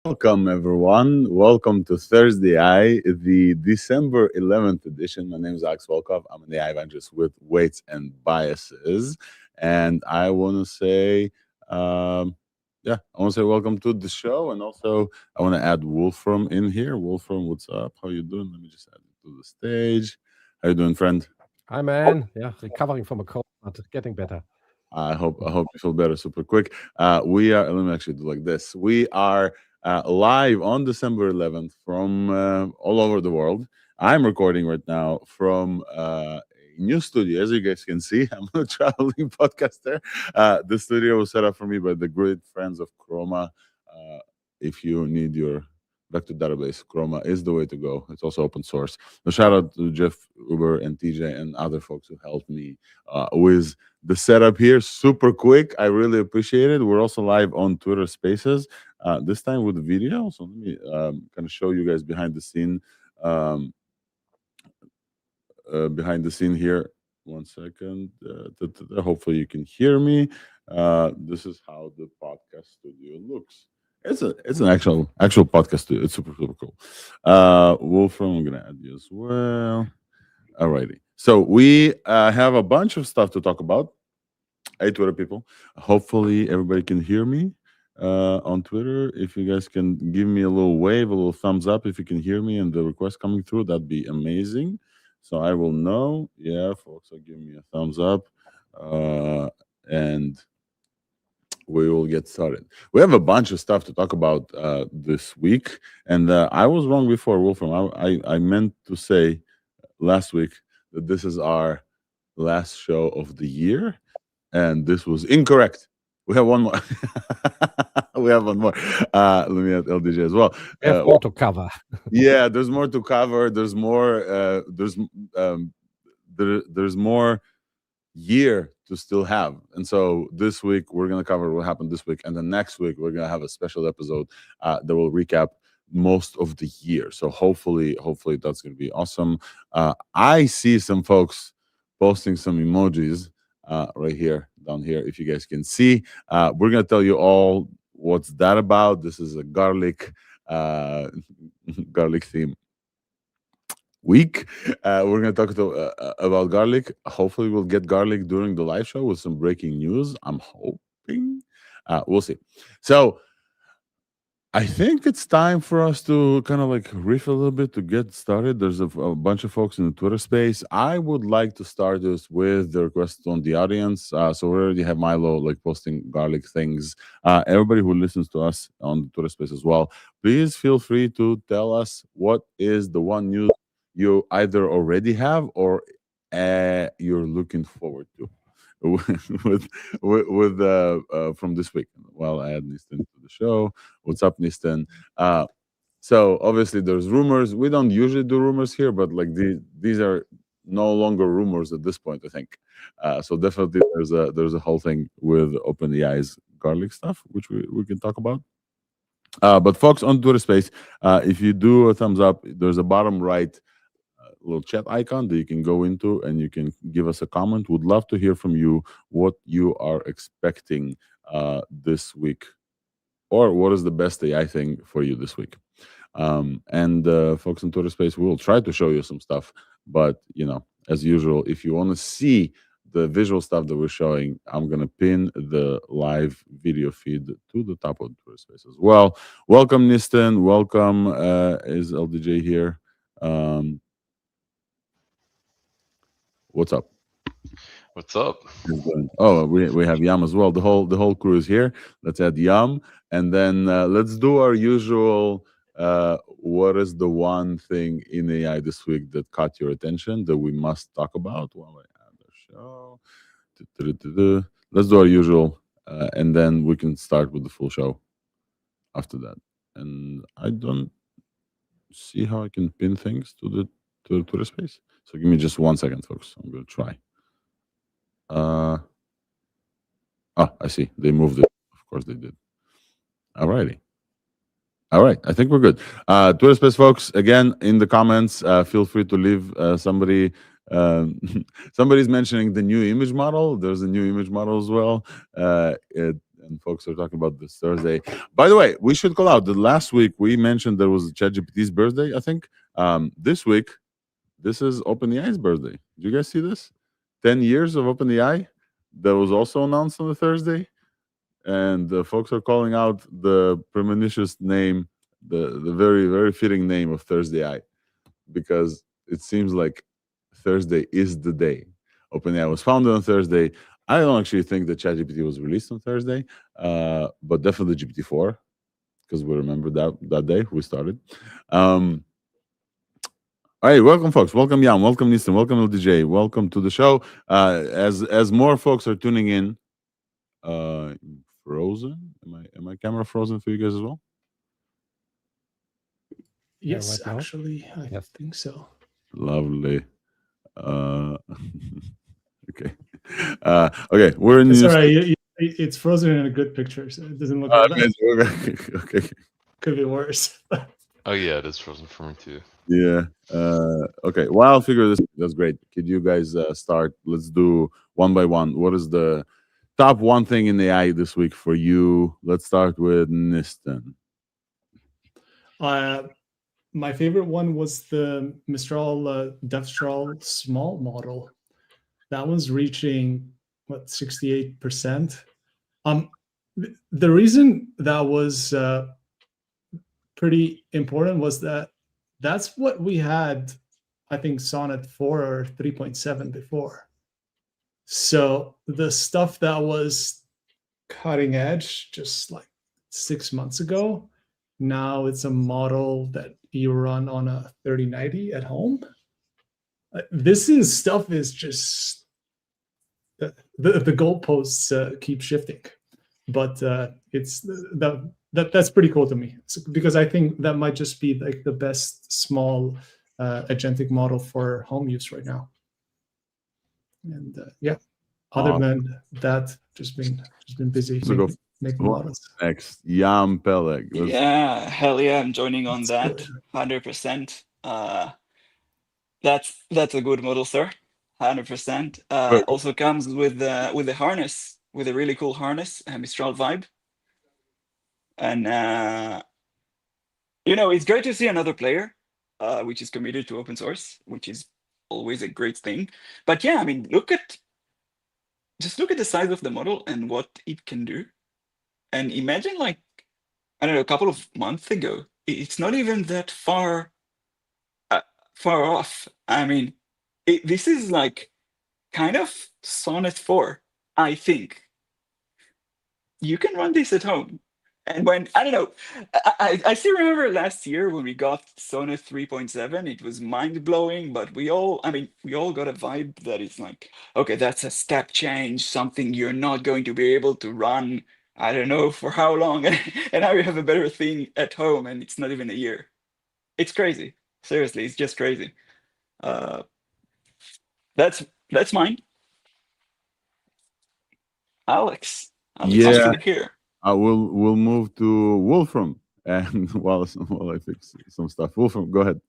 Welcome, everyone. Welcome to Thursday Eye, the December 11th edition. My name is Alex Volkov. I'm an AI evangelist with weights and biases. And I want to say, I want to say welcome to the show. And also, I want to add Wolfram in here. Wolfram, what's up? How you doing? Let me just add you to the stage. How you doing, friend? Hi, man. Yeah, recovering from a cold, but getting better. I hope you feel better super quick. We are. Let me actually do like this. We are live on December 11th from all over the world. I'm recording right now from a new studio. As you guys can see, I'm a traveling podcaster. The studio was set up for me by the great friends of Chroma. Uh, if you need your vector database, Chroma is the way to go. It's also open source. So shout out to Jeff Uber and TJ and other folks who helped me with the setup here. Super quick. I really appreciate it. We're also live on Twitter Spaces, this time with video. So let me kind of show you guys um, behind the scene here. One second. Hopefully you can hear me. This is how the podcast studio looks. It's an actual podcast studio. It's super cool. Wolfram, I'm gonna add you as well. Alrighty. So we have a bunch of stuff to talk about. Hey, Twitter people. Hopefully, everybody can hear me on Twitter. If you guys can give me a little wave, a little thumbs up if you can hear me and the request coming through, that'd be amazing. So I will know. Yeah, folks are giving me a thumbs up. And we will get started. We have a bunch of stuff to talk about this week. And I was wrong before, Wolfram. I meant to say last week that this is our last show of the year, and this was incorrect. We have one more. We have one more. Let me add LDJ as well. We have more to cover. Yeah, there's more to cover. There's more. Um, there's more year to still have. And so this week we're going to cover what happened this week, and the next week we're going to have a special episode that will recap most of the year. So hopefully that's going to be awesome. I see some folks posting some emojis right here down here. If you guys can see, we're going to tell you all what's that about. This is a garlic garlic theme week. We're going to talk about garlic. Hopefully, we'll get garlic during the live show with some breaking news. I'm hoping. We'll see. So, I think it's time for us to kind of like riff a little bit to get started. There's a bunch of folks in the Twitter space. I would like to start this with the requests on the audience. So we already have Milo like posting garlic things. Everybody who listens to us on the Twitter space as well, please feel free to tell us what is the one news you either already have or you're looking forward to with from this week. Well, I add Nistan to the show. What's up, Nistan? So obviously there's rumors. We don't usually do rumors here, but like these are no longer rumors at this point, I think. So definitely there's a whole thing with OpenAI's garlic stuff, which we can talk about. But folks on Twitter Space, if you do a thumbs up, there's a bottom right little chat icon that you can go into and you can give us a comment. Would love to hear from you what you are expecting this week, or what is the best AI thing for you this week. And folks in Twitter Space, we will try to show you some stuff. But as usual, if you want to see the visual stuff that we're showing, I'm gonna pin the live video feed to the top of Twitter Space as well. Welcome, Nistan. Welcome. Is LDJ here? Um, what's up? What's up? Oh, we have Yam as well. The whole crew is here. Let's add Yam, and then let's do our usual. What is the one thing in AI this week that caught your attention that we must talk about while I add the show? Du-du-du-du-du. Let's do our usual, and then we can start with the full show after that. And I don't see how I can pin things to the Twitter space. So give me just 1 second, folks. I'm gonna try. Uh, I see. They moved it. Of course they did. Alrighty. All right. I think we're good. Twitter space folks, again, in the comments, feel free to leave somebody. Somebody's mentioning the new image model. There's a new image model as well. and folks are talking about this Thursday. By the way, we should call out that last week we mentioned there was ChatGPT's birthday, I think. This week, this is OpenAI's birthday. Did you guys see this? 10 years of OpenAI. That was also announced on the Thursday. And folks are calling out the premonitious name, the very, very fitting name of Thursday, because it seems like Thursday is the day. OpenAI was founded on Thursday. I don't actually think that ChatGPT was released on Thursday, but definitely GPT-4, because we remember that day we started. All right, welcome, folks. Welcome, Jan. Welcome, Nissan. Welcome, LDJ. Welcome to the show. As more folks are tuning in, frozen. Am I camera frozen for you guys as well? Yes, right now. actually, I Yes. think so. Lovely. Okay. Okay, we're in. Sorry, it's frozen in a good picture, so it doesn't look like that. Okay. Could be worse. Oh yeah, it is frozen for me too. Yeah. Okay. While I'll figure this, that's great. Could you guys start? Let's do one by one. What is the top one thing in AI this week for you? Let's start with Nistan. My favorite one was the Mistral Devstral small model. That was reaching 68%. The reason that was pretty important was that that's what we had, I think, Sonnet 4 or 3.7 before. So the stuff that was cutting edge just like 6 months ago, now it's a model that you run on a 3090 at home. This stuff is just the goalposts keep shifting, but it's that's pretty cool to me, because I think that might just be like the best small agentic model for home use right now. And yeah, other than that, just been busy making models. Next, Jan Peleg. Yeah, hell yeah, I'm joining on that 100%. That's a good model, sir. 100%. Also comes with the harness, with a really cool harness, Mistral Vibe. And it's great to see another player which is committed to open source, which is always a great thing. But yeah, I mean, just look at the size of the model and what it can do. And imagine, like, I don't know, a couple of months ago, it's not even that far off. I mean, this is like kind of Sonnet 4, I think. You can run this at home. And when, I don't know, I still remember last year when we got Sonnet 3.7, it was mind-blowing, but we all got a vibe that is like, okay, that's a step change, something you're not going to be able to run, I don't know for how long, and now you have a better thing at home, and it's not even a year. It's crazy. Seriously, it's just crazy. That's mine. Alex Yeah. here. We'll move to Wolfram, and while I fix some stuff. Wolfram, go ahead.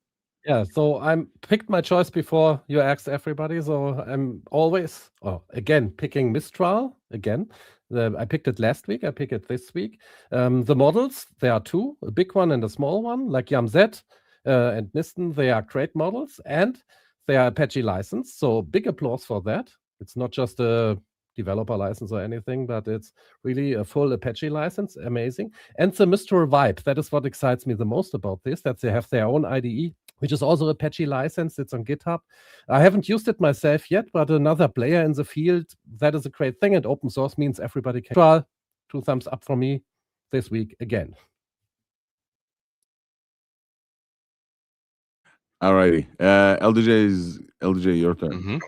Yeah, so I picked my choice before you asked everybody. So I'm always, again, picking Mistral again. I picked it last week. I pick it this week. The models, there are two, a big one and a small one, like YamZ and Nistan. They are great models, and they are Apache licensed. So big applause for that. It's not just a developer license or anything, but it's really a full Apache license. Amazing. And the Mistral Vibe, that is what excites me the most about this, that they have their own IDE, which is also Apache license. It's on GitHub. I haven't used it myself yet, but another player in the field, that is a great thing. And open source means everybody can try. 2 thumbs up from me this week again. Alrighty. LDJ, your turn.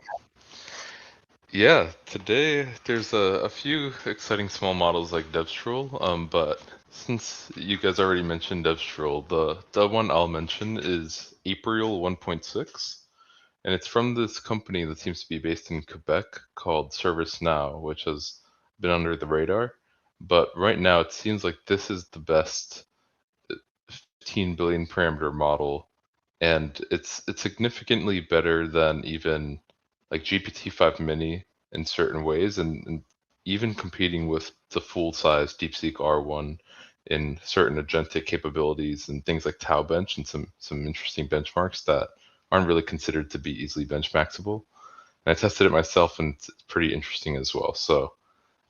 Yeah, today there's a few exciting small models like Devstral, but since you guys already mentioned Devstral, the one I'll mention is April 1.6, and it's from this company that seems to be based in Quebec called ServiceNow, which has been under the radar. But right now it seems like this is the best 15 billion parameter model, and it's significantly better than even like GPT-5 Mini in certain ways, and even competing with the full-size DeepSeek R1 in certain agentic capabilities and things like Tau Bench and some interesting benchmarks that aren't really considered to be easily benchmaxable. And I tested it myself, and it's pretty interesting as well. So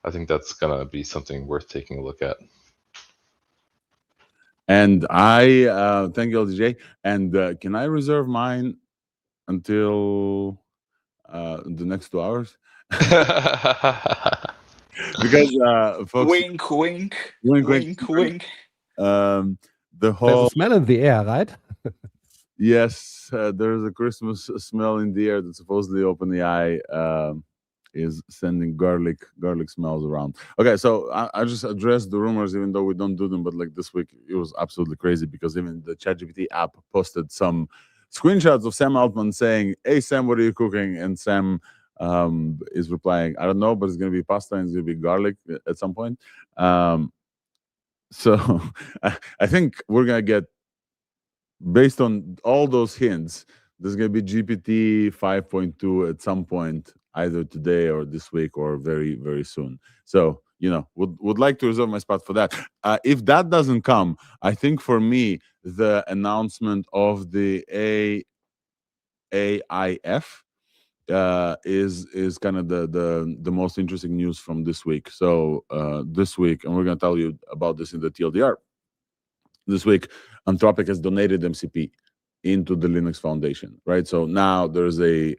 I think that's gonna be something worth taking a look at. And I thank you, LDJ. And can I reserve mine until the next 2 hours? Because folks, Wink, wink, wink, wink, wink. the There's whole a smell in the air, right? yes, there's a Christmas smell in the air that supposedly OpenAI is sending garlic smells around. Okay, so I just addressed the rumors, even though we don't do them. But like this week, it was absolutely crazy because even the ChatGPT app posted some screenshots of Sam Altman saying, "Hey Sam, what are you cooking?" And Sam is replying, "I don't know, but it's gonna be pasta and it's gonna be garlic at some point." So I think we're gonna get, based on all those hints, there's going to be GPT 5.2 at some point, either today or this week or very, very soon. So, would like to reserve my spot for that. If that doesn't come, I think for me, the announcement of the AIF is kind of the most interesting news from this week. So this week, and we're going to tell you about this in the TLDR. This week, Anthropic has donated MCP into the Linux Foundation, right? So now there's a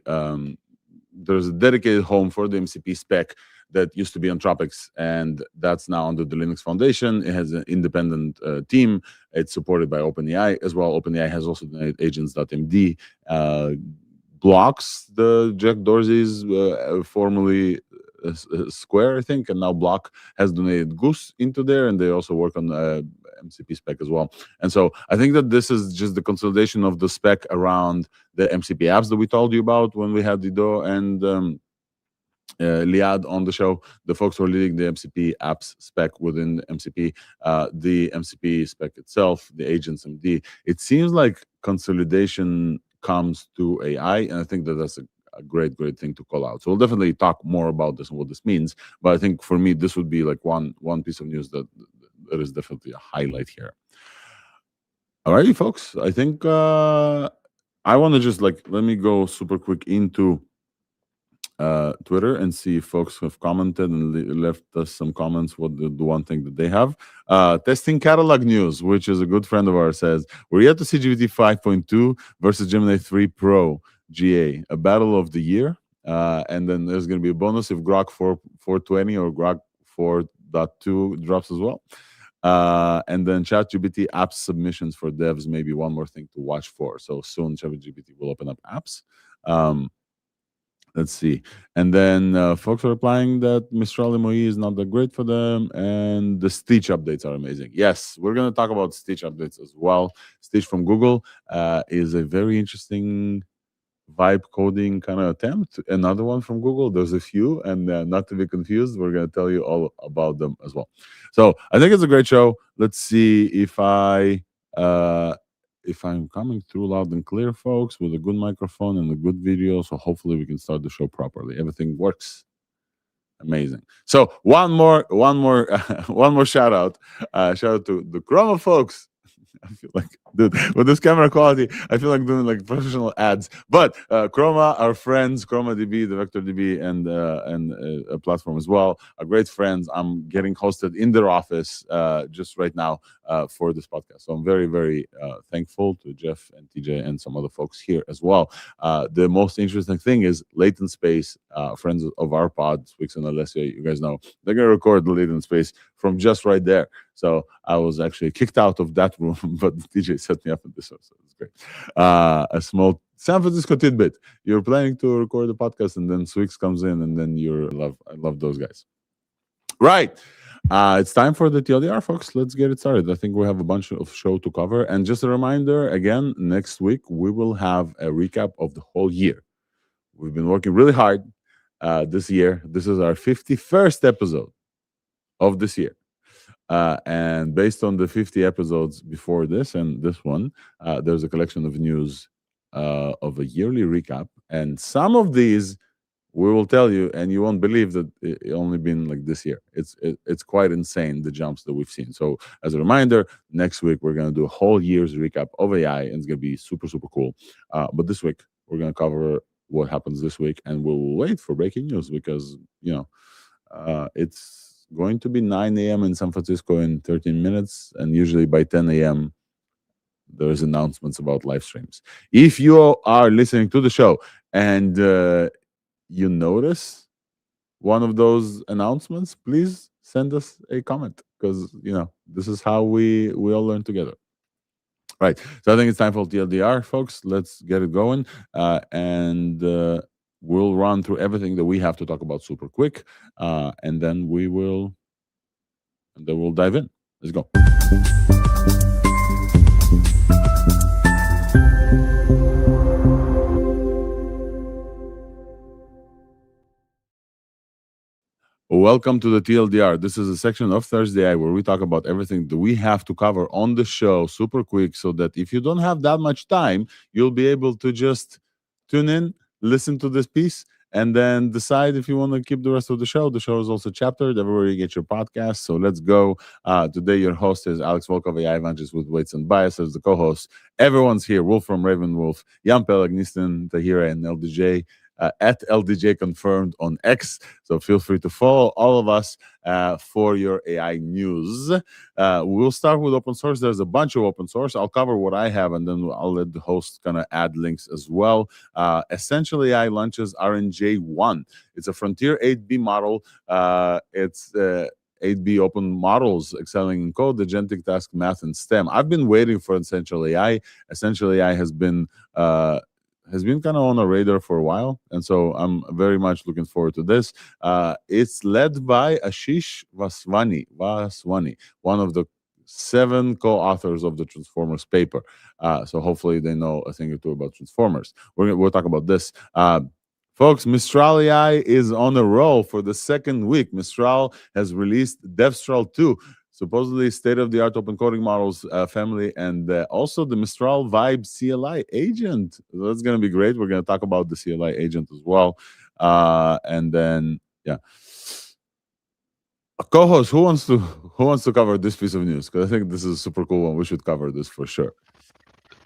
dedicated home for the MCP spec that used to be Anthropic's, and that's now under the Linux Foundation. It has an independent team. It's supported by OpenAI as well. OpenAI has also donated agents.md, blocks the Jack Dorsey's formerly Square, I think, and now Block has donated Goose into there, and they also work on MCP spec as well. And so I think that this is just the consolidation of the spec around the MCP apps that we told you about when we had Dido and Liad on the show. The folks who are leading the MCP apps spec within the MCP spec itself, the agents MD. It seems like consolidation comes to AI, and I think that that's a great thing to call out. So we'll definitely talk more about this and what this means. But I think for me, this would be like one piece of news that is definitely a highlight here. All righty, folks. I think I want to just let me go super quick into Twitter and see if folks have commented and left us some comments. What the one thing that they have. Testing catalog news, which is a good friend of ours, says we're yet to see GPT 5.2 versus Gemini 3 Pro GA, a battle of the year. And then there's going to be a bonus if Grok 4.20 or Grok 4.2 drops as well. And then ChatGPT app submissions for devs, maybe one more thing to watch for. So soon ChatGPT will open up apps. Let's see. And then folks are replying that Mistral MOE is not that great for them, and the Stitch updates are amazing. Yes, we're going to talk about Stitch updates as well. Stitch from Google is a very interesting vibe coding kind of attempt. Another one from Google. There's a few, and not to be confused, we're going to tell you all about them as well. So I think it's a great show. Let's see if I'm coming through loud and clear, folks, with a good microphone and a good video. So hopefully we can start the show properly. Everything works. Amazing. So one more shout out. Shout out to the Chroma folks. I feel like, dude, with this camera quality, I feel like doing like professional ads. But Chroma, our friends, ChromaDB, the VectorDB, and a platform as well, are great friends. I'm getting hosted in their office just right now for this podcast. So I'm very, very thankful to Jeff and TJ and some other folks here as well. The most interesting thing is Latent Space, friends of our pod, Swix and Alessia, you guys know, they're going to record the Latent Space from just right there. So I was actually kicked out of that room, but DJ set me up in this one, so it's great. A small San Francisco tidbit: you're planning to record the podcast, and then Swix comes in, and then I love those guys. Right. It's time for the TLDR, folks. Let's get it started. I think we have a bunch of show to cover. And just a reminder, again, next week we will have a recap of the whole year. We've been working really hard this year. This is our 51st episode of this year. And based on the 50 episodes before this and this one, there's a collection of news of a yearly recap. And some of these we will tell you, and you won't believe that it only been like this year. It's quite insane, the jumps that we've seen. So as a reminder, next week we're gonna do a whole year's recap of AI, and it's gonna be super super cool. But this week we're gonna cover what happens this week, and we'll wait for breaking news because it's going to be 9 a.m. in San Francisco in 13 minutes, and usually by 10 a.m. there's announcements about live streams. If you are listening to the show and you notice one of those announcements, please send us a comment because this is how we all learn together. Right. So I think it's time for TLDR, folks. Let's get it going, and we'll run through everything that we have to talk about super quick, and then we'll dive in. Let's go. Welcome to the TLDR. This is a section of Thursday where we talk about everything that we have to cover on the show super quick so that if you don't have that much time, you'll be able to just tune in, listen to this piece, and then decide if you want to keep the rest of the show. The show is also chaptered everywhere you get your podcast. So let's go. Today, your host is Alex Volkov, AI evangelist with Weights and Biases. The co-host, everyone's here. Wolf from Raven Wolf, Jan Peleg, Nistan Tahira, and LDJ. At LDJ Confirmed on X. So feel free to follow all of us for your AI news. We'll start with open source. There's a bunch of open source. I'll cover what I have, and then I'll let the host kind of add links as well. Essential AI launches RNJ1. It's a Frontier 8B model. It's 8B open models excelling in code, agentic task, math, and STEM. I've been waiting for Essential AI. Essential AI has been kind of on our radar for a while, and so I'm very much looking forward to this. It's led by Ashish Vaswani, one of the 7 co-authors of the Transformers paper. So hopefully they know a thing or two about Transformers. We'll talk about this. Folks, Mistral AI is on a roll for the second week. Mistral has released DevStral 2. Supposedly state-of-the-art open coding models family, and also the Mistral Vibe CLI agent. That's going to be great. We're going to talk about the CLI agent as well. And then, yeah. A co-host, who wants to cover this piece of news? Because I think this is a super cool one. We should cover this for sure.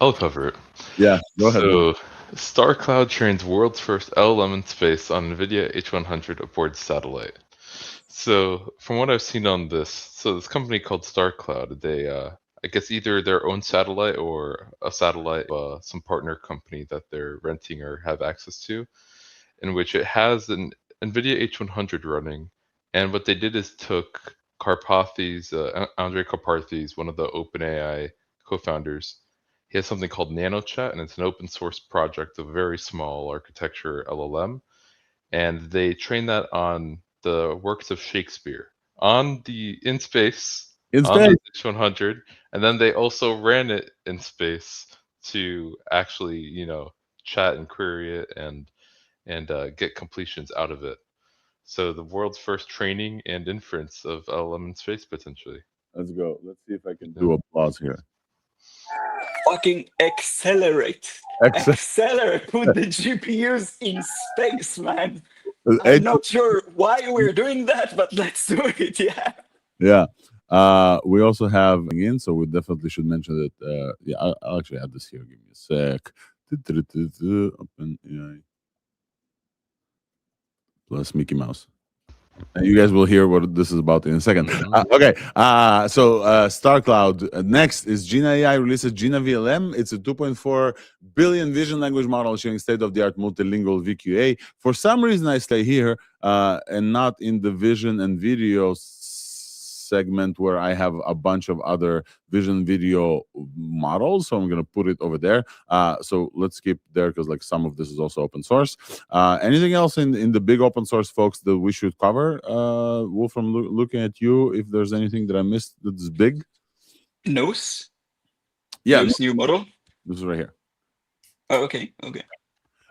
I'll cover it. Yeah, go ahead. So, StarCloud trains world's first LLM in space on NVIDIA H100 aboard satellite. So, from what I've seen on this company called StarCloud, they, I guess either their own satellite or a satellite, some partner company that they're renting or have access to, in which it has an NVIDIA H100 running. And what they did is took Karpathy's, Andre Karpathy's, one of the OpenAI co-founders. He has something called NanoChat, and it's an open source project of very small architecture LLM. And they trained that on the works of Shakespeare in space on the H100, and then they also ran it in space to actually, chat and query it and get completions out of it. So the world's first training and inference of LLM in space potentially. Let's go. Let's see if I can do applause here. Fucking accelerate. Accelerate. Put the GPUs in space, man. I'm not sure why we're doing that, but let's do it. Yeah. Yeah. We also have in, so we definitely should mention that. Yeah, I'll actually add this here. Give me a sec. Open AI plus Mickey Mouse. And you guys will hear what this is about in a second. Okay. So StarCloud. Next is Gina AI releases Gina VLM. It's a 2.4 billion vision language model showing state-of-the-art multilingual VQA. For some reason, I stay here and not in the vision and video segment where I have a bunch of other vision video models. So I'm going to put it over there. So let's skip there because like some of this is also open source. Anything else in the big open source, folks, that we should cover? Wolf, I'm looking at you. If there's anything that I missed that's big. Nose? Yeah. Nose new model? This is right here. Oh, okay.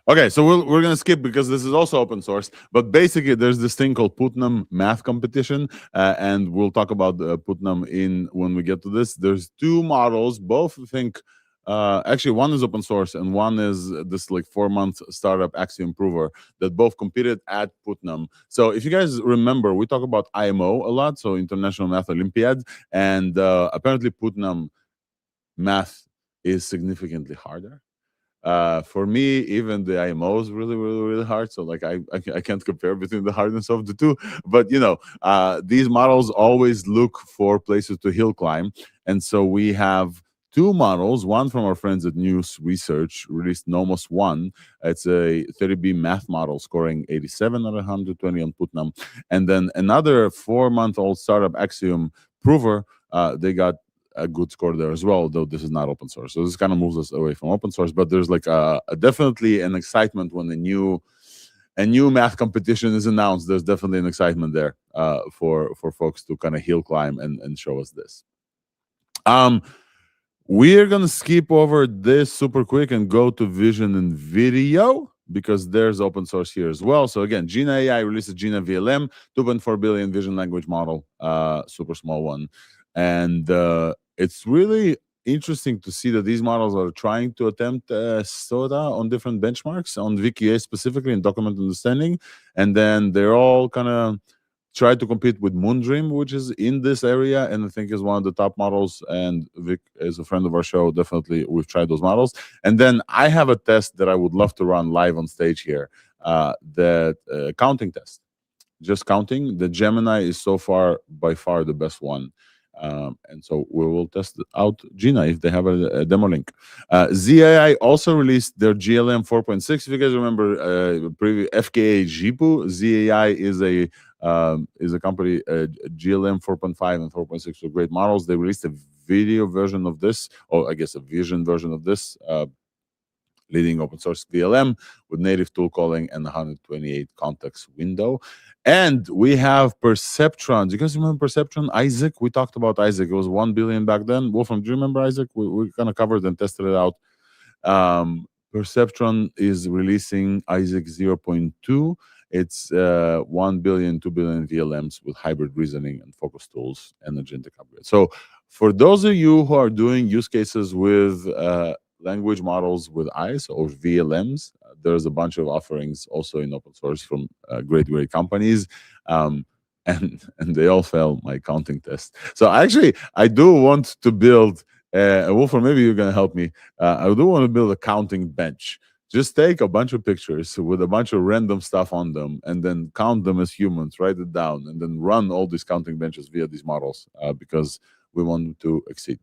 Okay, so we're going to skip because this is also open source. But basically, there's this thing called Putnam Math Competition, and we'll talk about Putnam when we get to this. There's 2 models, both I think Actually, one is open source and one is this like 4-month startup Axiom Prover that both competed at Putnam. So if you guys remember, we talk about IMO a lot, so International Math Olympiad, and apparently Putnam math is significantly harder. For me, even the IMO is really, really, really hard. So like I can't compare between the hardness of the two. But these models always look for places to hill climb, and so we have two models. One from our friends at News Research released Nomos One. It's a 30B math model scoring 87 out of 120 on Putnam, and then another 4-month-old startup Axiom Prover. They got a good score there as well, though this is not open source. So this kind of moves us away from open source, but there's like definitely an excitement when a new math competition is announced. There's definitely an excitement there for folks to kind of hill climb and show us this. We're gonna skip over this super quick and go to vision and video because there's open source here as well. So again, Gina AI releases Gina VLM, 2.4 billion vision language model, super small one, and it's really interesting to see that these models are trying to attempt SOTA on different benchmarks on VQA specifically in document understanding, and then they're all kind of try to compete with Moondream, which is in this area, and I think is one of the top models. And Vic is a friend of our show. Definitely, we've tried those models. And then I have a test that I would love to run live on stage here. That counting test, just counting. The Gemini is so far by far the best one. And so we will test out Gina if they have a demo link. ZAI also released their GLM 4.6. If you guys remember FKA Jipu, ZAI is a company, GLM 4.5 and 4.6 are great models. They released a video version of this, or I guess a vision version of this, leading open source VLM with native tool calling and 128 context window. And we have Perceptron. Do you guys remember Perceptron? Isaac, we talked about Isaac. It was 1 billion back then. Wolfram, do you remember Isaac? We kind of covered and tested it out. Perceptron is releasing Isaac 0.2. It's 1 billion, 2 billion VLMs with hybrid reasoning and focus tools and agentic upgrade. So for those of you who are doing use cases with language models with ICE or VLMs, there's a bunch of offerings also in open source from great companies. And they all fail my counting test. So actually, I do want to build, Wolfram, maybe you're going to help me. I do want to build a counting bench. Just take a bunch of pictures with a bunch of random stuff on them and then count them as humans, write it down, and then run all these counting benches via these models because we want to exceed.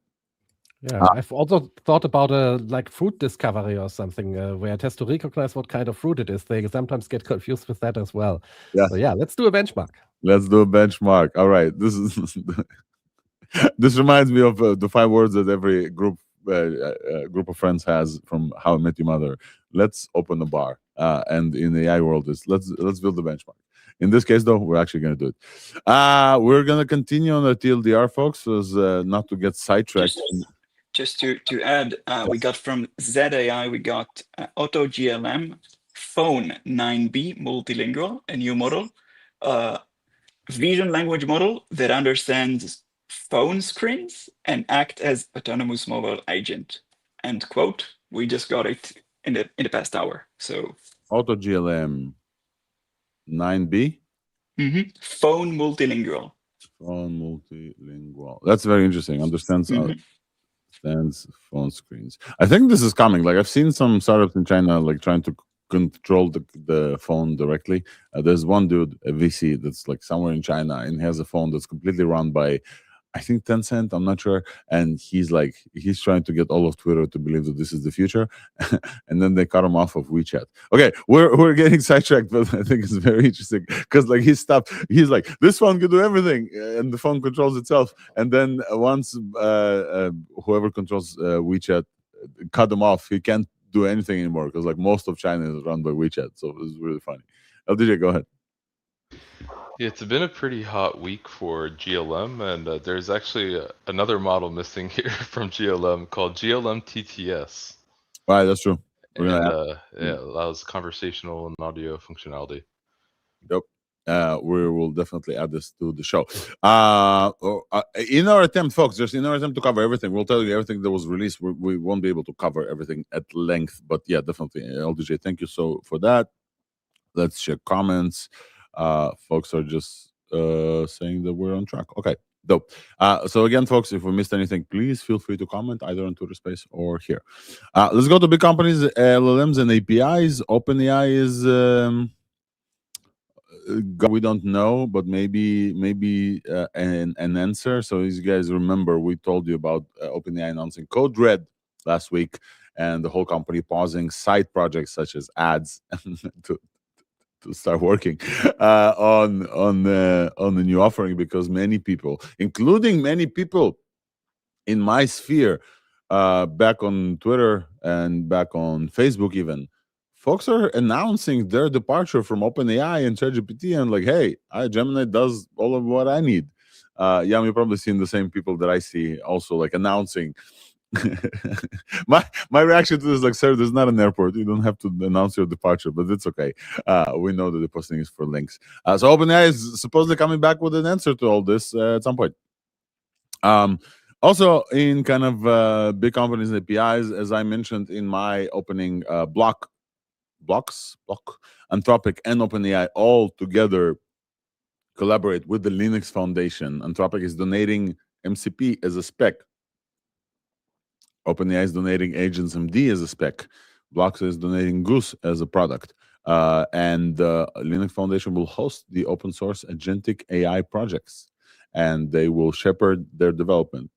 Yeah, I've also thought about like fruit discovery or something where it has to recognize what kind of fruit it is. They sometimes get confused with that as well. Yeah. So yeah, let's do a benchmark. Let's do a benchmark. All right. This is this reminds me of the 5 words that every group of friends has from How I Met Your Mother. Let's open a bar. And in the AI world, is let's build the benchmark. In this case, though, we're actually going to do it. We're going to continue on the TLDR, folks, so not to get sidetracked. Just to add, we got from ZAI, we got Auto GLM Phone 9B multilingual, a new model, vision language model that understands phone screens and act as autonomous mobile agent. End quote. We just got it in the past hour. So Auto GLM 9B. Phone multilingual. Phone multilingual. That's very interesting. Understands phone screens. I think this is coming. Like I've seen some startups in China like trying to control the phone directly. There's one dude, a VC, that's like somewhere in China and has a phone that's completely run by, I think, Tencent, I'm not sure. And he's trying to get all of Twitter to believe that this is the future. And then they cut him off of WeChat. Okay, we're getting sidetracked, but I think it's very interesting because like he's like, this phone can do everything and the phone controls itself. And then once whoever controls WeChat cut them off, he can't do anything anymore because like most of China is run by WeChat. So it's really funny. LDJ, go ahead. Yeah, it's been a pretty hot week for GLM, and there's actually another model missing here from GLM called GLM TTS. Right, that's true. And it allows conversational and audio functionality. Yep. we will definitely add this to the show. In our attempt, folks, just in our attempt to cover everything, we'll tell you everything that was released. We won't be able to cover everything at length, but yeah, definitely. LDJ, thank you so for that. Let's check comments. Folks are just saying that we're on track. Okay, dope. So again, folks, if we missed anything, please feel free to comment either on Twitter Space or here. Let's go to big companies, LLMs, and APIs. OpenAI is. We don't know, but maybe an answer. So as you guys remember, we told you about OpenAI announcing Code Red last week, and the whole company pausing side projects such as ads to start working on the new offering, because many people, including many people in my sphere, back on Twitter and back on Facebook even, folks are announcing their departure from OpenAI and ChatGPT, and like, hey, Gemini does all of what I need. Yeah, you've probably seen the same people that I see also like announcing. my reaction to this is like, sir, there's not an airport. You don't have to announce your departure, but it's okay. We know that the posting is for links. So OpenAI is supposedly coming back with an answer to all this at some point. Also, in kind of big companies and APIs, as I mentioned in my opening block, Anthropic and OpenAI all together collaborate with the Linux Foundation. Anthropic is donating MCP as a spec. OpenAI is donating Agents MD as a spec. Blocks is donating Goose as a product. And Linux Foundation will host the open source agentic AI projects, and they will shepherd their development.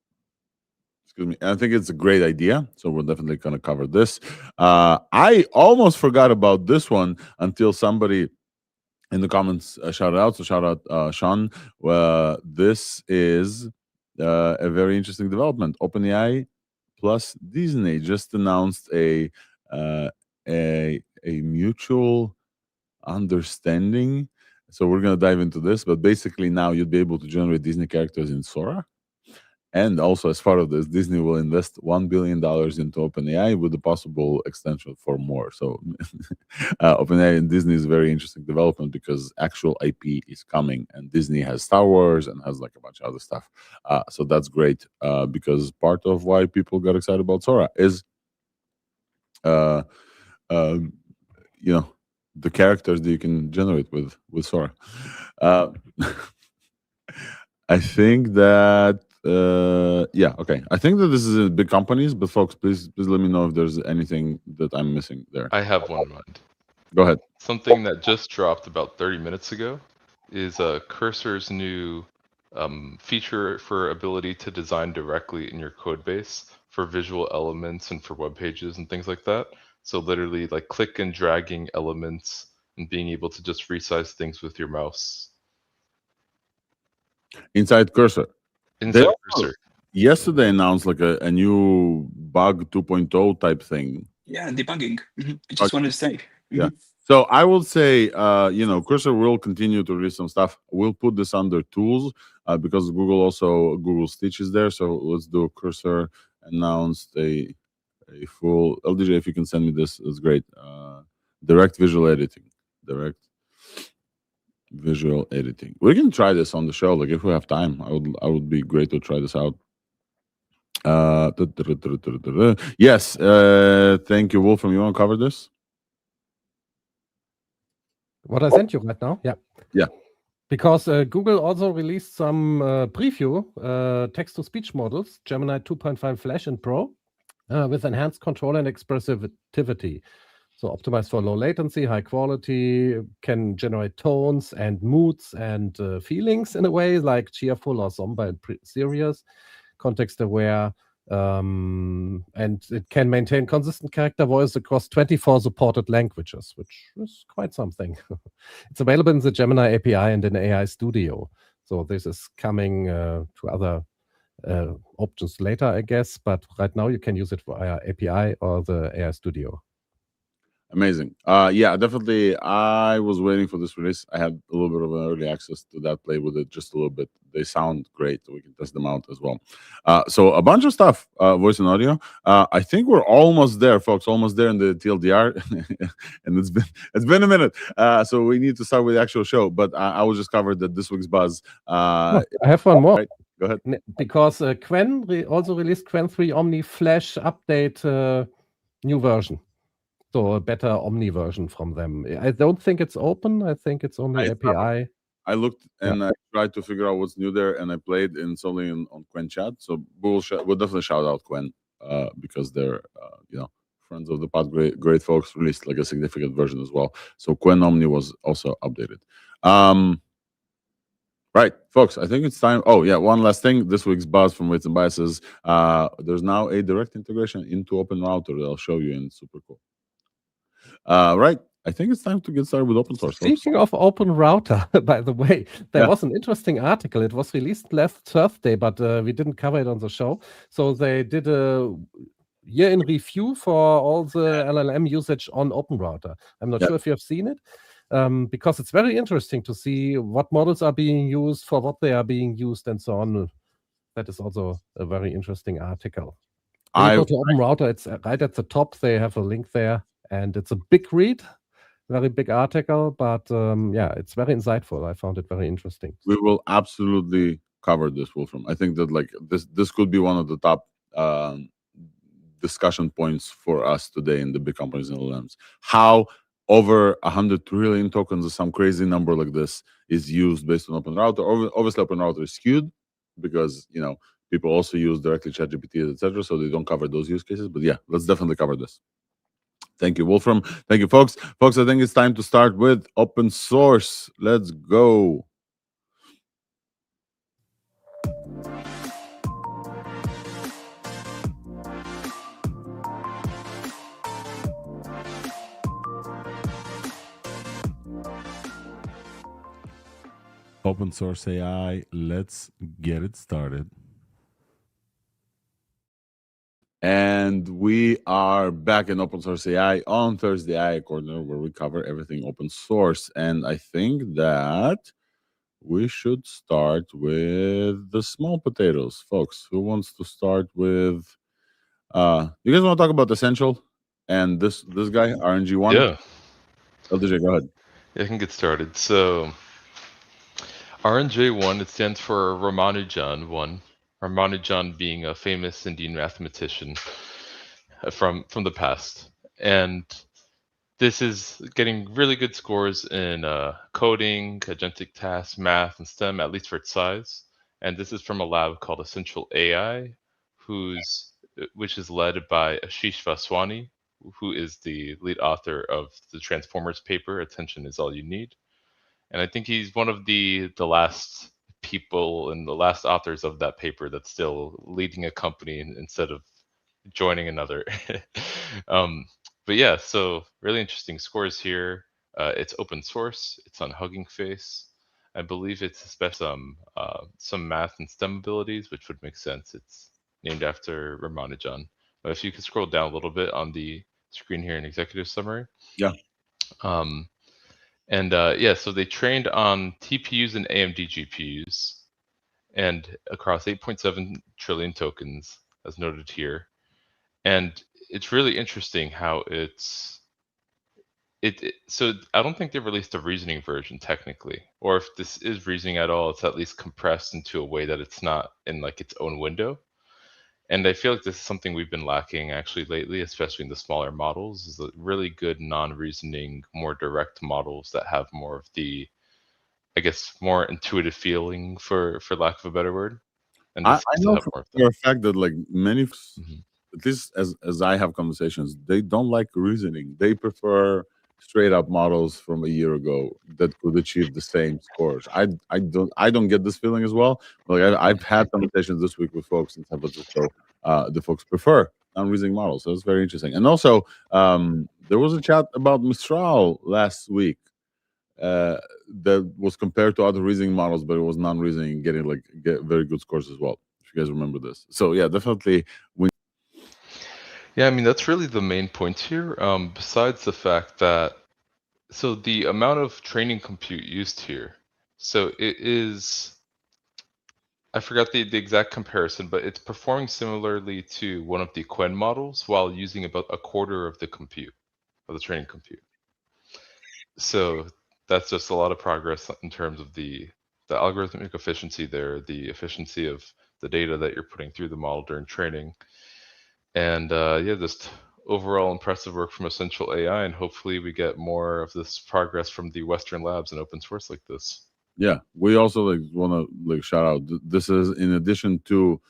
Excuse me. And I think it's a great idea, so we're definitely going to cover this. I almost forgot about this one until somebody in the comments shouted out. So shout out Sean. This is a very interesting development. OpenAI plus Disney just announced a mutual understanding. So we're going to dive into this, but basically now you'd be able to generate Disney characters in Sora. And also, as part of this, Disney will invest $1 billion into OpenAI with a possible extension for more. So OpenAI and Disney is a very interesting development because actual IP is coming, and Disney has Star Wars and has like a bunch of other stuff. So that's great because part of why people got excited about Sora is, you know, the characters that you can generate with Sora. I think that yeah, okay. I think that this is in big companies, but folks, please let me know if there's anything that I'm missing there. I have one mind. Go ahead. Something that just dropped about 30 minutes ago is Cursor's new feature for ability to design directly in your code base for visual elements and for web pages and things like that. So literally like click and dragging elements and being able to just resize things with your mouse. Inside Cursor. Inside Cursor. Yesterday announced like a new bug 2.0 type thing. Yeah, debugging. I just wanted to say. Yeah. So I will say, you know, Cursor will continue to release some stuff. We'll put this under tools because Google Stitch is there. So let's do Cursor announced a full LDJ. If you can send me this, it's great. Direct visual editing. We can try this on the show. Like if we have time, I would be great to try this out. Yes. Thank you, Wolfram. You want to cover this? What I sent you right now? Yeah. Yeah. Because Google also released some preview text-to-speech models, Gemini 2.5 Flash and Pro, with enhanced control and expressivity. So optimized for low latency, high quality, can generate tones and moods and feelings in a way, like cheerful or somber and serious, context-aware, and it can maintain consistent character voice across 24 supported languages, which is quite something. It's available in the Gemini API and in AI Studio. So this is coming to other options later, I guess. But right now you can use it via API or the AI Studio. Amazing. Yeah, definitely. I was waiting for this release. I had a little bit of an early access to that. Play with it just a little bit. They sound great. We can test them out as well. So a bunch of stuff, voice and audio. I think we're almost there, folks. Almost there in the TLDR, and it's been a minute. So we need to start with the actual show. But I will just cover that this week's buzz. I have one more. Right. Go ahead. Because Quen also released Quen 3 Omni Flash update new version. So a better Omni version from them. I don't think it's open. I think it's only API. I looked and I tried to figure out what's new there, and I played in solely on Quen chat. So we'll definitely shout out Quen because they're friends of the pod, great folks. Released like a significant version as well. So Quen Omni was also updated. Right, folks, I think it's time. Oh, yeah, one last thing. This week's buzz from Weights and Biases. There's now a direct integration into Open Router that I'll show you, and it's super cool. Right, I think it's time to get started with open source. Speaking of Open Router, by the way, there was an interesting article. It was released last Thursday, but we didn't cover it on the show. So they did a year in review for all the LLM usage on Open Router. I'm not sure if you have seen it. Because it's very interesting to see what models are being used, for what they are being used, and so on. That is also a very interesting article. When you go to Open Router, it's right at the top. They have a link there, and it's a big read, very big article, but it's very insightful. I found it very interesting. We will absolutely cover this, Wolfram. I think that like this could be one of the top discussion points for us today in the big companies and LLMs. How over 100 trillion tokens or some crazy number like this is used based on Open Router. Obviously, Open Router is skewed because people also use directly ChatGPT, etc. So they don't cover those use cases. But yeah, let's definitely cover this. Thank you, Wolfram. Thank you, folks. Folks, I think it's time to start with open source. Let's go. Open source AI, let's get it started. And we are back in Open Source AI on Thursday AI Corner, where we cover everything open source. And I think that we should start with the small potatoes, folks. Who wants to start with? You guys want to talk about Essential and this guy RNG1? Yeah. LDJ, go ahead. Yeah, I can get started. So RNJ1, it stands for Ramanujan 1. Ramanujan being a famous Indian mathematician from the past. And this is getting really good scores in coding, agentic tasks, math, and STEM, at least for its size. And this is from a lab called Essential AI, which is led by Ashish Vaswani, who is the lead author of the Transformers paper, Attention is All You Need. And I think he's one of the last people and the last authors of that paper that's still leading a company instead of joining another. But yeah, so really interesting scores here. It's open source. It's on Hugging Face. I believe it's especially some math and STEM abilities, which would make sense. It's named after Ramanujan. But if you could scroll down a little bit on the screen here in executive summary. Yeah. So they trained on TPUs and AMD GPUs and across 8.7 trillion tokens, as noted here. And it's really interesting how so I don't think they released a reasoning version technically, or if this is reasoning at all, it's at least compressed into a way that it's not in like its own window. And I feel like this is something we've been lacking actually lately, especially in the smaller models, is really good non-reasoning, more direct models that have more of the, I guess, more intuitive feeling, for lack of a better word. And I know for a fact that like many, at least as I have conversations, they don't like reasoning. They prefer straight up models from a year ago that could achieve the same scores. I don't get this feeling as well. Like I've had conversations this week with folks in San Francisco. The folks prefer non-reasoning models, so it's very interesting. And also, there was a chat about Mistral last week that was compared to other reasoning models, but it was non-reasoning, getting get very good scores as well. If you guys remember this, so yeah, definitely. Yeah, I mean, that's really the main point here. Besides the fact that, so the amount of training compute used here, so it is, I forgot the exact comparison, but it's performing similarly to one of the Quen models while using about a quarter of the compute, of the training compute. So that's just a lot of progress in terms of the algorithmic efficiency there, the efficiency of the data that you're putting through the model during training. And yeah, just overall impressive work from Essential AI, and hopefully we get more of this progress from the Western labs and open source like this. Yeah, we also like want to like shout out. This is in addition to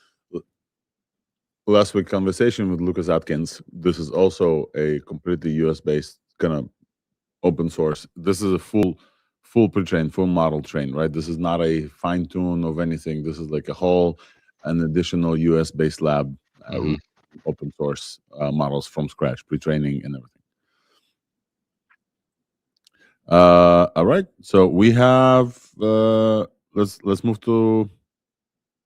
last week's conversation with Lucas Atkins. This is also a completely US based kind of open source. This is a full pre-train, full model train, right? This is not a fine tune of anything. This is like a whole an additional US based lab, open source models from scratch, pre-training and everything. All right, so we have let's move to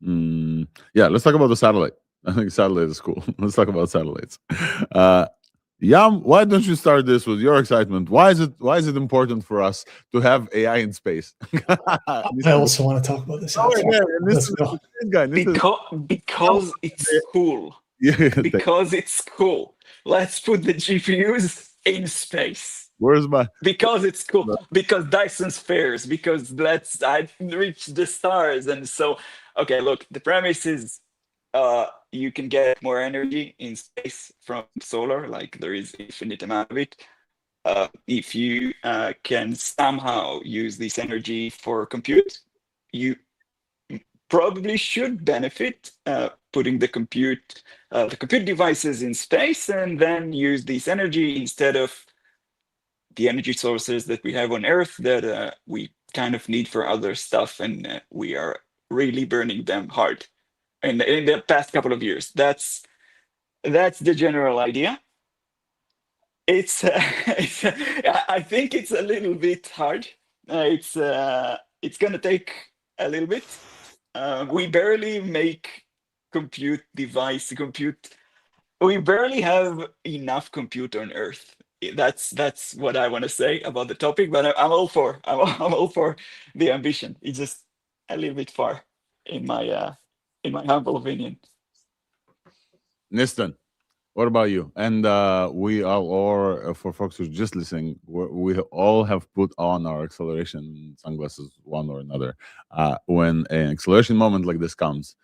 yeah, let's talk about the satellite. I think satellite is cool. Let's talk about satellites. Yam, why don't you start this with your excitement? Why is it important for us to have AI in space? I also want to talk about this. Because it's cool. Yeah, because it's cool. Let's put the GPUs in space. Where's my? Because it's cool. Because Dyson spheres. Because I reach the stars. And so, okay, look, the premise is you can get more energy in space from solar, like there is infinite amount of it. If you can somehow use this energy for compute, you probably should benefit putting the compute devices in space and then use this energy instead of the energy sources that we have on Earth that we kind of need for other stuff, and we are really burning them hard in the past couple of years. That's the general idea. It's I think it's a little bit hard. It's gonna take a little bit. We barely make we barely have enough compute on Earth. That's what I want to say about the topic, but I'm all for the ambition. It's just a little bit far in my humble opinion. Nistan, what about you? And we are all, for folks who are just listening, we all have put on our acceleration sunglasses, one or another. When an acceleration moment like this comes,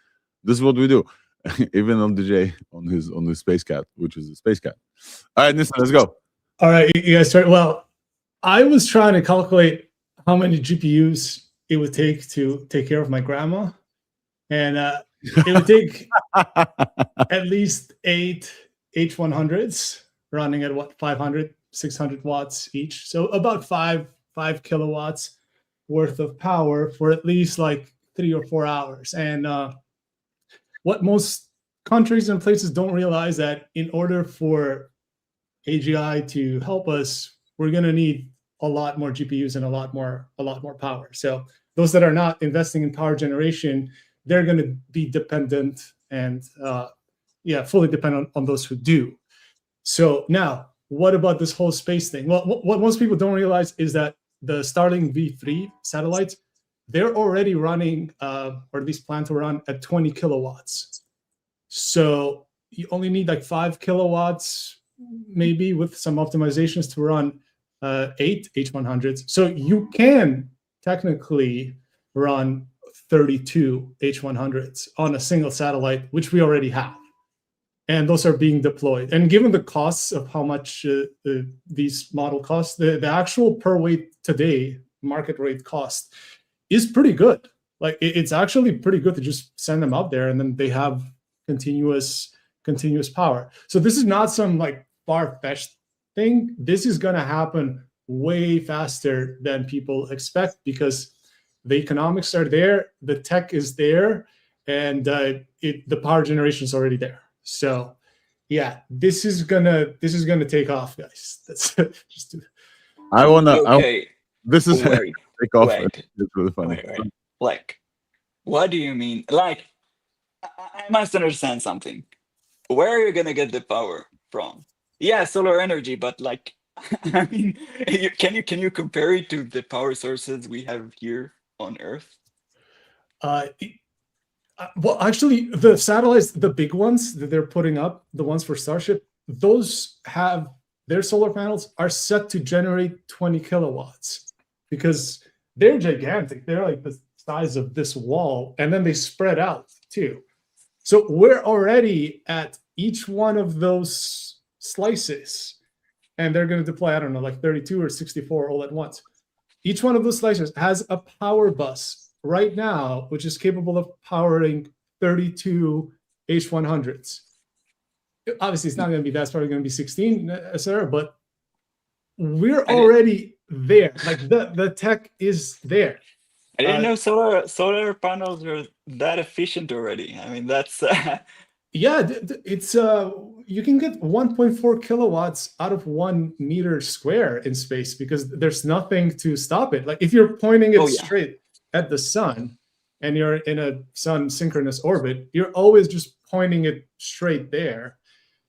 this is what we do. Even on DJ on his Space Cat, which is a Space Cat. All right, Nistan, let's go. All right, you guys start. Well, I was trying to calculate how many GPUs it would take to take care of my grandma, and it would take at least 8 H100s running at what, 500, 600 watts each. So about 5 kilowatts worth of power for at least like 3 or 4 hours. And what most countries and places don't realize that in order for AGI to help us, we're going to need a lot more GPUs and a lot more power. So those that are not investing in power generation, they're going to be dependent and fully dependent on those who do. So now, what about this whole space thing? Well, what most people don't realize is that the Starlink V3 satellites, they're already running, or at least plan to run at 20 kilowatts. So you only need like 5 kilowatts, maybe with some optimizations to run 8 H100s. So you can technically run 32 H100s on a single satellite, which we already have. And those are being deployed. And given the costs of how much these model costs, the actual per weight today market rate cost is pretty good. Like it's actually pretty good to just send them out there and then they have continuous power. So this is not some like far-fetched thing. This is going to happen way faster than people expect because the economics are there, the tech is there, and the power generation is already there. So yeah, this is gonna take off, guys. That's just. I wanna. Okay. This is wait. Take off. It's really funny. Wait. Like, what do you mean? Like, I must understand something. Where are you gonna get the power from? Yeah, solar energy, but like, I mean, can you compare it to the power sources we have here on Earth? Well, actually, the satellites, the big ones that they're putting up, the ones for Starship, those have their solar panels are set to generate 20 kilowatts because they're gigantic. They're like the size of this wall, and then they spread out too. So we're already at each one of those slices, and they're going to deploy, I don't know, like 32 or 64 all at once. Each one of those slices has a power bus right now, which is capable of powering 32 H100s. Obviously, it's not going to be that. It's probably going to be 16, etc. But we're already there. Like the tech is there. I didn't know solar panels are that efficient already. I mean, that's yeah, it's you can get 1.4 kilowatts out of 1 meter square in space because there's nothing to stop it. Like if you're pointing it straight at the sun and you're in a sun synchronous orbit, you're always just pointing it straight there.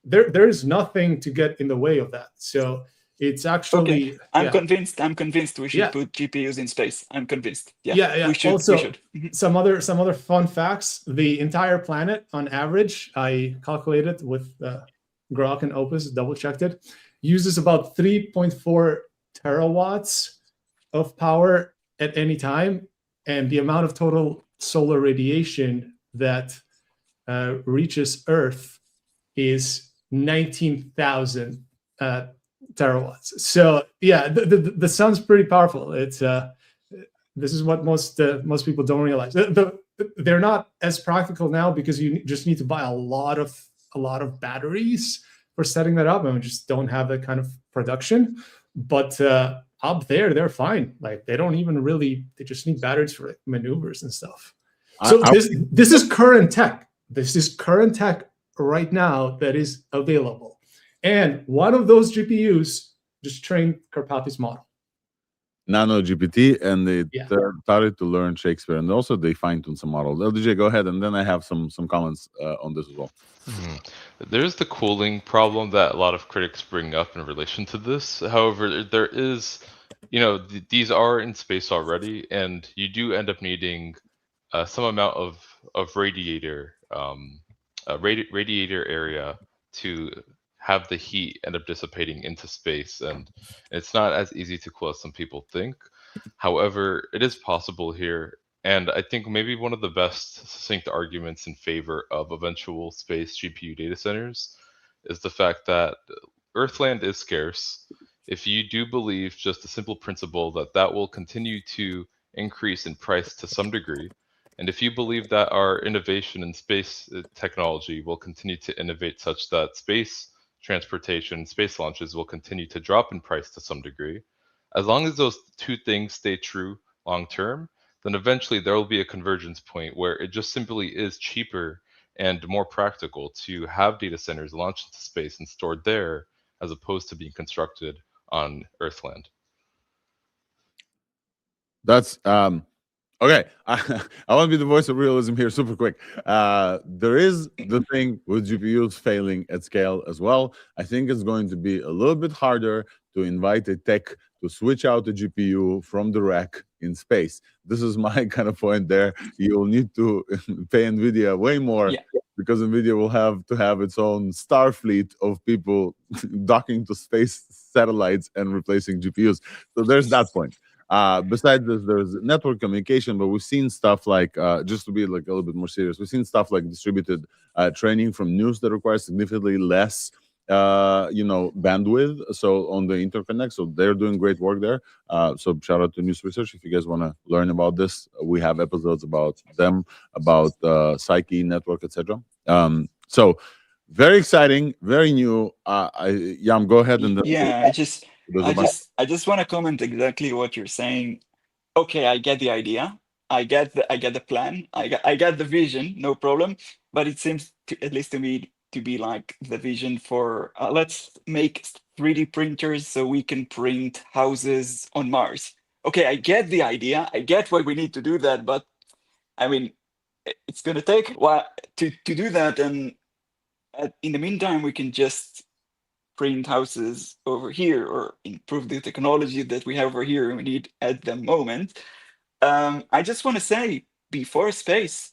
There's nothing to get in the way of that. So it's actually okay. I'm convinced we should put GPUs in space. I'm convinced. Yeah. We should. Also, we should. some other fun facts. The entire planet, on average, I calculated with Grok and Opus, double checked it, uses about 3.4 terawatts of power at any time, and the amount of total solar radiation that reaches Earth is 19,000 terawatts. So yeah, the sun's pretty powerful. It's this is what most people don't realize. They're not as practical now because you just need to buy a lot of batteries for setting that up, and we just don't have that kind of production. But up there, they're fine. Like they don't even really. They just need batteries for maneuvers and stuff. So this is current tech. This is current tech right now that is available. And one of those GPUs just trained Karpathy's model. Nano GPT, and they started to learn Shakespeare, and also they fine-tuned some models. LDJ, go ahead, and then I have some comments on this as well. There's the cooling problem that a lot of critics bring up in relation to this. However, there is, these are in space already, and you do end up needing some amount of radiator area to have the heat end up dissipating into space, and it's not as easy to cool as some people think. However, it is possible here, and I think maybe one of the best succinct arguments in favor of eventual space GPU data centers is the fact that Earthland is scarce. If you do believe just the simple principle that will continue to increase in price to some degree, and if you believe that our innovation in space technology will continue to innovate such that space transportation, space launches will continue to drop in price to some degree, as long as those two things stay true long term, then eventually there will be a convergence point where it just simply is cheaper and more practical to have data centers launched into space and stored there as opposed to being constructed on Earthland. That's okay. I want to be the voice of realism here super quick. There is the thing with GPUs failing at scale as well. I think it's going to be a little bit harder to invite a tech to switch out the GPU from the rack in space. This is my kind of point there. You'll need to pay NVIDIA way more because NVIDIA will have to have its own star fleet of people docking to space satellites and replacing GPUs. So there's that point. Besides this, there's network communication, but we've seen stuff like, just to be like a little bit more serious, we've seen stuff like distributed training from news that requires significantly less bandwidth, so on the interconnect. So they're doing great work there. So shout out to News Research. If you guys want to learn about this, we have episodes about them, about Psyche network, etc. So very exciting, very new. Yam, go ahead and I just want to comment exactly what you're saying. Okay, I get the idea. I get the plan. I get the vision. No problem. But it seems, at least to me, to be like the vision for let's make 3D printers so we can print houses on Mars. Okay, I get the idea. I get why we need to do that, but I mean, it's gonna take a while to do that, and in the meantime, we can just print houses over here or improve the technology that we have over here and we need at the moment. I just want to say, before space,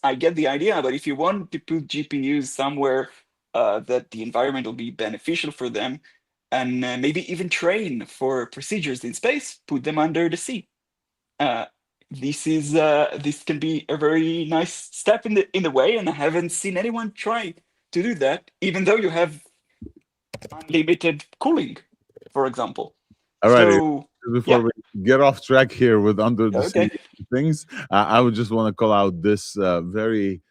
I get the idea, but if you want to put GPUs somewhere that the environment will be beneficial for them, and maybe even train for procedures in space, put them under the sea. This can be a very nice step in the way, and I haven't seen anyone try to do that, even though you have unlimited cooling, for example. All right. So Before yeah. we get off track here with under the sea Okay. things, I would just want to call out this very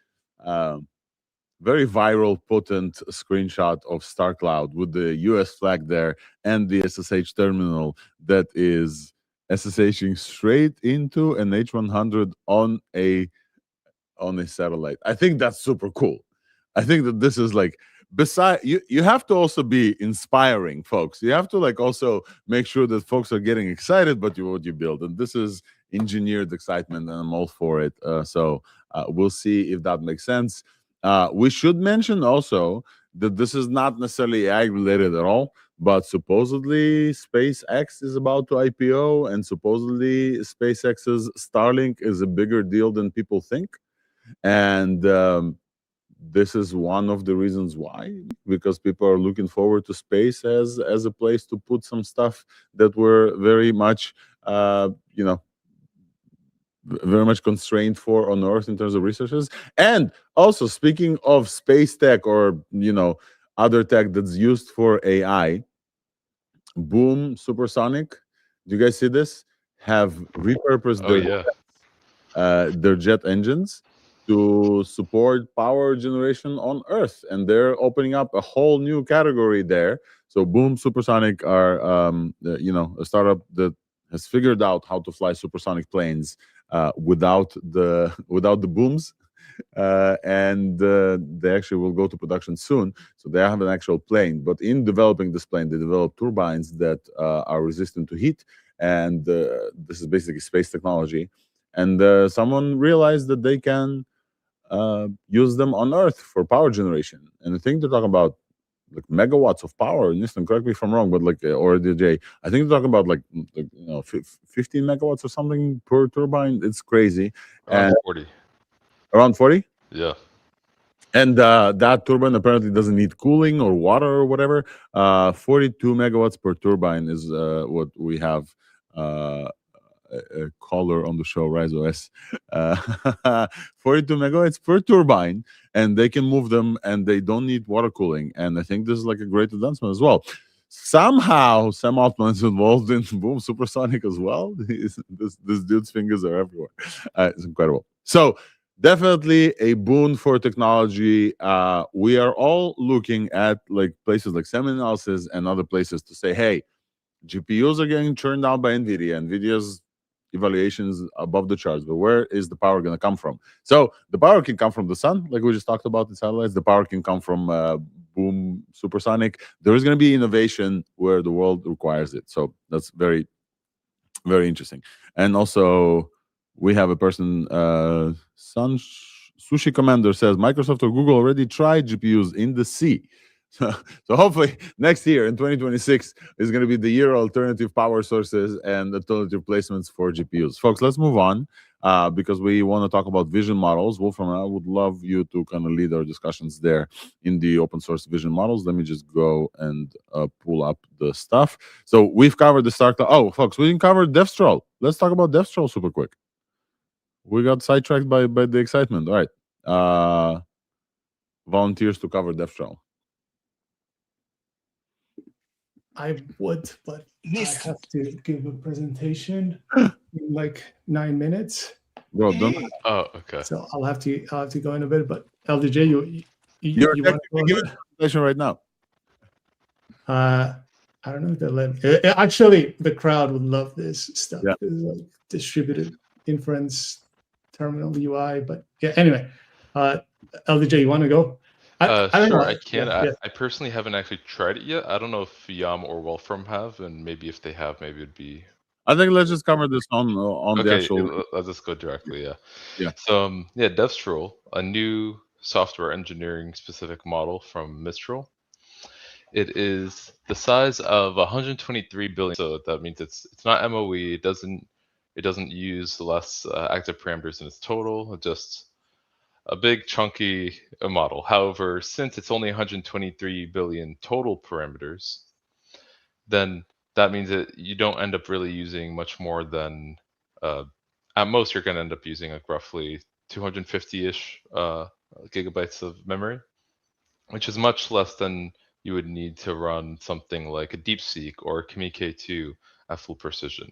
viral, potent screenshot of Star Cloud with the US flag there and the SSH terminal that is SSHing straight into an H100 on a satellite. I think that's super cool. I think that this is like, beside you have to also be inspiring folks. You have to like also make sure that folks are getting excited about what you build, and this is engineered excitement, and I'm all for it. So we'll see if that makes sense. We should mention also that this is not necessarily ag related at all, but supposedly SpaceX is about to IPO, and supposedly SpaceX's Starlink is a bigger deal than people think. And this is one of the reasons why, because people are looking forward to space as a place to put some stuff that we're very much very much constrained for on Earth in terms of resources. And also, speaking of space tech or other tech that's used for AI, Boom Supersonic, do you guys see this? Have repurposed their jet engines to support power generation on Earth, and they're opening up a whole new category there. So Boom Supersonic are a startup that has figured out how to fly supersonic planes without the booms, and they actually will go to production soon. So they have an actual plane, but in developing this plane, they develop turbines that are resistant to heat, and this is basically space technology. And someone realized that they can use them on Earth for power generation. And I think they're talking about like megawatts of power. Nistan, correct me if I'm wrong, but like or DJ, I think they're talking about like 15 megawatts or something per turbine. It's crazy. Around 40. Around 40. Yeah. And that turbine apparently doesn't need cooling or water or whatever. 42 megawatts per turbine is what we have. A caller on the show, Rise OS, 42 megawatts per turbine, and they can move them, and they don't need water cooling. And I think this is like a great advancement as well. Somehow, Sam Altman is involved in Boom Supersonic as well. This dude's fingers are everywhere. It's incredible. So definitely a boon for technology. We are all looking at like places like SemiAnalysis and other places to say, hey, GPUs are getting churned out by NVIDIA. NVIDIA's evaluations above the charts, but where is the power going to come from? So the power can come from the sun, like we just talked about in satellites. The power can come from Boom Supersonic. There is going to be innovation where the world requires it. So that's very, very interesting. And also, we have a person, Sushi Commander says Microsoft or Google already tried GPUs in the sea. So hopefully next year in 2026 is going to be the year of alternative power sources and alternative placements for GPUs. Folks, let's move on because we want to talk about vision models. Wolfram, I would love you to kind of lead our discussions there in the open source vision models. Let me just go and pull up the stuff. So we've covered the start. Oh, folks, we didn't cover DevStroll. Let's talk about DevStroll super quick. We got sidetracked by the excitement. All right. Volunteers to cover DevStroll. I would, but I have to give a presentation in like 9 minutes. Bro, don't. Oh, okay. So I'll have to go in a bit. But LDJ, you want to give a presentation right now? I don't know if they'll let me. Actually, the crowd would love this stuff. Yeah. It's like distributed inference terminal UI. But yeah, anyway, LDJ, you want to go? Sure, I can. Yeah. I personally haven't actually tried it yet. I don't know if Yam or Wolfram have, and maybe if they have, maybe it'd be. I think let's just cover this on the actual. Let's just go directly. Yeah. Yeah. So DevStroll, a new software engineering specific model from Mistral. It is the size of 123 billion. So that means it's not MOE. It doesn't use less active parameters in its total. Just a big chunky model. However, since it's only 123 billion total parameters, then that means that you don't end up really using much more than at most you're going to end up using like roughly 250-ish gigabytes of memory, which is much less than you would need to run something like a DeepSeek or Kimi K2 at full precision.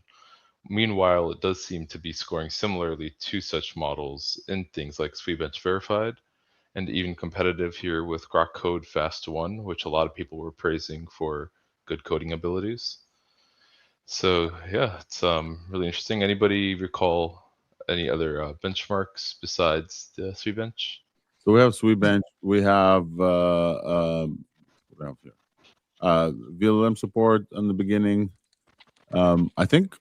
Meanwhile, it does seem to be scoring similarly to such models in things like Sweetbench Verified, and even competitive here with Grok Code Fast 1, which a lot of people were praising for good coding abilities. So yeah, it's really interesting. Anybody recall any other benchmarks besides the Sweetbench? So we have Sweetbench. We have what do we have here? VLM support in the beginning. I think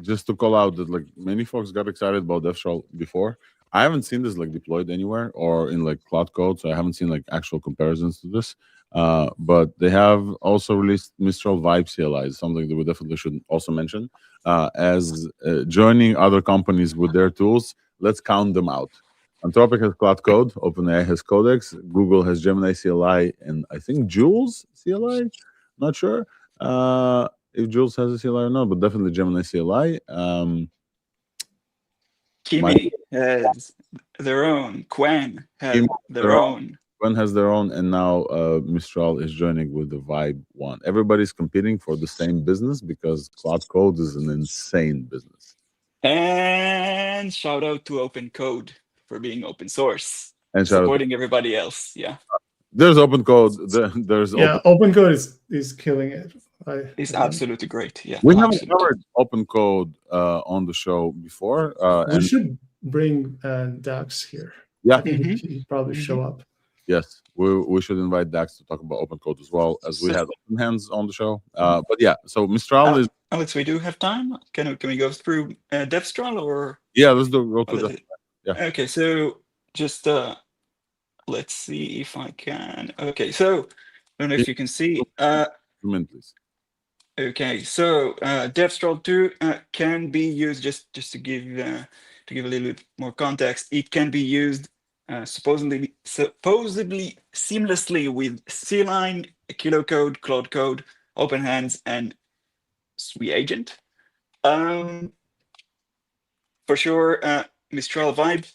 just to call out that like many folks got excited about DevShell before. I haven't seen this like deployed anywhere or in like Cloud Code, so I haven't seen like actual comparisons to this. But they have also released Mistral Vibe CLI, something that we definitely should also mention. As joining other companies with their tools, let's count them out. Anthropic has Cloud Code, OpenAI has Codex, Google has Gemini CLI, and I think Jules CLI. Not sure if Jules has a CLI or not, but definitely Gemini CLI. Kimi has their own. Quen has Kimi their own. One has their own, and now Mistral is joining with the Vibe one. Everybody's competing for the same business because Cloud Code is an insane business. And shout out to Open Code for being open source And shout out, supporting everybody else. Yeah, there's open code. There's Yeah, open code is killing it. it's I think. absolutely great. Yeah, We haven't absolutely. covered open code on the show before. We And should bring Dax here. yeah, I think Mhm. he'd probably show up. yes, we should invite Dax to talk about open code as well, as we had Open Hands on the show. But yeah, so Mistral is Alex, we do have time. Can we go through DevStral or? yeah. Let's go or to does the it- yeah. Okay, so just let's see if I can. Okay, so I don't know if you can see. Minute, please. Okay, so DevStral 2 can be used just to give a little bit more context. It can be used supposedly seamlessly with C-Line, KiloCode, Cloud Code, Open Hands, and SweAgent. For sure, Mistral Vibe,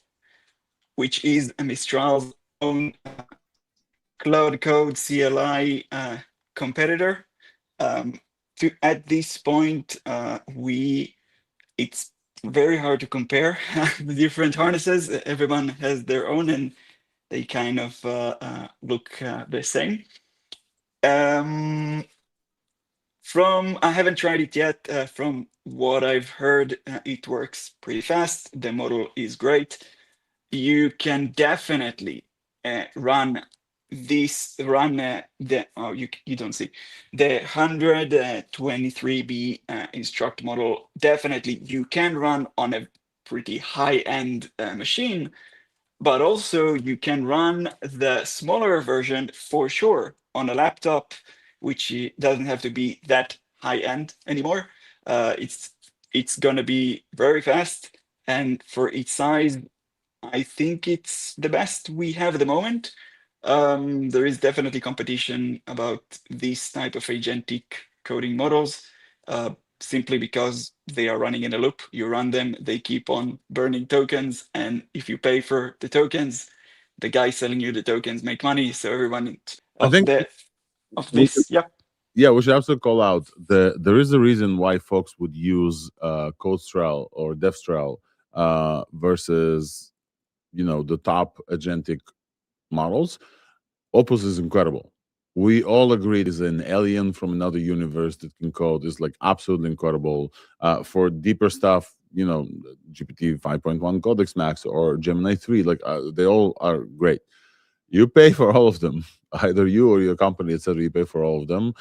which is Mistral's own Cloud Code CLI competitor. At this point, it's very hard to compare the different harnesses. Everyone has their own, and they kind of look the same. I haven't tried it yet. From what I've heard, it works pretty fast. The model is great. You can definitely run you don't see the 123B instruct model. Definitely you can run on a pretty high-end machine, but also you can run the smaller version for sure on a laptop, which doesn't have to be that high-end anymore. It's gonna be very fast, and for its size, I think it's the best we have at the moment. There is definitely competition about this type of agentic coding models, simply because they are running in a loop. You run them, they keep on burning tokens, and if you pay for the tokens, the guy selling you the tokens make money. So everyone I think this, yeah. Yeah, we should also call out there is a reason why folks would use CodeStrel or DevStrel versus the top agentic models. Opus is incredible. We all agree it is an alien from another universe that can code. Is like absolutely incredible. For deeper stuff, GPT 5.1 Codex Max or Gemini 3, like they all are great. You pay for all of them, either you or your company, etc. You pay for all of them.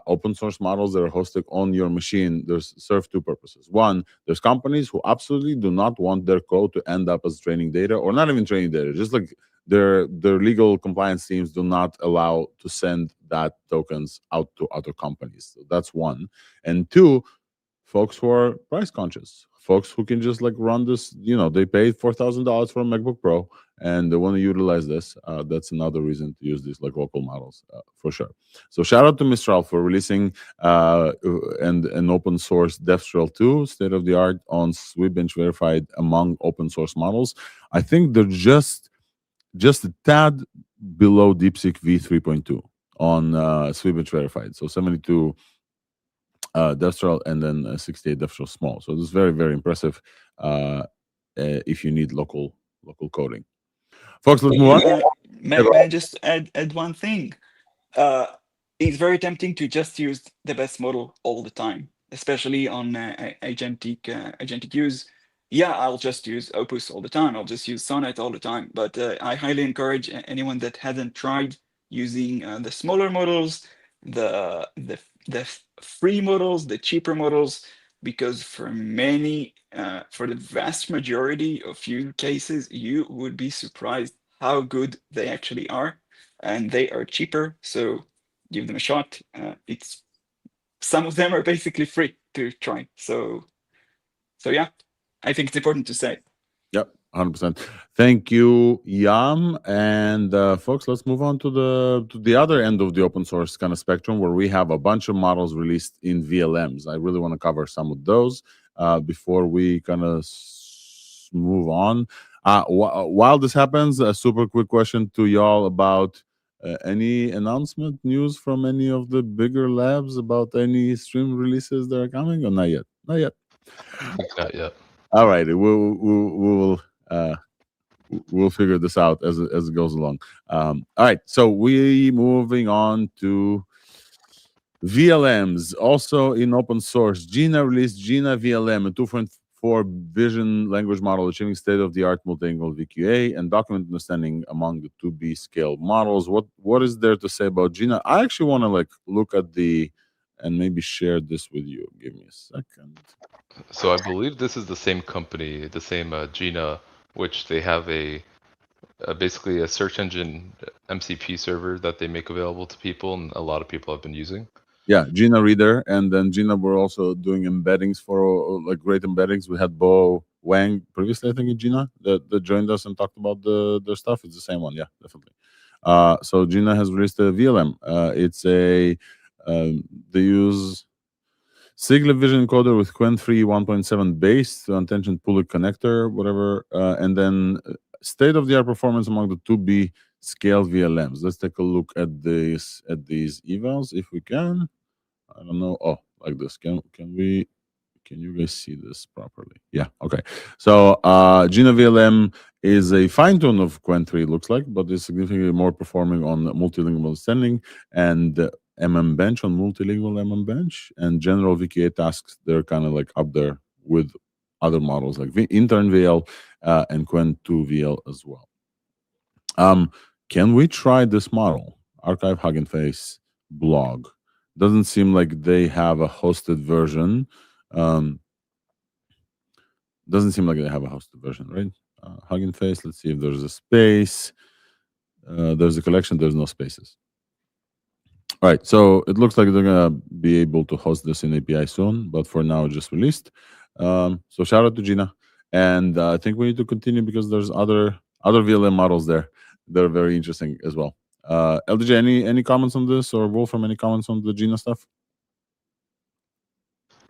Open source models that are hosted on your machine, serve two purposes. One, there's companies who absolutely do not want their code to end up as training data, or not even training data, just like their legal compliance teams do not allow to send that tokens out to other companies. So that's one. And two, folks who are price conscious, folks who can just like run this, they paid $4,000 for a MacBook Pro and they want to utilize this. That's another reason to use these like local models for sure. So shout out to Mistral for releasing an open source DevStrail 2, state of the art on Sweetbench verified among open source models. I think they're just a tad below DeepSeek v3.2 on Sweetbench verified. So 72 DevStrail and then 68 DevStrail small. So this is very, very impressive if you need local coding. Folks, let's move on. May I just add one thing? It's very tempting to just use the best model all the time, especially on agentic use. Yeah, I'll just use Opus all the time. I'll just use Sonnet all the time. But I highly encourage anyone that hasn't tried using the smaller models, the free models, the cheaper models, because for the vast majority of use cases, you would be surprised how good they actually are, and they are cheaper. So give them a shot. Some of them are basically free to try. So yeah, I think it's important to say. Yep, 100%. Thank you, Yam. And folks, let's move on to the other end of the open source kind of spectrum, where we have a bunch of models released in VLMs. I really want to cover some of those before we kind of move on. While this happens, a super quick question to y'all about any announcement, news from any of the bigger labs about any stream releases that are coming, or not yet? Not yet. Not yet. All right, we'll figure this out as it goes along. All right, so we moving on to VLMs, also in open source. Gina released Gina VLM, a 2.4 vision language model achieving state-of-the-art multilingual VQA and document understanding among the 2B scale models. What is there to say about Gina? I actually want to look at and maybe share this with you. Give me a second. So I believe this is the same company, the same Gina, which they have basically a search engine MCP server that they make available to people, and a lot of people have been using. Yeah, Gina Reader, and then Gina were also doing embeddings for great embeddings. We had Bo Wang previously, I think, in Gina that joined us and talked about their stuff. It's the same one, yeah, definitely. So Gina has released a VLM. It's they use Sigla Vision encoder with Qwen3 1.7 base to attention pulley connector, whatever, and then state-of-the-art performance among the 2B scale VLMs. Let's take a look at these evals if we can. I don't know. Oh, like this. Can you guys see this properly? Yeah. Okay. So Gina VLM is a fine tune of Qwen3, looks like, but is significantly more performing on multilingual understanding and MM Bench on multilingual MM Bench and general VQA tasks. They're kind of up there with other models like Intern VL and Qwen2 VL as well. Can we try this model? Archive Hugging Face blog. Doesn't seem like they have a hosted version. Doesn't seem like they have a hosted version, right? Hugging Face. Let's see if there's a space. There's a collection. There's no spaces. All right, so it looks like they're gonna be able to host this in API soon, but for now, just released. So shout out to Gina, and I think we need to continue because there's other VLM models there that are very interesting as well. LDJ, any comments on this, or Wolfram, any comments on the Gina stuff?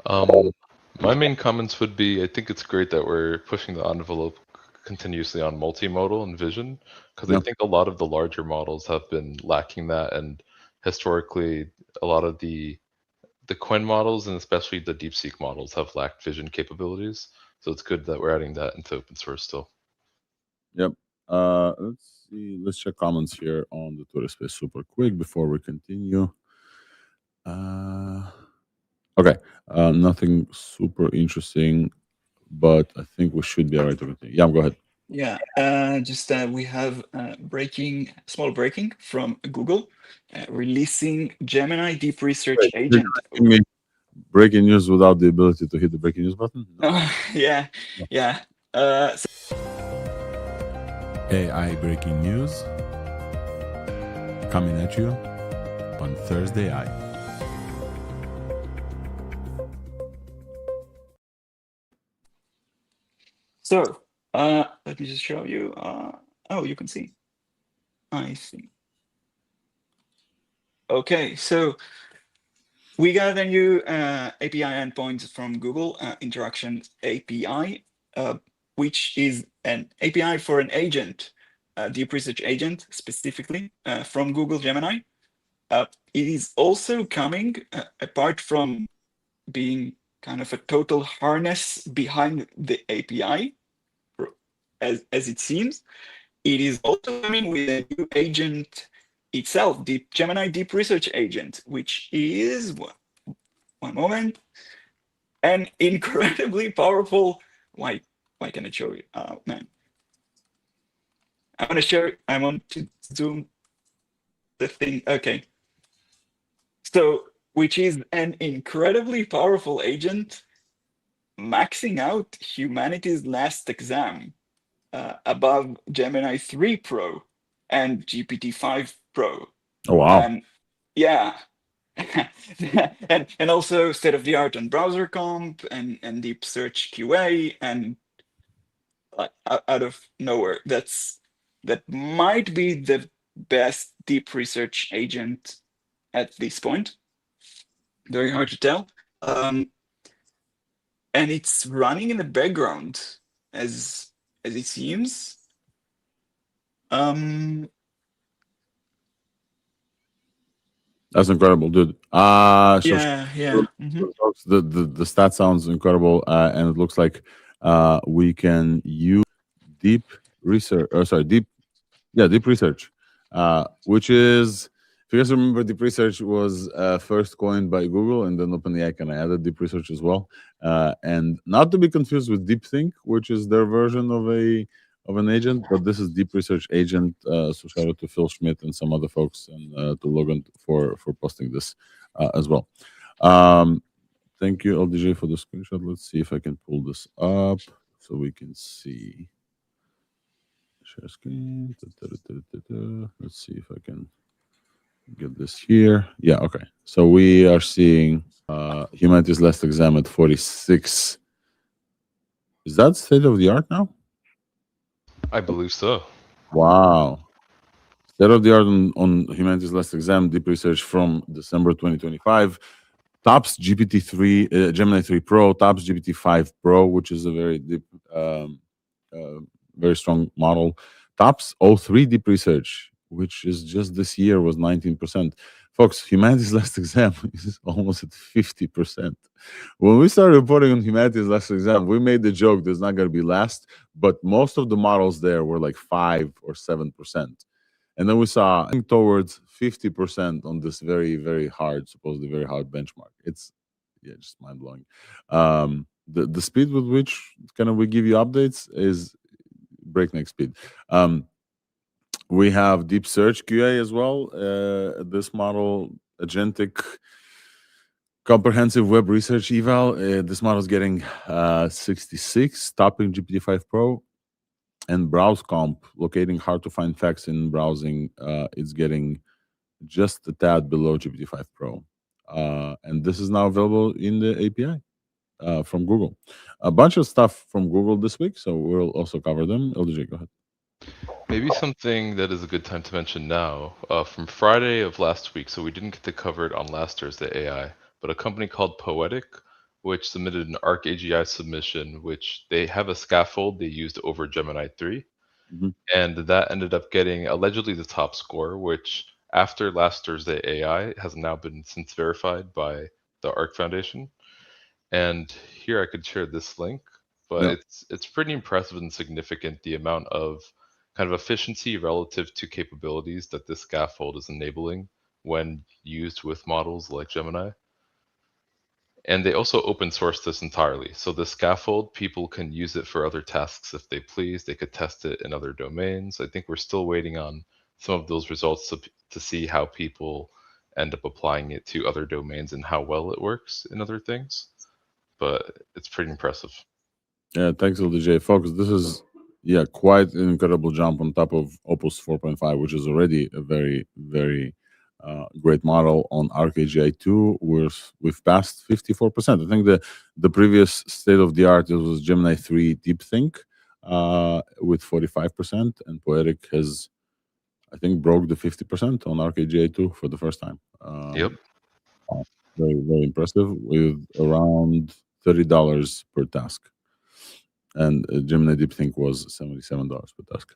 My main comments would be, I think it's great that we're pushing the envelope continuously on multimodal and vision, because I think a lot of the larger models have been lacking that, and historically, a lot of the Qwen models and especially the DeepSeek models have lacked vision capabilities. So it's good that we're adding that into open source still. Yep. Let's see. Let's check comments here on the Twitter space super quick before we continue. Okay. Nothing super interesting, but I think we should be all right to continue. Yeah, go ahead. Yeah, we have small breaking from Google, releasing Gemini Deep Research Agent. Breaking news without the ability to hit the breaking news button? No. Yeah. AI breaking news coming at you on Thursday AI. So let me just show you. Oh, you can see. I see. Okay, so we got a new API endpoint from Google, Interaction API, which is an API for an agent, deep research agent specifically from Google Gemini. It is also coming, apart from being kind of a total harness behind the API, as it seems, it is also coming with a new agent itself, the Gemini Deep Research Agent, which is, one moment, an incredibly powerful, why can I show you? Oh man. I want to zoom the thing, okay. So, which is an incredibly powerful agent maxing out humanity's last exam above Gemini 3 Pro and GPT-5 Pro. Oh, wow. And yeah, and also state of the art on browser comp and deep search QA, and out of nowhere, that might be the best deep research agent at this point. Very hard to tell. And it's running in the background as it seems. That's incredible, dude. So Yeah. Mm-hmm. the stat sounds incredible, and it looks like we can use deep research. Deep research, which is, if you guys remember, deep research was first coined by Google, and then OpenAI kind of added deep research as well. And not to be confused with DeepThink, which is their version of an agent, but this is deep research agent. So shout out to Phil Schmidt and some other folks, and to Logan for posting this as well. Thank you, LDJ, for the screenshot. Let's see if I can pull this up so we can see. Share screen. Let's see if I can get this here. Yeah, okay. So we are seeing humanities last exam at 46. Is that state of the art now? I believe so. Wow. State of the art on humanities last exam, deep research from December 2025. Tops GPT-3, Gemini 3 Pro, tops GPT-5 Pro, which is a very deep, very strong model. Tops O3 deep research, which is just this year, was 19%. Folks, humanities last exam is almost at 50%. When we started reporting on humanities last exam, we made the joke there's not going to be last, but most of the models there were like 5 or 7%. And then we saw towards 50% on this very, very hard, supposedly very hard benchmark. It's just mind blowing. The speed with which kind of we give you updates is breakneck speed. We have deep search QA as well. This model, agentic comprehensive web research eval. This model is getting 66, topping GPT-5 Pro. And browse comp, locating hard to find facts in browsing, is getting just a tad below GPT-5 Pro. And this is now available in the API from Google. A bunch of stuff from Google this week, so we'll also cover them. LDJ, go ahead. Maybe something that is a good time to mention now, from Friday of last week, so we didn't get to cover it on last Thursday AI, but a company called Poetic, which submitted an ArcAGI submission, which they have a scaffold they used over Gemini 3. Mm-hmm. And that ended up getting allegedly the top score, which after last Thursday AI has now been since verified by the Arc Foundation. And here I could share this link, but Yeah. it's pretty impressive and significant, the amount of kind of efficiency relative to capabilities that this scaffold is enabling when used with models like Gemini. And they also open source this entirely. So the scaffold, people can use it for other tasks if they please. They could test it in other domains. I think we're still waiting on some of those results to see how people end up applying it to other domains and how well it works in other things. But it's pretty impressive. Yeah, thanks, LDJ. Folks, this is Yeah, quite an incredible jump on top of Opus 4.5, which is already a very, very great model. On RKGI2, we've passed 54%. I think the previous state of the art was Gemini 3 DeepThink with 45%, and Poetic has, I think, broke the 50% on RKGI2 for the first time. Yep. Very, very impressive, with around $30 per task. And Gemini DeepThink was $77 per task.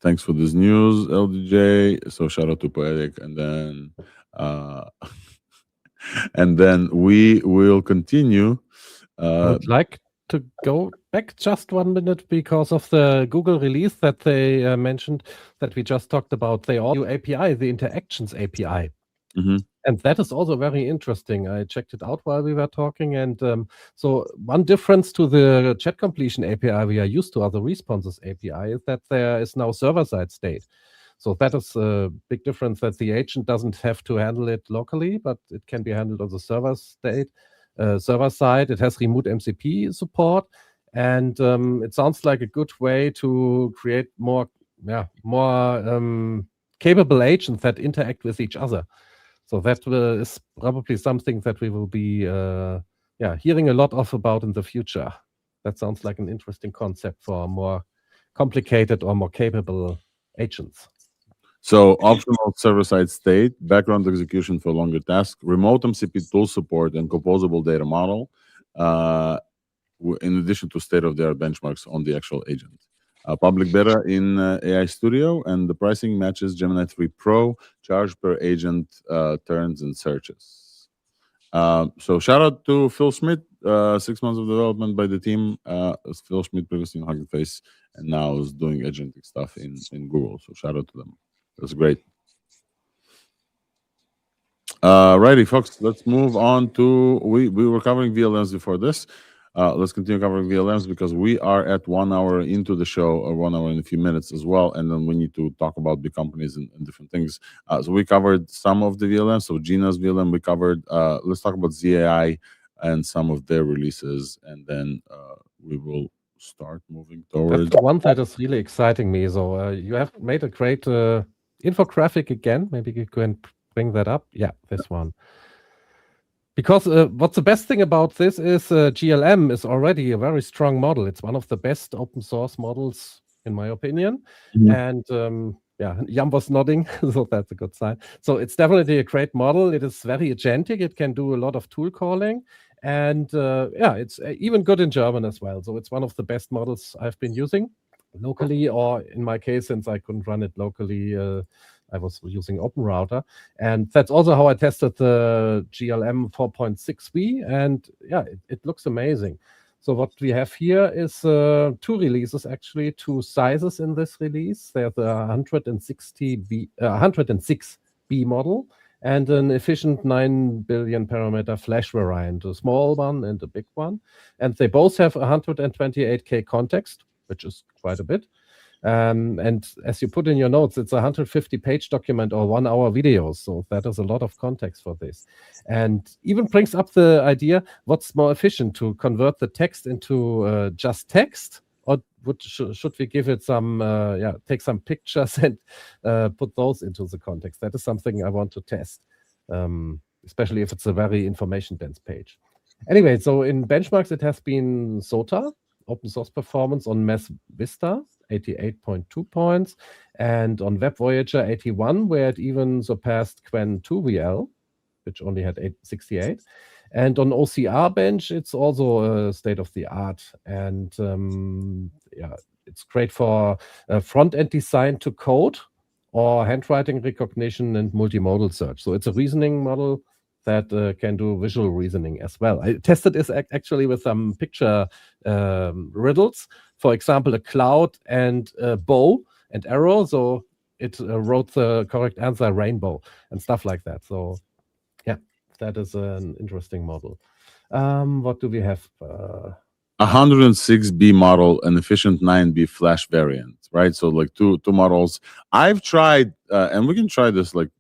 Thanks for this news, LDJ. So shout out to Poetic, and then and then we will continue. I would like to go back just 1 minute because of the Google release that they mentioned that we just talked about. They all new API, the Interactions API. Mhm. And that is also very interesting. I checked it out while we were talking. And so one difference to the chat completion API we are used to, or the responses API, is that there is now server-side state. So that is a big difference, that the agent doesn't have to handle it locally, but it can be handled on the server side. It has remote MCP support. And it sounds like a good way to create more capable agents that interact with each other. So that is probably something that we will be hearing a lot about in the future. That sounds like an interesting concept for more complicated or more capable agents. So optional server-side state, background execution for longer tasks, remote MCP tool support, and composable data model, in addition to state-of-the-art benchmarks on the actual agent. Public beta in AI Studio, and the pricing matches Gemini 3 Pro, charge per agent, turns, and searches. So shout out to Phil Schmidt, 6 months of development by the team. Phil Schmidt previously in Hugging Face, and now is doing agentic stuff in Google. So shout out to them. That's great. Righty, folks, let's move on to, we were covering VLMs before this. Let's continue covering VLMs because we are at 1 hour into the show, or 1 hour and a few minutes as well, and then we need to talk about big companies and different things. So we covered some of the VLMs. So Gina's VLM we covered. Let's talk about ZAI and some of their releases, and then we will start moving towards. That's the one that is really exciting me. So you have made a great infographic again. Maybe you can bring that up. Yeah, this one. Because what's the best thing about this is GLM is already a very strong model. It's one of the best open source models, in my opinion. And Jan was nodding, so that's a good sign. So it's definitely a great model. It is very agentic. It can do a lot of tool calling. And it's even good in German as well. So it's one of the best models I've been using locally, or in my case, since I couldn't run it locally, I was using OpenRouter. And that's also how I tested the GLM 4.6V. And it looks amazing. So what we have here is 2 releases, actually, 2 sizes in this release. There's a 106B model and an efficient 9 billion parameter flash variant, a small one and a big one. And they both have 128K context, which is quite a bit. And as you put in your notes, it's a 150-page document or 1 hour video. So that is a lot of context for this. And even brings up the idea, what's more efficient, to convert the text into just text, or should we give it some, take some pictures and put those into the context? That is something I want to test, especially if it's a very information-dense page. Anyway, so in benchmarks, it has been SOTA, open source performance, on Math Vista, 88.2 points, and on Web Voyager, 81, where it even surpassed Qwen 2VL, which only had 68. And on OCR Bench, it's also a state-of-the-art. And it's great for front-end design to code, or handwriting recognition and multimodal search. So it's a reasoning model that can do visual reasoning as well. I tested this actually with some picture riddles. For example, a cloud and a bow and arrow. So it wrote the correct answer, rainbow, and stuff like that. So that is an interesting model. What do we have? 106B model, an efficient 9B flash variant, right? So like two models. I've tried, and we can try this like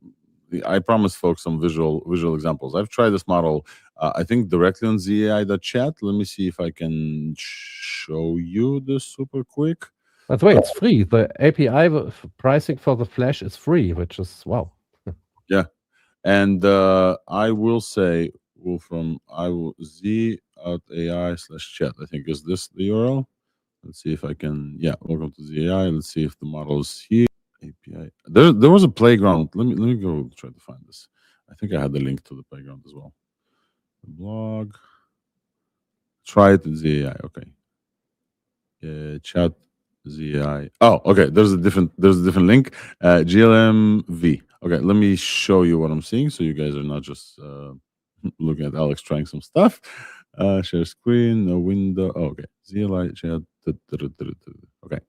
I promised folks some visual examples. I've tried this model, I think directly on zai.chat. Let me see if I can show you this super quick. By the way, it's free. The API pricing for the Flash is free, which is wow. Yeah, and I will say, Wolfram, I will z.ai/chat. I think is this the URL. Let's see if I can. Yeah, welcome to ZAI. Let's see if the model is here. API. There was a playground. Let me go try to find this. I think I had the link to the playground as well. The blog. Try it in ZAI. Okay. Chat ZAI. Oh, okay. There's a different link. GLMV. Okay, let me show you what I'm seeing, so you guys are not just looking at Alex trying some stuff. Share screen, no window. Oh, okay. ZLI chat. Okay.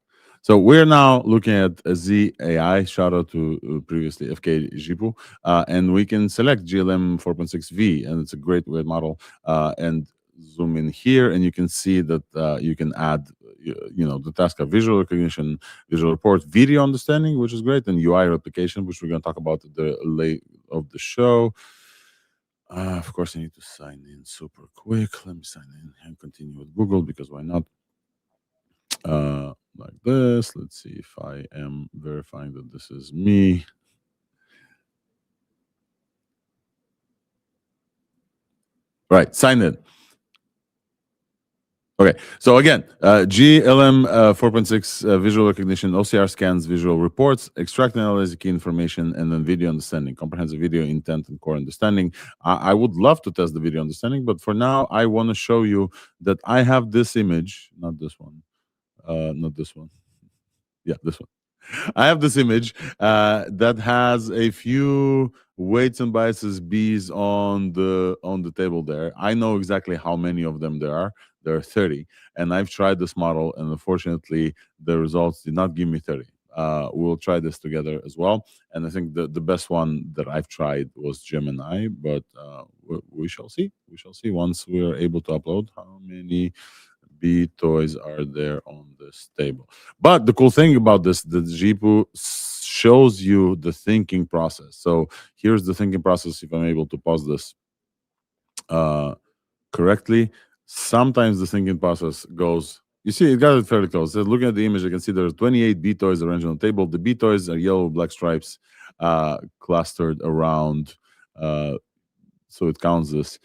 So we're now looking at a ZAI. Shout out to previously FK Jipu. And we can select GLM 4.6V, and it's a great weight model. And zoom in here, and you can see that you can add, the task of visual recognition, visual report, video understanding, which is great, and UI replication, which we're going to talk about at the late of the show. Of course, I need to sign in super quick. Let me sign in and continue with Google, because why not? Like this. Let's see if I am verifying that this is me. Right, sign in. Okay, so again, GLM 4.6 visual recognition, OCR scans, visual reports, extract and analyze key information, and then video understanding, comprehensive video intent and core understanding. I would love to test the video understanding, but for now, I want to show you that I have this image, not this one, not this one. Yeah, this one. I have this image that has a few weights and biases B's on the table there. I know exactly how many of them there are. There are 30, and I've tried this model, and unfortunately, the results did not give me 30. We'll try this together as well, and I think the best one that I've tried was Gemini, but we shall see. We shall see once we're able to upload how many B toys are there on this table. But the cool thing about this, the Jipu shows you the thinking process. So here's the thinking process. If I'm able to pause this correctly, sometimes the thinking process goes, you see, it got it fairly close. So looking at the image, you can see there's 28 B toys arranged on the table. The B toys are yellow, black stripes clustered around. So it counts this.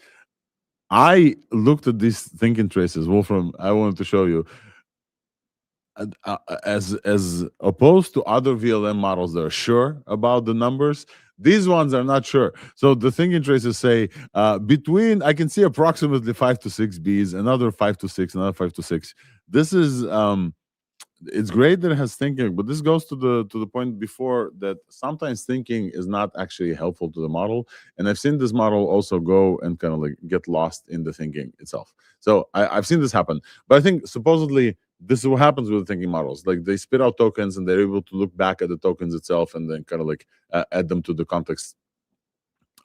I looked at these thinking traces, Wolfram. I wanted to show you, as opposed to other VLM models that are sure about the numbers. These ones are not sure. So the thinking traces say between, I can see approximately 5 to 6 Bs, another 5 to 6, another 5 to 6. This is it's great that it has thinking, but this goes to the point before, that sometimes thinking is not actually helpful to the model. And I've seen this model also go and kind of like get lost in the thinking itself. So I've seen this happen. But I think supposedly this is what happens with the thinking models. Like they spit out tokens, and they're able to look back at the tokens itself, and then kind of like add them to the context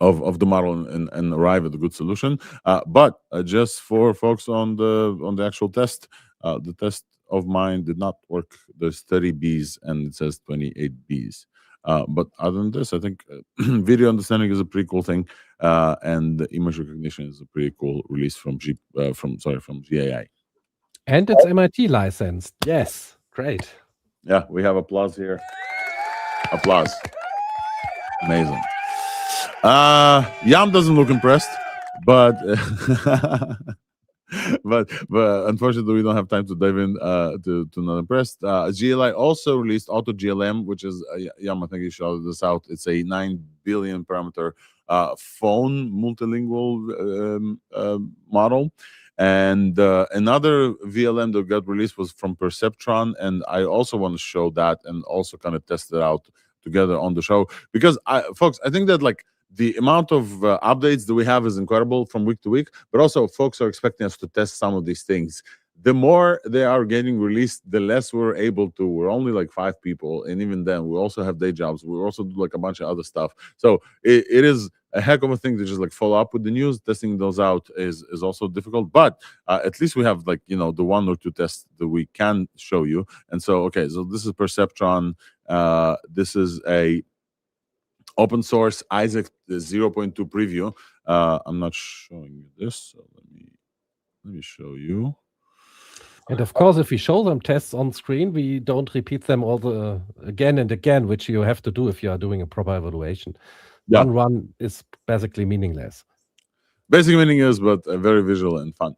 of the model, and arrive at a good solution. But just for folks on the actual test, the test of mine did not work. There's 30 Bs and it says 28 Bs. But other than this, I think video understanding is a pretty cool thing, and the image recognition is a pretty cool release from GAI. And it's MIT licensed. Yes, great. Yeah, we have applause here. Applause. Amazing. Yam doesn't look impressed, but but unfortunately we don't have time to dive in to not impressed. GLI also released Auto GLM, which is Yam, I think you shouted this out. It's a 9 billion parameter phone multilingual model. And another VLM that got released was from Perceptron, and I also want to show that and also kind of test it out together on the show, because folks, I think that like the amount of updates that we have is incredible from week to week, but also folks are expecting us to test some of these things. The more they are getting released, the less we're able to. We're only like 5 people, and even then, we also have day jobs. We also do like a bunch of other stuff. So it is a heck of a thing to just like follow up with the news. Testing those out is also difficult, but at least we have like the 1 or 2 tests that we can show you. And so okay, so this is Perceptron. This is a open source Isaac 0.2 preview. I'm not showing you this, so let me show you. And of course, if we show them tests on screen, we don't repeat them all again and again, which you have to do if you are doing a proper evaluation. Yeah. One run is basically meaningless. Basic meaning is, but very visual and fun.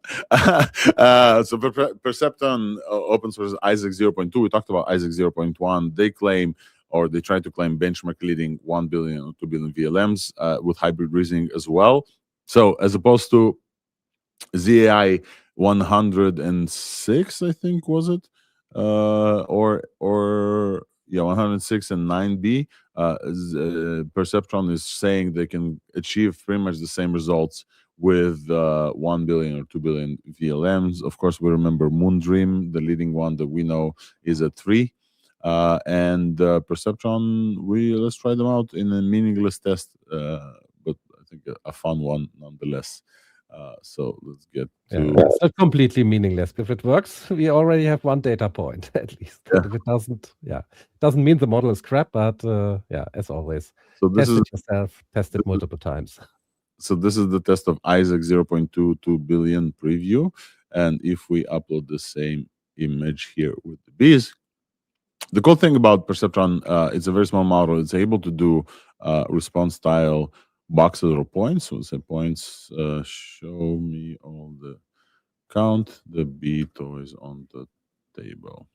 So Perceptron open source Isaac 0.2. We talked about Isaac 0.1. They claim, or they try to claim, benchmark leading 1 billion or 2 billion VLMs with hybrid reasoning as well. So as opposed to ZAI 106, I think, was it? Or 106 and 9B. Perceptron is saying they can achieve pretty much the same results with 1 billion or 2 billion VLMs. Of course, we remember Moondream, the leading one that we know, is at 3. And Perceptron, let's try them out in a meaningless test, but I think a fun one nonetheless. So let's get to. It's not completely meaningless. If it works, we already have one data point at least. But if it doesn't, doesn't mean the model is crap. But as always, So this test it yourself. Test it multiple times. So this is the test of Isaac 0.22 billion preview, and if we upload the same image here with the bees, the cool thing about Perceptron, it's a very small model. It's able to do response style boxes or points. So say points, show me all the count the bee toys on the table.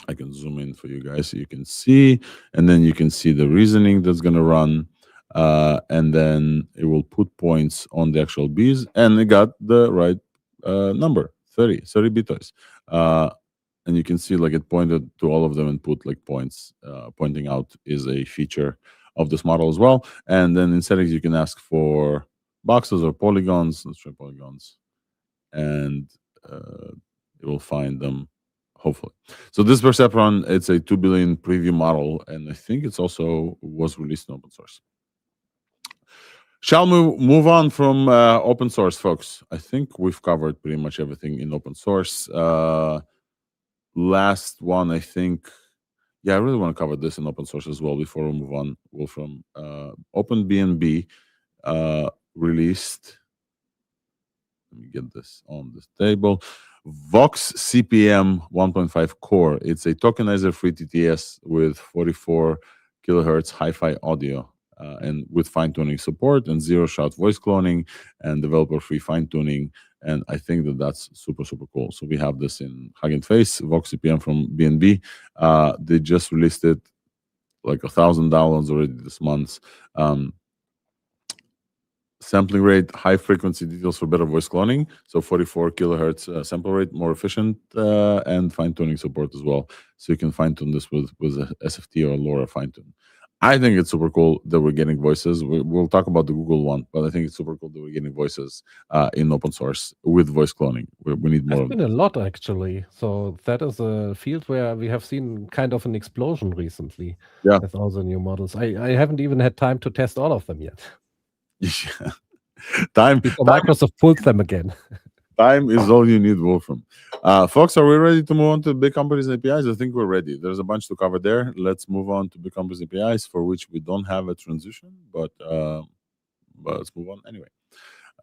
I can zoom in for you guys so you can see, and then you can see the reasoning that's going to run, and then it will put points on the actual bees, and it got the right number, 30 bee toys. And you can see like it pointed to all of them and put like points. Pointing out is a feature of this model as well. And then in settings, you can ask for boxes or polygons. Let's try polygons. And it will find them, hopefully. So this Perceptron, it's a 2 billion preview model. And I think it's also was released in open source. Shall we move on from open source, folks? I think we've covered pretty much everything in open source. Last one, I think, I really want to cover this in open source as well before we move on. Wolfram, OpenBNB released, let me get this on this table, Vox CPM 1.5 core. It's a tokenizer free TTS with 44 kilohertz hi-fi audio and with fine-tuning support and zero-shot voice cloning and developer-free fine-tuning. And I think that's super, super cool. So we have this in Hugging Face, Vox CPM from BNB. They just released it, like 1,000 downloads already this month. Sampling rate, high frequency details for better voice cloning. So 44 kilohertz sample rate, more efficient, and fine-tuning support as well. So you can fine-tune this with a SFT or LoRa fine-tune. I think it's super cool that we're getting voices. We'll talk about the Google one, but I think it's super cool that we're getting voices in open source with voice cloning. We need more. There's been a lot, actually. So that is a field where we have seen kind of an explosion recently. Yeah. With all the new models. I haven't even had time to test all of them yet. Yeah. Time. Microsoft pulled them again. Time is all you need, Wolfram. Folks, are we ready to move on to big companies APIs? I think we're ready. There's a bunch to cover there. Let's move on to big companies APIs, for which we don't have a transition, but let's move on anyway.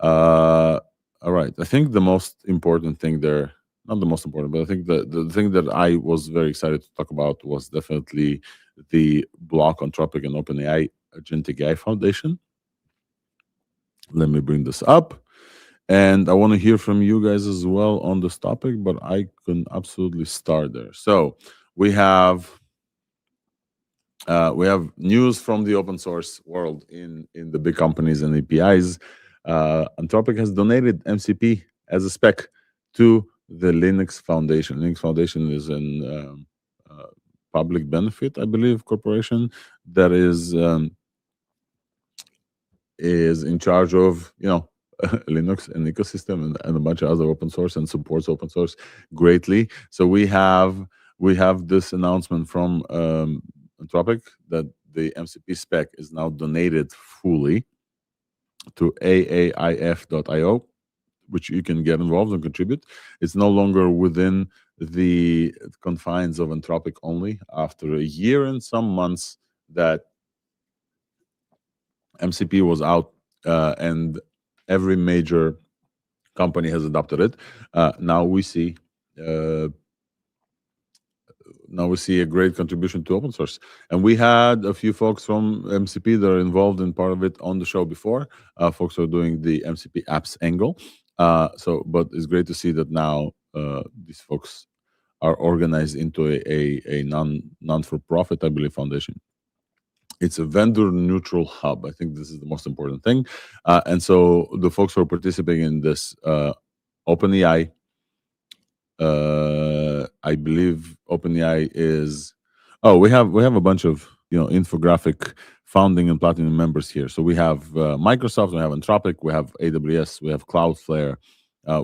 All right. I think the most important thing there, not the most important, but I think the thing that I was very excited to talk about was definitely the block on Anthropic and OpenAI Agentic AI Foundation. Let me bring this up. And I want to hear from you guys as well on this topic, but I can absolutely start there. So we have news from the open source world in the big companies and APIs. Anthropic has donated MCP as a spec to the Linux Foundation. Linux Foundation is an public benefit, I believe, corporation that is in charge of, Linux and ecosystem and a bunch of other open source and supports open source greatly. So we have this announcement from Anthropic that the MCP spec is now donated fully to AAIF.io, which you can get involved and contribute. It's no longer within the confines of Anthropic only after a year and some months that MCP was out, and every major company has adopted it. Now we see a great contribution to open source, and we had a few folks from MCP that are involved in part of it on the show before. Folks who are doing the MCP apps angle. But it's great to see that now these folks are organized into a non-for-profit, I believe, foundation. It's a vendor-neutral hub. I think this is the most important thing. And so the folks who are participating in this, OpenAI, I believe OpenAI is. Oh, we have a bunch of infographic founding and platinum members here. So we have Microsoft, we have Anthropic, we have AWS, we have Cloudflare,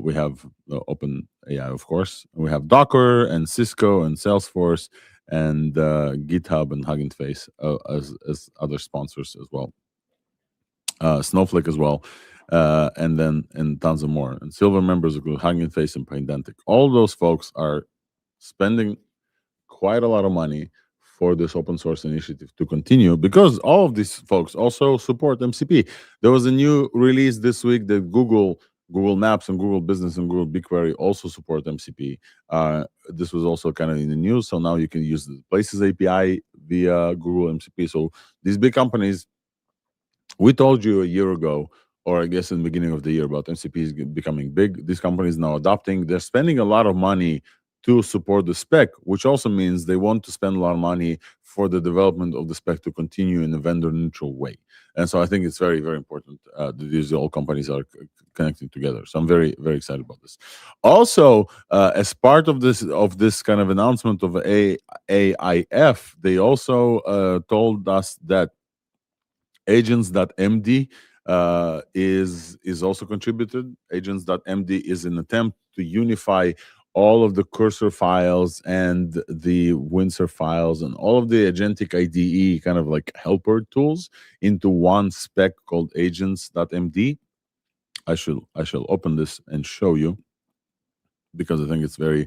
we have OpenAI, of course. We have Docker and Cisco and Salesforce and GitHub and Hugging Face as other sponsors as well. Snowflake as well, and tons of more. And silver members include Hugging Face and Pydantic. All those folks are spending quite a lot of money for this open source initiative to continue, because all of these folks also support MCP. There was a new release this week that Google Maps and Google Business and Google BigQuery also support MCP. This was also kind of in the news, so now you can use the Places API via Google MCP. So these big companies, we told you a year ago, or I guess in the beginning of the year, about MCP is becoming big. These companies now adopting. They're spending a lot of money to support the spec, which also means they want to spend a lot of money for the development of the spec to continue in a vendor-neutral way. And so I think it's very, very important that these all companies are connecting together. So I'm very, very excited about this. Also, as part of this kind of announcement of AIF, they also told us that Agents.md is also contributed. Agents.md is an attempt to unify all of the cursor files and the Windsurf files and all of the agentic IDE kind of like helper tools into one spec called Agents.md. I shall open this and show you, because I think it's very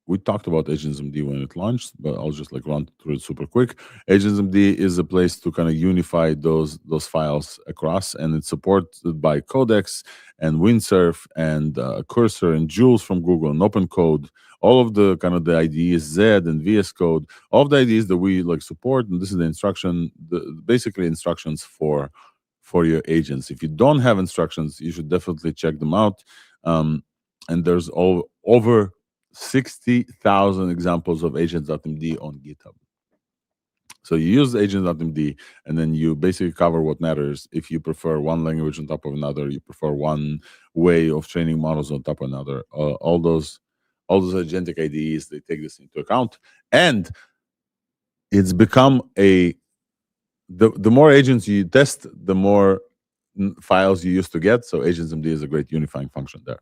we talked about Agents.md when it launched, but I'll just run through it super quick. Agents.md is a place to kind of unify those files across, and it's supported by Codex and Windsurf and Cursor and Jules from Google and OpenCode. All of the kind of the IDEs, Z and VS Code, all of the IDEs that we support, and this is the instruction, basically instructions for your agents. If you don't have instructions, you should definitely check them out. And there's over 60,000 examples of Agents.md on GitHub. So you use Agents.md, and then you basically cover what matters. If you prefer one language on top of another, you prefer one way of training models on top of another, all those agentic IDEs, they take this into account. And it's become the more agents you test, the more files you used to get. So Agents.md is a great unifying function there.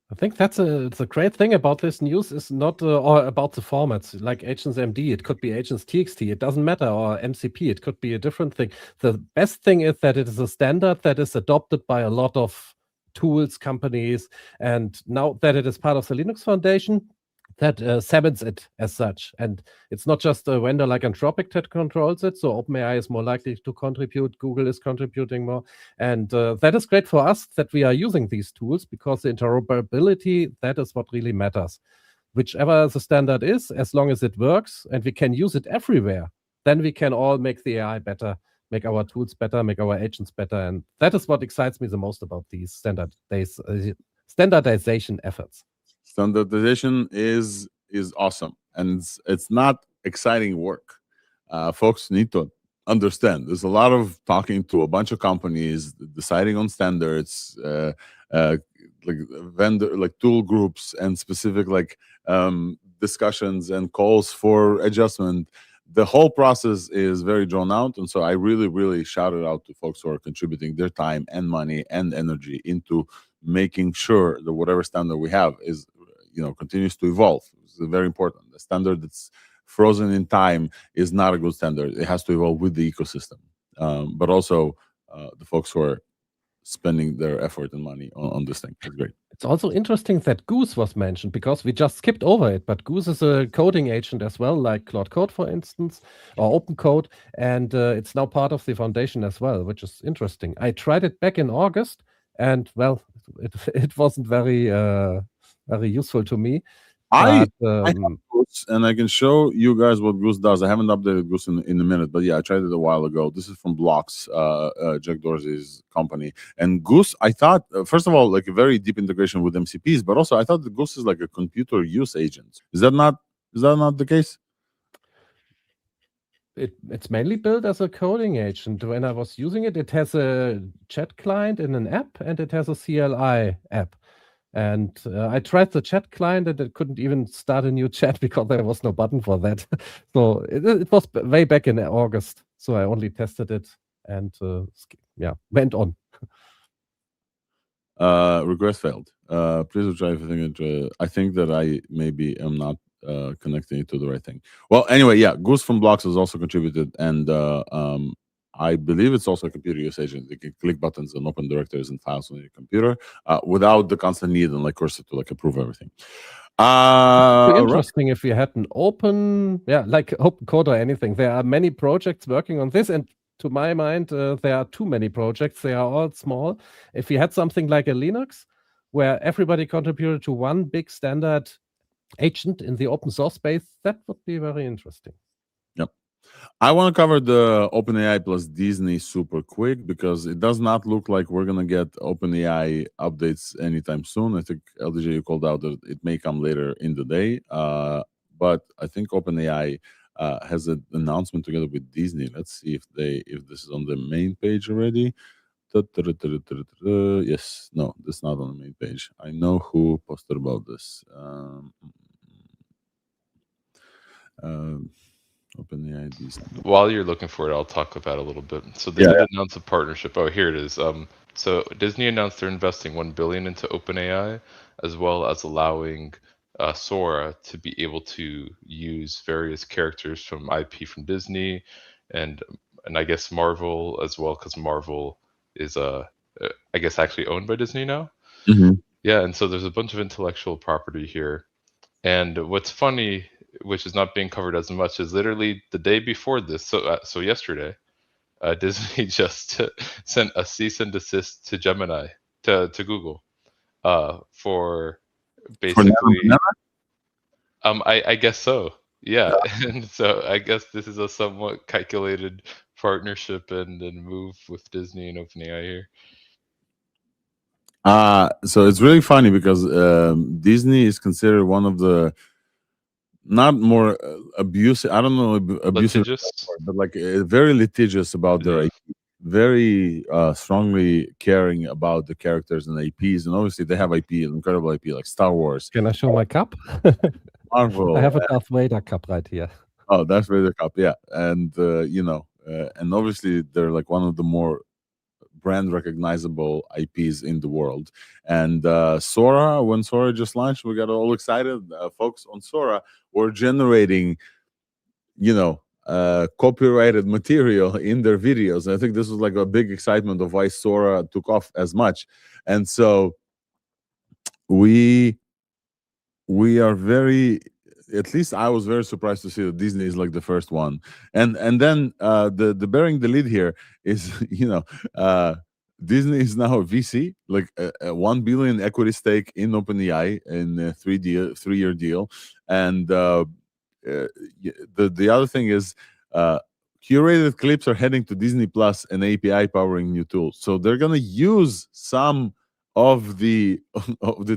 I think it's a great thing about this news is not or about the formats like Agents.md. It could be Agents.txt. It doesn't matter, or MCP. It could be a different thing. The best thing is that it is a standard that is adopted by a lot of tools companies, and now that it is part of the Linux Foundation, that cements it as such. And it's not just a vendor like Anthropic that controls it. So OpenAI is more likely to contribute. Google is contributing more. And that is great for us that we are using these tools, because the interoperability, that is what really matters. Whichever the standard is, as long as it works and we can use it everywhere, then we can all make the AI better, make our tools better, make our agents better. And that is what excites me the most about these standardization efforts. Standardization is awesome, and it's not exciting work. Folks need to understand there's a lot of talking to a bunch of companies, deciding on standards, vendor tool groups, and specific discussions and calls for adjustment. The whole process is very drawn out, and so I really shout it out to folks who are contributing their time and money and energy into making sure that whatever standard we have is continues to evolve. It's very important. The standard that's frozen in time is not a good standard. It has to evolve with the ecosystem. But also the folks who are spending their effort and money on this thing. It's great. It's also interesting that Goose was mentioned because we just skipped over it, but Goose is a coding agent as well, like Claude Code, for instance, or Open Code, and it's now part of the foundation as well, which is interesting. I tried it back in August, and well, it wasn't very useful to me. I But, have Goose, and I can show you guys what Goose does. I haven't updated Goose in a minute, but yeah, I tried it a while ago. This is from Blocks, Jack Dorsey's company. And Goose, I thought, first of all, like a very deep integration with MCPs, but also I thought the Goose is like a computer use agent. Is that not the case? it's mainly built as a coding agent. When I was using it, it has a chat client in an app, and it has a CLI app. And I tried the chat client, and it couldn't even start a new chat because there was no button for that. So it was way back in August. So I only tested it and went on. Request failed. Please try everything. I think that I maybe am not connecting it to the right thing. Well, anyway, yeah, Goose from Blocks has also contributed, and I believe it's also a computer use agent. You can click buttons and open directories and files on your computer without the constant need and like cursor to like approve everything. Interesting if you had an open, like Open Code or anything. There are many projects working on this, and to my mind, there are too many projects. They are all small. If you had something like a Linux, where everybody contributed to one big standard agent in the open source space, that would be very interesting. Yep. I want to cover the OpenAI plus Disney super quick because it does not look like we're going to get OpenAI updates anytime soon. I think, LDJ, you called out that it may come later in the day. But I think OpenAI has an announcement together with Disney. Let's see if this is on the main page already. Yes, no, this is not on the main page. I know who posted about this. OpenAI Disney. While you're looking for it, I'll talk about it a little bit. So they did announce a partnership. Oh, here it is. So Disney announced they're investing $1 billion into OpenAI, as well as allowing Sora to be able to use various characters from IP from Disney, and I guess Marvel as well, because Marvel is I guess actually owned by Disney now. Mm-hmm. Yeah, and so there's a bunch of intellectual property here. And what's funny, which is not being covered as much, is literally the day before this. So yesterday, Disney just sent a cease and desist to Gemini, to Google, for basically. I guess so. Yeah. And so I guess this is a somewhat calculated partnership and move with Disney and OpenAI here. So it's really funny because Disney is considered one of the not more abusive. I don't know abusive, but like very litigious about their IP, very strongly caring about the characters and IPs, and obviously they have IP, incredible IP like Star Wars. Can I show my cup? Marvel. I have a Darth Vader cup right here. Oh, Darth Vader cup, yeah, and and obviously they're like one of the more brand recognizable IPs in the world. And Sora, when Sora just launched, we got all excited. Folks on Sora were generating, copyrighted material in their videos. And I think this was like a big excitement of why Sora took off as much. And so we are very, at least I was very surprised to see that Disney is like the first one. And then the bearing the lead here is, Disney is now a VC, like a $1 billion equity stake in OpenAI in a 3-year deal. And the other thing is curated clips are heading to Disney Plus, an API powering new tool. So they're gonna use some of the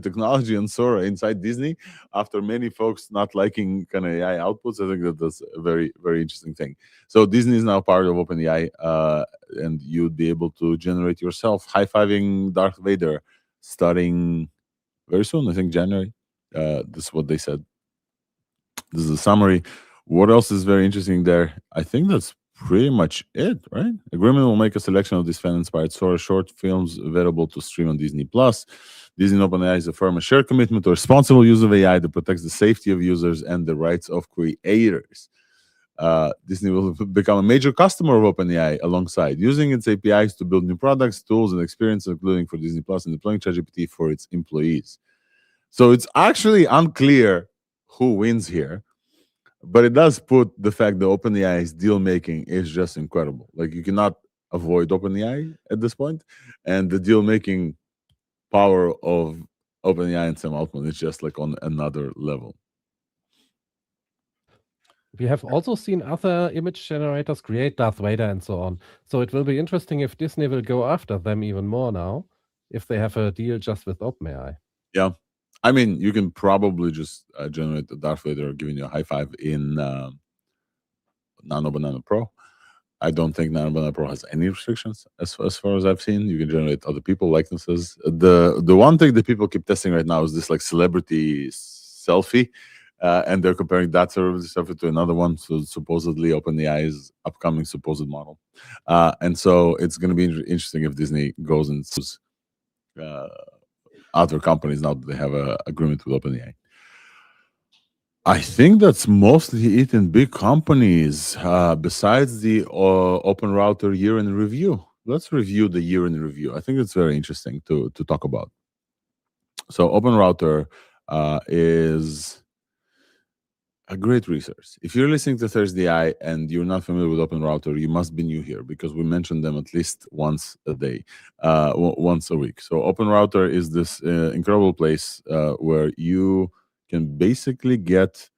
technology on Sora inside Disney after many folks not liking kind of AI outputs. I think that's a very, very interesting thing. So Disney is now part of OpenAI, and you'd be able to generate yourself high-fiving Darth Vader starting very soon, I think January. This is what they said. This is a summary. What else is very interesting there? I think that's pretty much it, right? Agreement will make a selection of these fan-inspired Sora short films available to stream on Disney+. Disney and OpenAI is a firm, a shared commitment to responsible use of AI that protects the safety of users and the rights of creators. Disney will become a major customer of OpenAI alongside, using its APIs to build new products, tools, and experiences, including for Disney Plus, and deploying ChatGPT for its employees. So it's actually unclear who wins here, but it does put the fact that OpenAI's deal making is just incredible. Like, you cannot avoid OpenAI at this point, and the deal making power of OpenAI and Sam Altman is just like on another level. We have also seen other image generators create Darth Vader and so on. So it will be interesting if Disney will go after them even more now, if they have a deal just with OpenAI. Yeah. I mean, you can probably just generate the Darth Vader giving you a high five in Nano Banana Pro. I don't think Nano Banana Pro has any restrictions as far as I've seen. You can generate other people likenesses. The one thing that people keep testing right now is this like celebrity selfie, and they're comparing that celebrity selfie to another one, so supposedly OpenAI's upcoming supposed model. And so it's going to be interesting if Disney goes and sues other companies now that they have an agreement with OpenAI. I think that's mostly it in big companies. Besides the Open Router year in review, let's review the year in review. I think it's very interesting to talk about. So Open Router is a great resource. If you're listening to Thursday and you're not familiar with Open Router, you must be new here, because we mention them at least once a day, once a week. So Open Router is this incredible place where you can basically get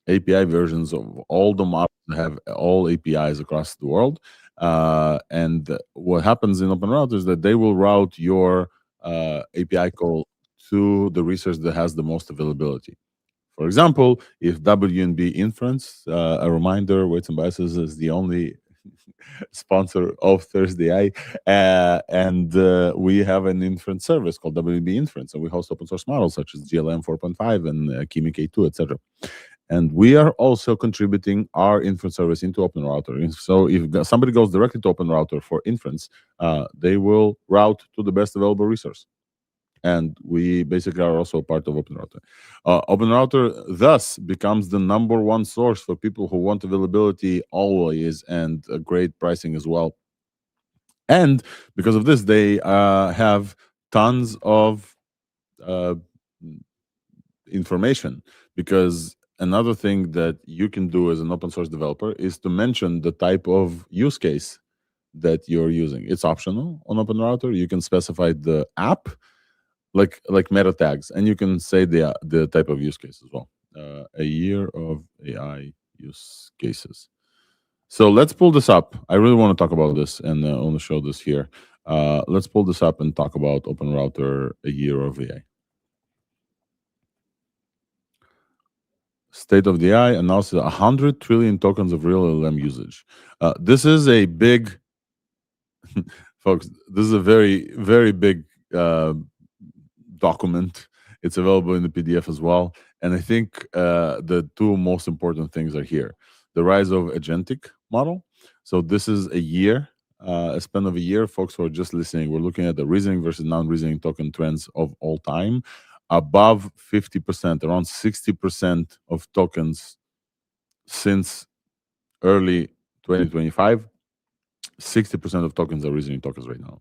API versions of all the models that have all APIs across the world. And what happens in Open Router is that they will route your API call to the resource that has the most availability. For example, if WNB Inference, a reminder, Weights and Biases is the only sponsor of Thursday, and we have an inference service called WNB Inference, and we host open source models such as GLM 4.5 and Kimi K2, etc. And we are also contributing our inference service into Open Router. And so if somebody goes directly to Open Router for inference, they will route to the best available resource. And we basically are also a part of Open Router. Open Router thus becomes the #1 source for people who want availability always and great pricing as well. And because of this, they have tons of information, because another thing that you can do as an open source developer is to mention the type of use case that you're using. It's optional on Open Router. You can specify the app, like meta tags, and you can say the type of use case as well. A year of AI use cases. So let's pull this up. I really want to talk about this, and I want to show this here. Let's pull this up and talk about Open Router, a year of AI. State of the AI announces 100 trillion tokens of real LLM usage. This is a big, folks, this is a very, very big document. It's available in the PDF as well. And I think the two most important things are here. The rise of agentic model. So this is a year, a span of a year. Folks who are just listening, we're looking at the reasoning versus non-reasoning token trends of all time. Above 50%, around 60% of tokens since early 2025. 60% of tokens are reasoning tokens right now.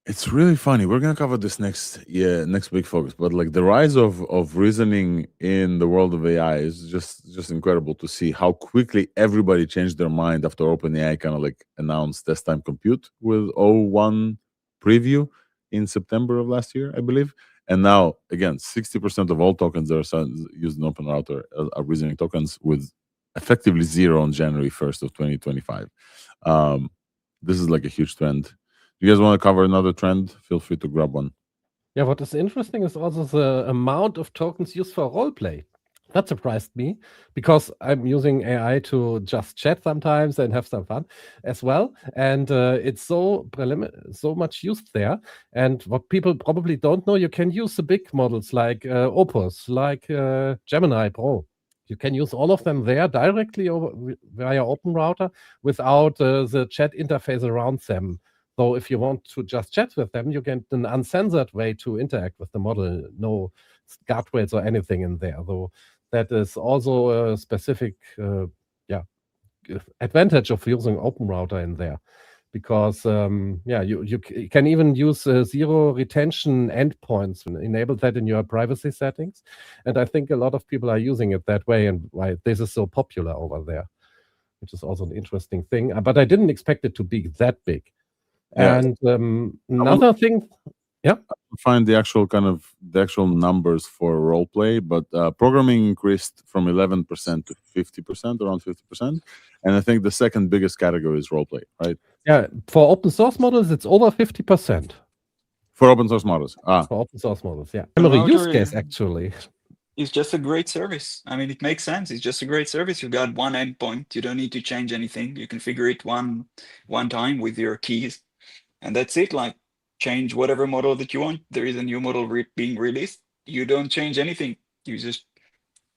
It's really funny. We're gonna cover this next week, folks. But like the rise of reasoning in the world of AI is just incredible to see how quickly everybody changed their mind after OpenAI kind of like announced test time compute with 01 preview in September of last year, I believe. And now again, 60% of all tokens that are used in Open Router are reasoning tokens, with effectively 0 on January 1st of 2025. This is like a huge trend. You guys want to cover another trend? Feel free to grab one. Yeah, what is interesting is also the amount of tokens used for roleplay. That surprised me, because I'm using AI to just chat sometimes and have some fun as well. And it's so much used there. And what people probably don't know, you can use the big models like Opus, like Gemini Pro. You can use all of them there directly via Open Router without the chat interface around them. So if you want to just chat with them, you get an uncensored way to interact with the model. No guardrails or anything in there. So that is also a specific advantage of using OpenRouter in there, because you can even use zero retention endpoints and enable that in your privacy settings. And I think a lot of people are using it that way, and why this is so popular over there, which is also an interesting thing. But I didn't expect it to be that big. Yeah. And another thing, find the actual numbers for role play, but programming increased from 11% to 50%, around 50%. And I think the second biggest category is role play, right? Yeah, for open source models, it's over 50%. For open source models. For open source models, yeah. Primary use case, actually. It's just a great service. I mean, it makes sense. It's just a great service. You've got one endpoint. You don't need to change anything. You configure it one time with your keys, and that's it. Like, change whatever model that you want. There is a new model being released. You don't change anything. You just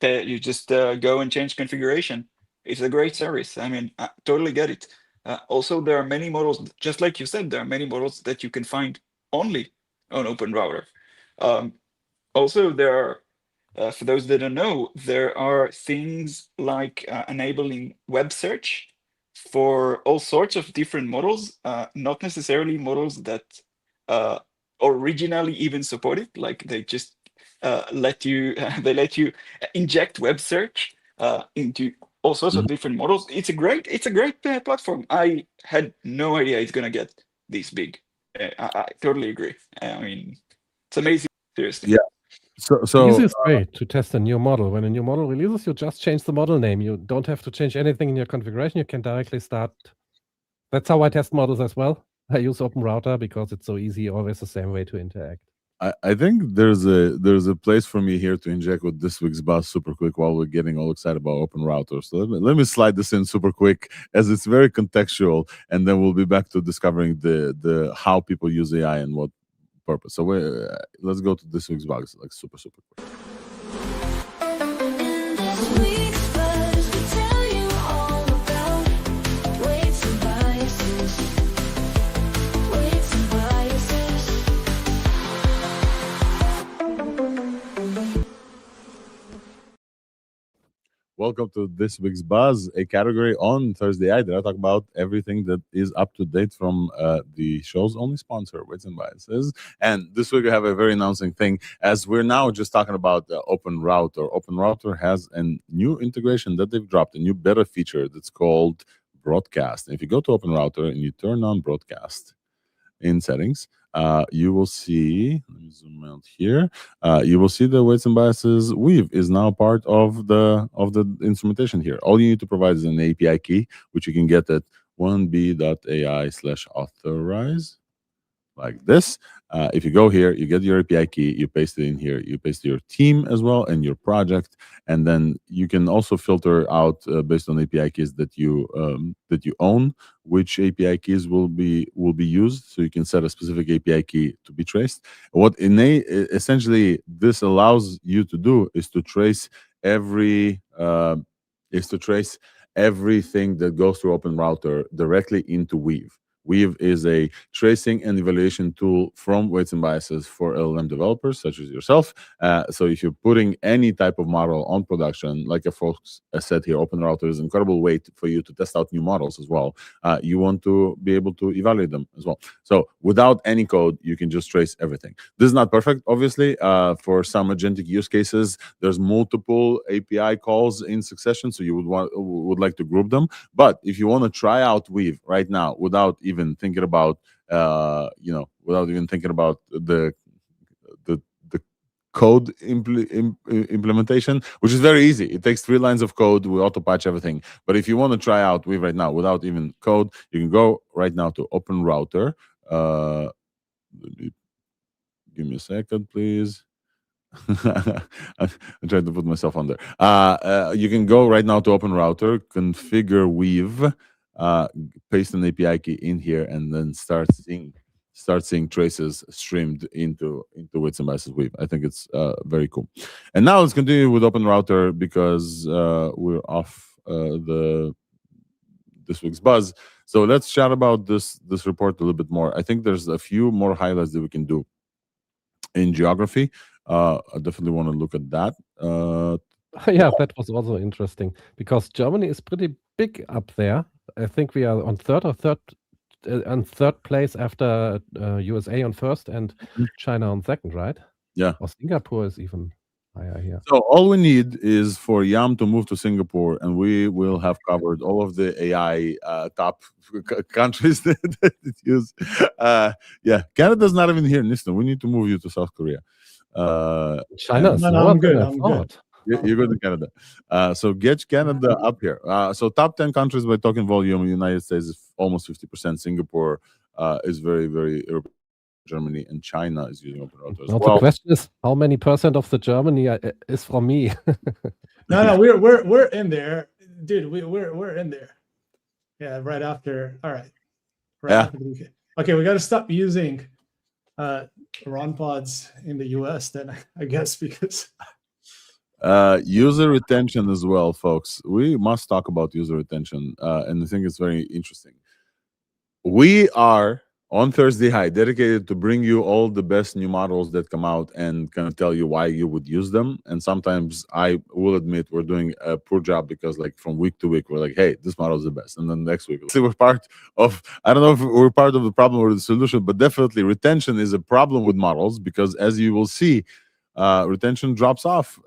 go and change configuration. It's a great service. I mean, I totally get it. Also, there are many models, just like you said, there are many models that you can find only on OpenRouter. Also, there are, for those that don't know, there are things like enabling web search for all sorts of different models, not necessarily models that originally even supported. Like, they just let you inject web search into all sorts of different models. It's a great platform. I had no idea it's gonna get this big. I totally agree. I mean, it's amazing. Seriously. Yeah. So Easy is great to test a new model. When a new model releases, you just change the model name. You don't have to change anything in your configuration. You can directly start. That's how I test models as well. I use OpenRouter because it's so easy, always the same way to interact. I think there's a place for me here to inject with this week's buzz super quick while we're getting all excited about OpenRouter. So let me slide this in super quick, as it's very contextual, and then we'll be back to discovering the how people use AI and what purpose. So let's go to this week's buzz, like super quick. Welcome to this week's Buzz, a category on Thursday that I talk about everything that is up to date from the show's only sponsor, Weights and Biases. And this week I have a very announcing thing, as we're now just talking about OpenRouter. OpenRouter has a new integration that they've dropped, a new beta feature that's called Broadcast. And if you go to OpenRouter and you turn on Broadcast in settings, you will see, let me zoom out here, you will see the Weights and Biases weave is now part of the instrumentation here. All you need to provide is an API key, which you can get at 1b.ai/authorize, like this. If you go here, you get your API key, you paste it in here, you paste your team as well and your project, and then you can also filter out based on API keys that you own, which API keys will be used. So you can set a specific API key to be traced. What essentially this allows you to do is to trace everything that goes through OpenRouter directly into Weave. Weave is a tracing and evaluation tool from Weights and Biases for LLM developers such as yourself. So if you're putting any type of model on production, like a folks said here, OpenRouter is an incredible way for you to test out new models as well. You want to be able to evaluate them as well. So without any code, you can just trace everything. This is not perfect, obviously. For some agentic use cases, there's multiple API calls in succession, so you would like to group them. But if you want to try out Weave right now without even thinking about the code implementation, which is very easy. It takes 3 lines of code. We auto patch everything. But if you want to try out Weave right now without even code, you can go right now to OpenRouter. Give me a second, please. I'm trying to put myself on there. You can go right now to OpenRouter, configure Weave, paste an API key in here, and then start seeing traces streamed into Weights and Biases Weave. I think it's very cool. And now let's continue with OpenRouter, because we're off this week's buzz. So let's chat about this report a little bit more. I think there's a few more highlights that we can do in geography. I definitely want to look at that. Yeah, that was also interesting because Germany is pretty big up there. I think we are on third place after USA on first and China on second, right? Yeah. Or Singapore is even higher here. So all we need is for Yam to move to Singapore, and we will have covered all of the AI top countries that it use. Yeah, Canada's not even here. Listen, we need to move you to South Korea. China and- is No, lower I'm good. than I I'm thought. good. You're good in Canada. So get Canada up here. So top 10 countries by token volume, United States is almost 50%. Singapore is very, very Germany, and China is using OpenRouter as Now well. the question is, how many percent of the Germany is from me? No, we're in there, dude. We're in there. Yeah, right after. All right, right Yeah. after the UK. Okay, we got to stop using RON pods in the US then, I guess, because User retention as well, folks. We must talk about user retention, and I think it's very interesting. We are on Thursday High dedicated to bring you all the best new models that come out and kind of tell you why you would use them. And sometimes I will admit we're doing a poor job because like from week to week we're like, hey, this model is the best, and then next week we're part of, I don't know if we're part of the problem or the solution, but definitely retention is a problem with models because as you will see, retention drops off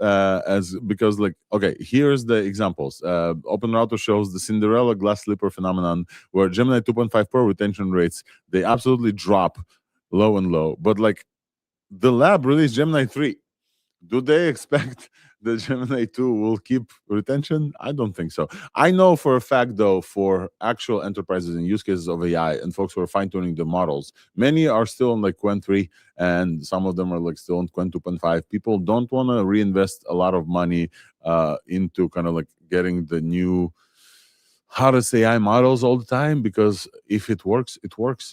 because like, okay, here's the examples. OpenRouter shows the Cinderella glass slipper phenomenon where Gemini 2.5 Pro retention rates, they absolutely drop low and low, but like the lab released Gemini 3. Do they expect the Gemini 2 will keep retention? I don't think so. I know for a fact, though, for actual enterprises and use cases of AI and folks who are fine-tuning the models, many are still on like Qwen 3, and some of them are like still on Qwen 2.5. People don't want to reinvest a lot of money into kind of like getting the new hardest AI models all the time, because if it works,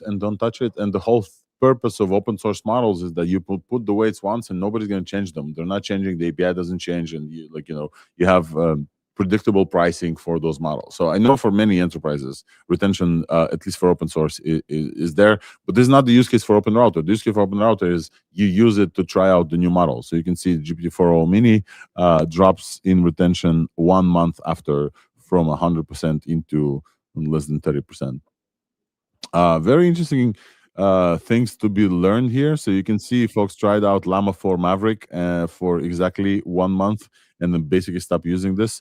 and don't touch it. And the whole purpose of open source models is that you put the weights once and nobody's going to change them. They're not changing. The API doesn't change, and you have predictable pricing for those models. So I know for many enterprises, retention, at least for open source, is there. But this is not the use case for OpenRouter. The use case for OpenRouter is you use it to try out the new model. So you can see GPT-4o Mini drops in retention 1 month after, from 100% into less than 30%. Very interesting things to be learned here. So you can see folks tried out Llama 4 Maverick for exactly 1 month and then basically stopped using this.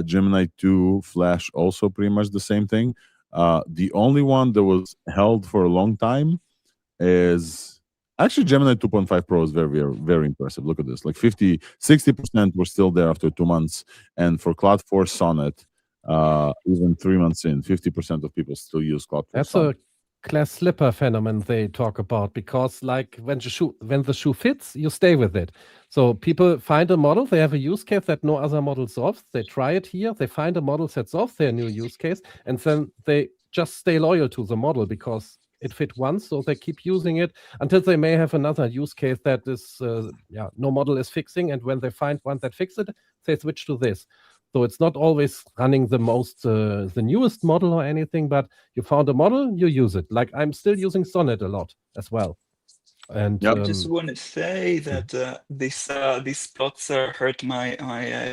Gemini 2 Flash also pretty much the same thing. The only one that was held for a long time is actually Gemini 2.5 Pro is very, very, very impressive. Look at this, like 60% were still there after 2 months. And for Cloud 4 Sonnet, even 3 months in, 50% of people still use Cloud 4 That's Sonnet. a class slipper phenomenon they talk about, because like when the shoe fits, you stay with it. So people find a model, they have a use case that no other model solves, they try it here, they find a model that solves their new use case, and then they just stay loyal to the model because it fit once, so they keep using it until they may have another use case that is no model is fixing, and when they find one that fixes it, they switch to this. So it's not always running the most the newest model or anything, but you found a model, you use it. Like I'm still using Sonnet a lot as well. And Yep. I just want to say that these plots hurt my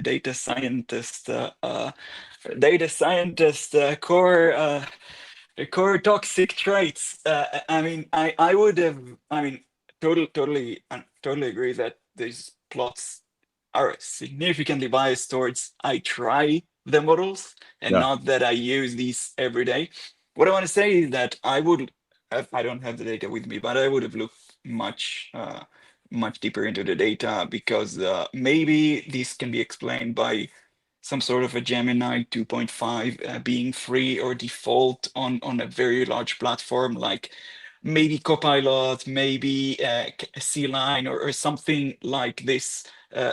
data scientist core toxic traits. I mean, I would have. I mean, totally agree that these plots are significantly biased towards I try the models and Yeah. not that I use these every day. What I want to say is that I don't have the data with me, but I would have looked much deeper into the data, because maybe this can be explained by some sort of a Gemini 2.5 being free or default on a very large platform, like maybe Copilot, maybe C-Line or something like this.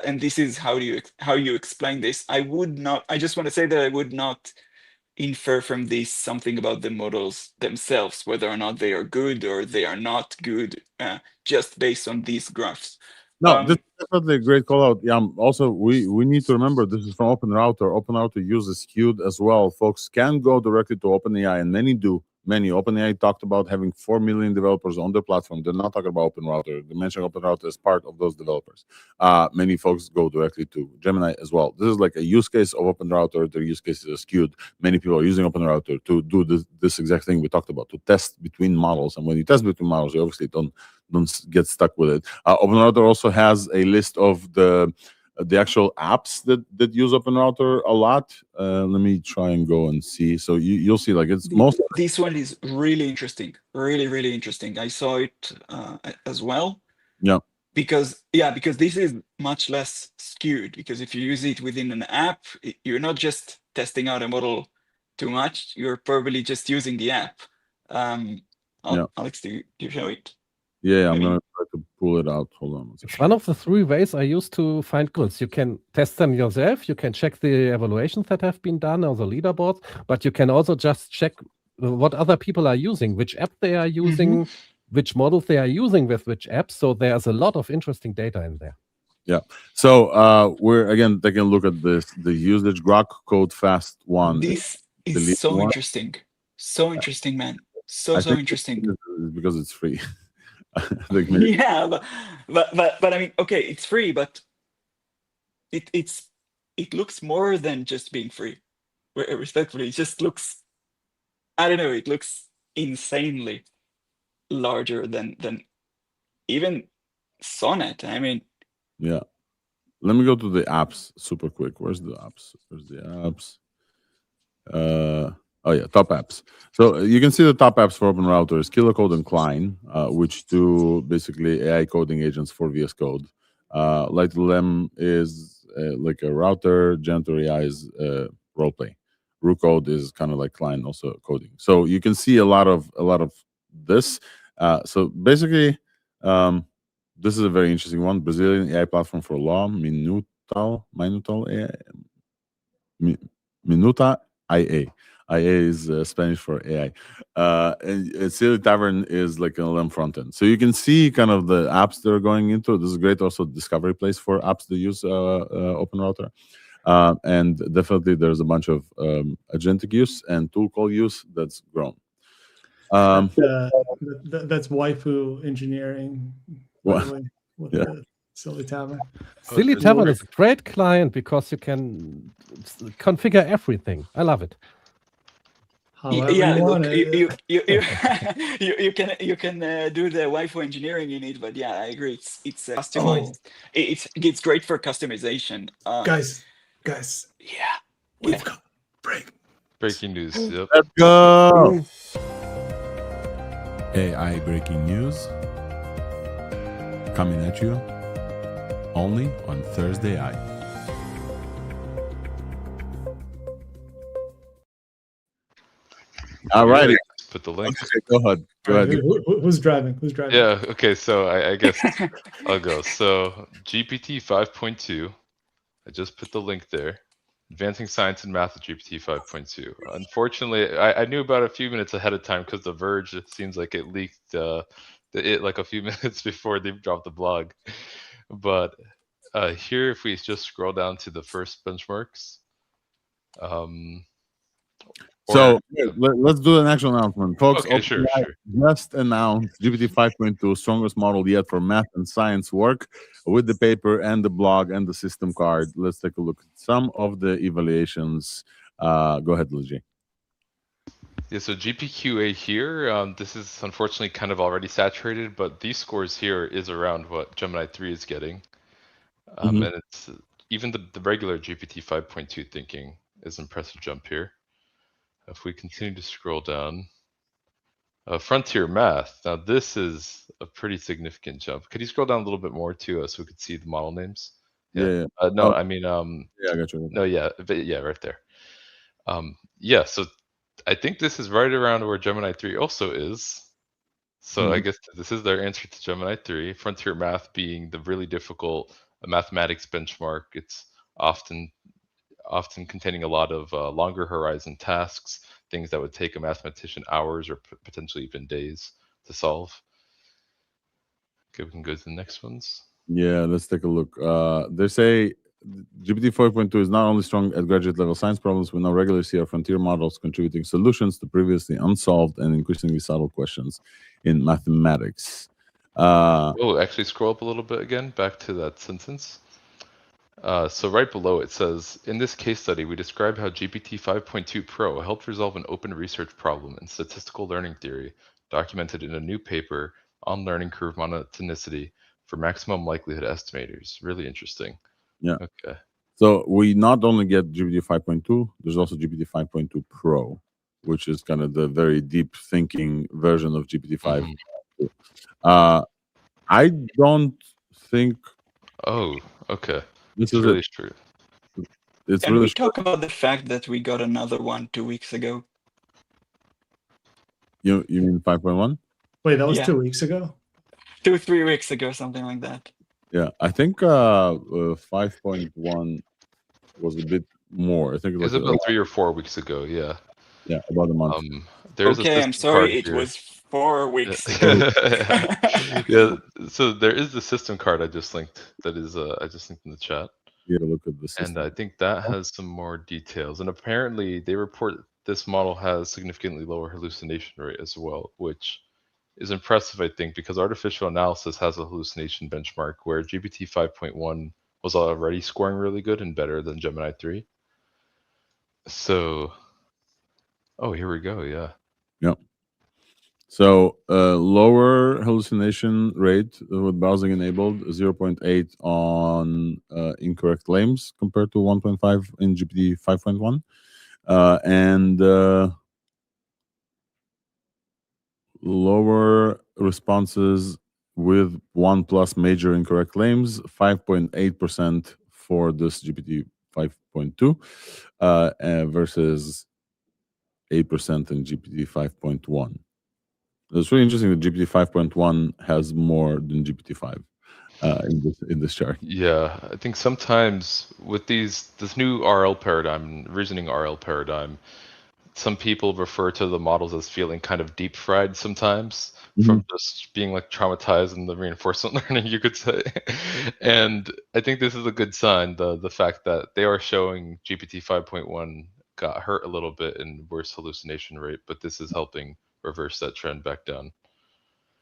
And this is how you explain this. I just want to say that I would not infer from this something about the models themselves, whether or not they are good or they are not good, just based on these graphs. No, this is definitely a great call out. Yeah. Also, we need to remember this is from OpenRouter. OpenRouter uses Qt as well. Folks can go directly to OpenAI, and many do, many. OpenAI talked about having 4 million developers on their platform. They're not talking about OpenRouter. They mentioned OpenRouter as part of those developers. Many folks go directly to Gemini as well. This is like a use case of OpenRouter. Their use cases are skewed. Many people are using OpenRouter to do this exact thing we talked about, to test between models. And when you test between models, you obviously don't get stuck with it. OpenRouter also has a list of the actual apps that use OpenRouter a lot. Let me try and go and see. So you'll see, like, it's most. This one is really interesting, really interesting. I saw it as well. Yeah. Because this is much less skewed. Because if you use it within an app, you're not just testing out a model too much. You're probably just using the app. Alex, do you show it? Yeah, I'm gonna try to pull it out. Hold on. It's one of the 3 ways I use to find goods. You can test them yourself. You can check the evaluations that have been done or the leaderboards, but you can also just check what other people are using, which app they are using, which models they are using with which apps. So there's a lot of interesting data in there. Yeah. So we're again taking a look at this. The usage Grok Code Fast one. This is so interesting. So interesting, man. So interesting. Because it's free. Yeah, but I mean, okay, it's free, but it looks more than just being free. Respectfully, it just looks, I don't know, it looks insanely larger than even Sonnet. I mean, yeah. Let me go to the apps super quick. Where's the apps? Oh yeah, top apps. So you can see the top apps for OpenRouter is KiloCode and Klein, which do basically AI coding agents for VS Code. LightLM is like a router. Janitor AI is roleplay. RuCode is kind of like Klein, also coding. So you can see a lot of this. So basically, this is a very interesting one. Brazilian AI platform for law, Minutal AI. Minuta IA. IA is Spanish for AI. And Silly Tavern is like an LM front end. So you can see kind of the apps that are going into. This is great also discovery place for apps that use OpenRouter. And definitely there's a bunch of agentic use and tool call use that's grown. That's waifu engineering, by the way, with the Silly Tavern. Silly Tavern is a great client because you can configure everything. I love it. However yeah, you want look, it. you can do the waifu engineering in it, but yeah, I agree. It's customized. It's great for customization. Guys, yeah, we've got breaking news. Yep. Let's go. AI breaking news coming at you only on Thursday Eye. All righty. Put the link. Okay, go ahead. Go ahead. Who's driving? Yeah. Okay. So I guess I'll go. So GPT 5.2. I just put the link there. Advancing Science and Math with GPT 5.2. Unfortunately, I knew about it a few minutes ahead of time because The Verge, it seems like it leaked it like a few minutes before they dropped the blog. But here, if we just scroll down to the first benchmarks. So let's do an actual announcement, folks. Okay, sure. Just announced GPT 5.2, strongest model yet for math and science work, with the paper and the blog and the system card. Let's take a look at some of the evaluations. Go ahead, Luigi. Yeah, so GPQA here, this is unfortunately kind of already saturated, but these scores here is around what Gemini 3 is getting. And it's even the regular GPT 5.2 thinking is impressive jump here. If we continue to scroll down, Frontier Math. Now this is a pretty significant jump. Could you scroll down a little bit more too, so we could see the model names? Yeah. No, I mean, yeah, I got you. No, yeah, right there. Yeah, so I think this is right around where Gemini 3 also is. So I guess this is their answer to Gemini 3. Frontier Math being the really difficult mathematics benchmark. It's often containing a lot of longer horizon tasks, things that would take a mathematician hours or potentially even days to solve. Okay, we can go to the next ones. Yeah, let's take a look. They say GPT 4.2 is not only strong at graduate level science problems, we now regularly see our frontier models contributing solutions to previously unsolved and increasingly subtle questions in mathematics. Oh, actually, scroll up a little bit again, back to that sentence. So right below it says, in this case study, we describe how GPT 5.2 Pro helped resolve an open research problem in statistical learning theory, documented in a new paper on learning curve monotonicity for maximum likelihood estimators. Really interesting. Yeah. Okay. So we not only get GPT 5.2, there's also GPT 5.2 Pro, which is kind of the very deep thinking version of GPT 5. I don't think. Oh, okay. This It's is really it. true. It's Can really we talk about the fact that we got another one 2 weeks ago? You mean 5.1? Wait, that was Yeah. 2 weeks ago? 2-3 weeks ago, something like that. Yeah, I think 5.1 was a bit more. I think It was like about 3 or 4 weeks ago. Yeah. yeah, about a month. There's a Okay, I'm system card sorry, it here. was 4 weeks ago. Yeah. So there is the system card I just linked. That is, I just linked in the chat. Yeah, look at the And system. I think that has some more details. And apparently, they report this model has significantly lower hallucination rate as well, which is impressive, I think, because artificial analysis has a hallucination benchmark where GPT 5.1 was already scoring really good and better than Gemini 3. So, oh, here we go. Yeah. Yeah. So lower hallucination rate with browsing enabled, 0.8 on incorrect claims compared to 1.5 in GPT 5.1. And lower responses with 1+ major incorrect claims, 5.8% for this GPT 5.2 versus 8% in GPT 5.1. It's really interesting that GPT 5.1 has more than GPT 5 in this chart. Yeah, I think sometimes with this new RL paradigm, reasoning RL paradigm, some people refer to the models as feeling kind of deep fried sometimes from just being like traumatized in the reinforcement learning, you could say. And I think this is a good sign, the fact that they are showing GPT 5.1 got hurt a little bit in worse hallucination rate, but this is helping reverse that trend back down.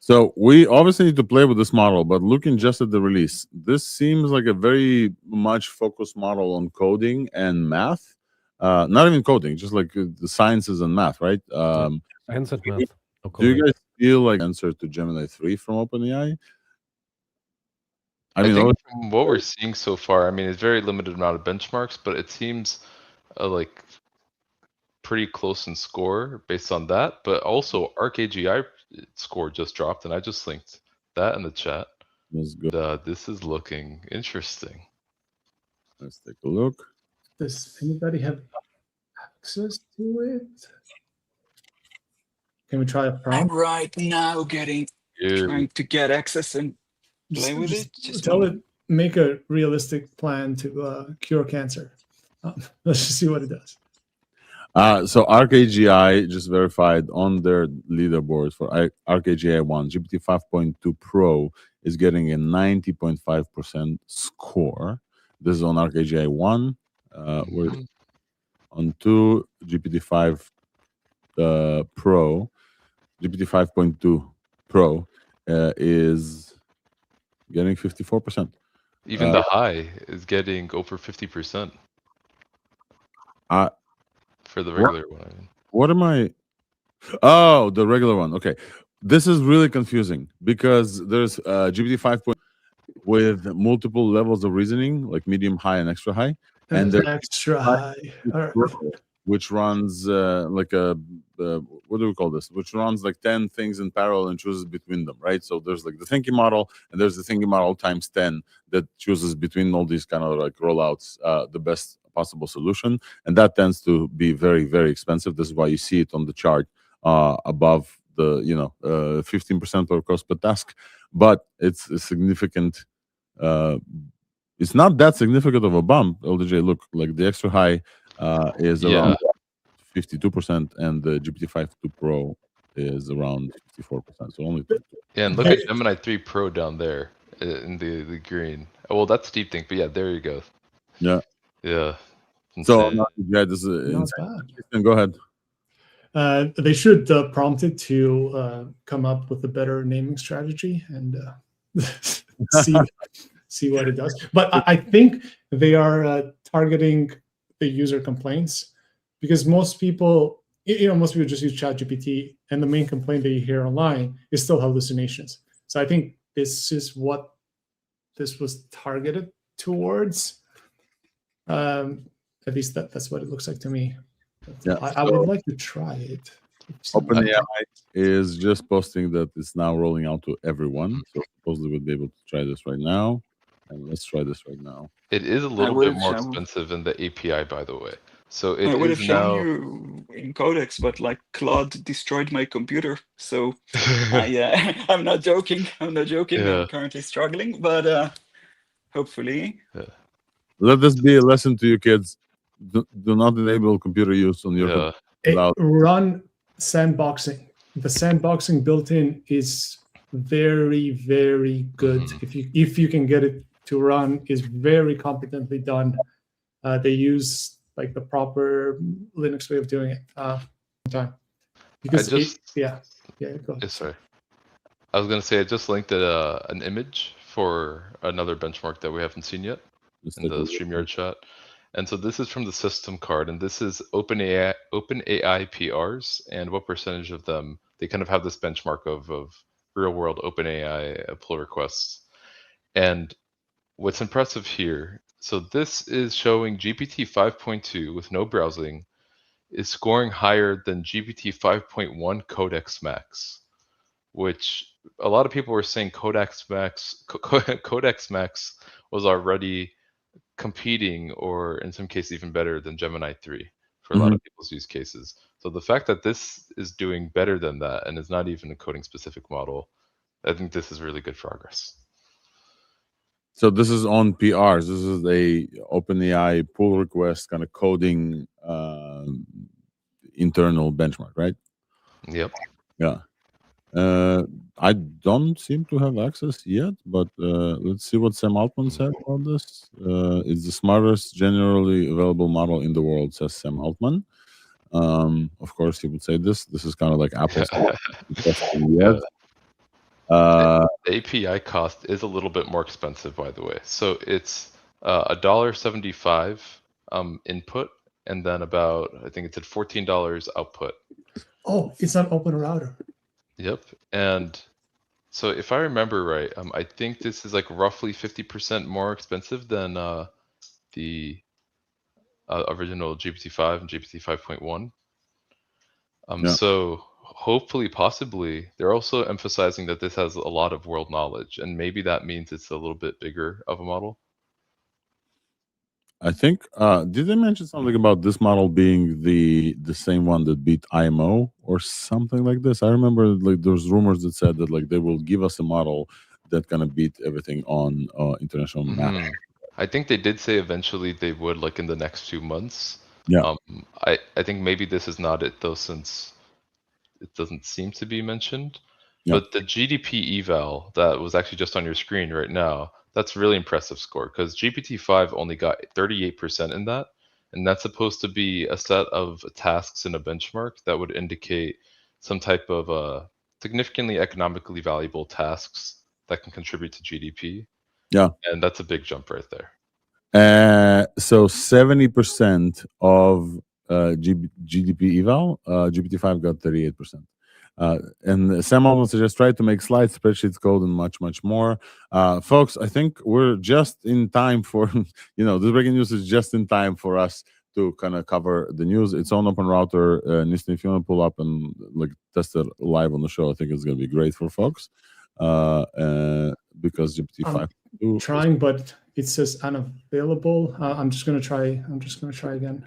So we obviously need to play with this model, but looking just at the release, this seems like a very much focused model on coding and math. Not even coding, just like the sciences and math, right? Science and math. Do you guys feel like answer to Gemini 3 from OpenAI? I think from what we're seeing so far, I mean, it's very limited amount of benchmarks, but it seems like pretty close in score based on that. But also, ArcAGI score just dropped, and I just linked that in the chat. That's good. This is looking interesting. Let's take a look. Does anybody have access to it? Can we try a I'm prompt? right now trying to get access and play with it. Just tell it, make a realistic plan to cure cancer. Let's just see what it does. So ArcAGI just verified on their leaderboard for ArcAGI 1, GPT 5.2 Pro is getting a 90.5% score. This is on ArcAGI 1. We're on 2, GPT 5 Pro. GPT 5.2 Pro is getting 54%. Even the high is getting over 50%. For the regular one. What am I? Oh, the regular one. Okay. This is really confusing because there's GPT 5 with multiple levels of reasoning, like medium, high, and extra high. And there's extra high. Which runs like a what do we call this? Which runs like 10 things in parallel and chooses between them, right? So there's like the thinking model, and there's the thinking model times 10 that chooses between all these kind of like rollouts the best possible solution, and that tends to be very, very expensive. This is why you see it on the chart above the 15% per cost per task, but it's a significant. It's not that significant of a bump. LDJ, look, like the extra high is around 52%, and the GPT 5.2 Pro is around 54%. So only 22%. Yeah, and look at Gemini 3 Pro down there in the green. Oh, well, that's Deep Think, but yeah, there you go. Yeah. Yeah. So Insane. yeah, this is Not insane. bad. Go ahead. They should prompt it to come up with a better naming strategy and see what it does. But I think they are targeting the user complaints, because most people just use ChatGPT, and the main complaint that you hear online is still hallucinations. So I think this is what this was targeted towards. At least that's what it looks like to me. Yeah, I would like to try it. OpenAI is just posting that it's now rolling out to everyone. So supposedly we'll be able to try this right now. And let's try this right now. It is a little bit more expensive in the API, by the way. So it I would is have shown now. you in Codex, but like Claude destroyed my computer, so I'm not joking. I'm not joking. Yeah. I'm currently struggling, but hopefully. Yeah. Let this be a lesson to you kids. Do not enable computer use on your computer. Run sandboxing. The sandboxing built-in is very, very good. If you can get it to run, is very competently done. They use like the proper Linux way of doing it. Time. Because go ahead. Sorry. I was gonna say I just linked an image for another benchmark that we haven't seen yet in the StreamYard chat. And so this is from the system card, and this is OpenAI PRs, and what percentage of them they kind of have this benchmark of real world OpenAI pull requests. And what's impressive here, so this is showing GPT 5.2 with no browsing is scoring higher than GPT 5.1 Codex Max, which a lot of people were saying Codex Max was already competing, or in some cases even better than Gemini 3 for a lot of people's use cases. So the fact that this is doing better than that and is not even a coding specific model, I think this is really good progress. So this is on PRs. This is a OpenAI pull request kind of coding internal benchmark, right? Yep. Yeah. I don't seem to have access yet, but let's see what Sam Altman said about this. It's the smartest generally available model in the world, says Sam Altman. Of course, he would say this. This is kind of like Apple's. The API cost is a little bit more expensive, by the way. So it's $1.75 input, and then about, I think it's at $14 output. Oh, it's an open router. Yep. And so if I remember right, I think this is like roughly 50% more expensive than the original GPT-5 and GPT 5.1. So hopefully, possibly, they're also emphasizing that this has a lot of world knowledge, and maybe that means it's a little bit bigger of a model. I think did they mention something about this model being the same one that beat IMO or something like this? I remember like there's rumors that said that like they will give us a model that kind of beat everything on international map. I think they did say eventually they would, like in the next few months. Yeah. I think maybe this is not it though, since it doesn't seem to be mentioned. Yeah. But the GDP eval that was actually just on your screen right now, that's really impressive score, because GPT-5 only got 38% in that, and that's supposed to be a set of tasks in a benchmark that would indicate some type of significantly economically valuable tasks that can contribute to GDP. Yeah. And that's a big jump right there. So 70% of GDP eval, GPT-5 got 38%. And Sam Altman suggests try to make slides, spreadsheets, code, and much, much more. Folks, I think we're just in time for, this breaking news is just in time for us to kind of cover the news. It's on Open Router. Nistan, if you want to pull up and like test it live on the show, I think it's going to be great for folks. Because GPT-5. I'm trying, but it says unavailable. I'm just going to try again.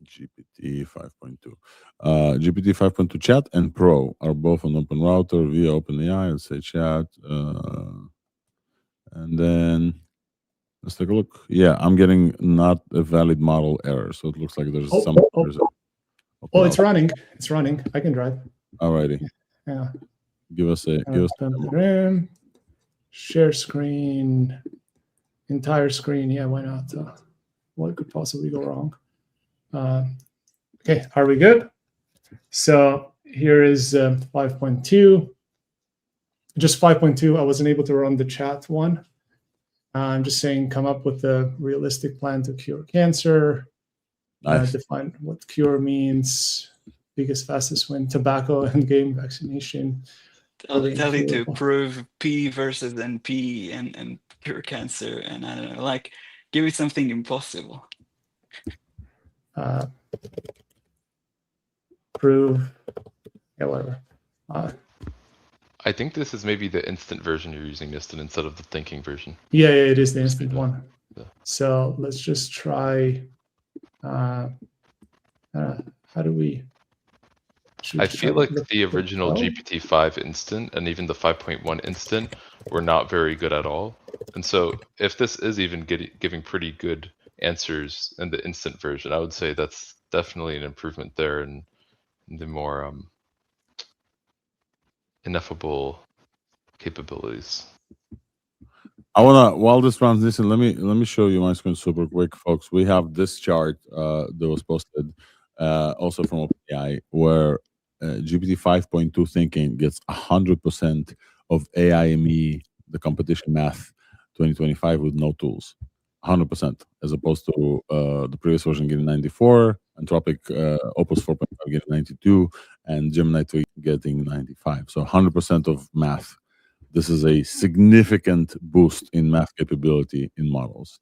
GPT 5.2. GPT 5.2 chat and Pro are both on Open Router via OpenAI. Let's say chat. And then let's take a look. Yeah, I'm getting not a valid model error. So it looks like there's some. Oh, it's running. It's running. I can drive. Alrighty. Yeah. Give us a share screen. entire screen. Yeah, why not? What could possibly go wrong? Okay, are we good? So here is 5.2. Just 5.2. I wasn't able to run the chat one. I'm just saying, come up with a realistic plan to cure cancer. Nice. Define what cure means. Biggest, fastest win. Tobacco and game vaccination. Tell you to prove P versus NP and cure cancer, and I don't know, like give it something impossible. Prove, yeah, whatever. I think this is maybe the instant version you're using, Niston, instead of the thinking version. Yeah, it is the instant one. Yeah. So let's just try. How do we? I feel like the original GPT-5 instant and even the 5.1 instant were not very good at all. And so if this is even giving pretty good answers in the instant version, I would say that's definitely an improvement there and the more ineffable capabilities. I wanna, while this runs, listen, let me show you my screen super quick, folks. We have this chart that was posted also from OpenAI, where GPT 5.2 thinking gets 100% of AIME, the competition math 2025 with no tools, 100%, as opposed to the previous version getting 94, Anthropic Opus 4.5 getting 92, and Gemini 3 getting 95. So 100% of math. This is a significant boost in math capability in models.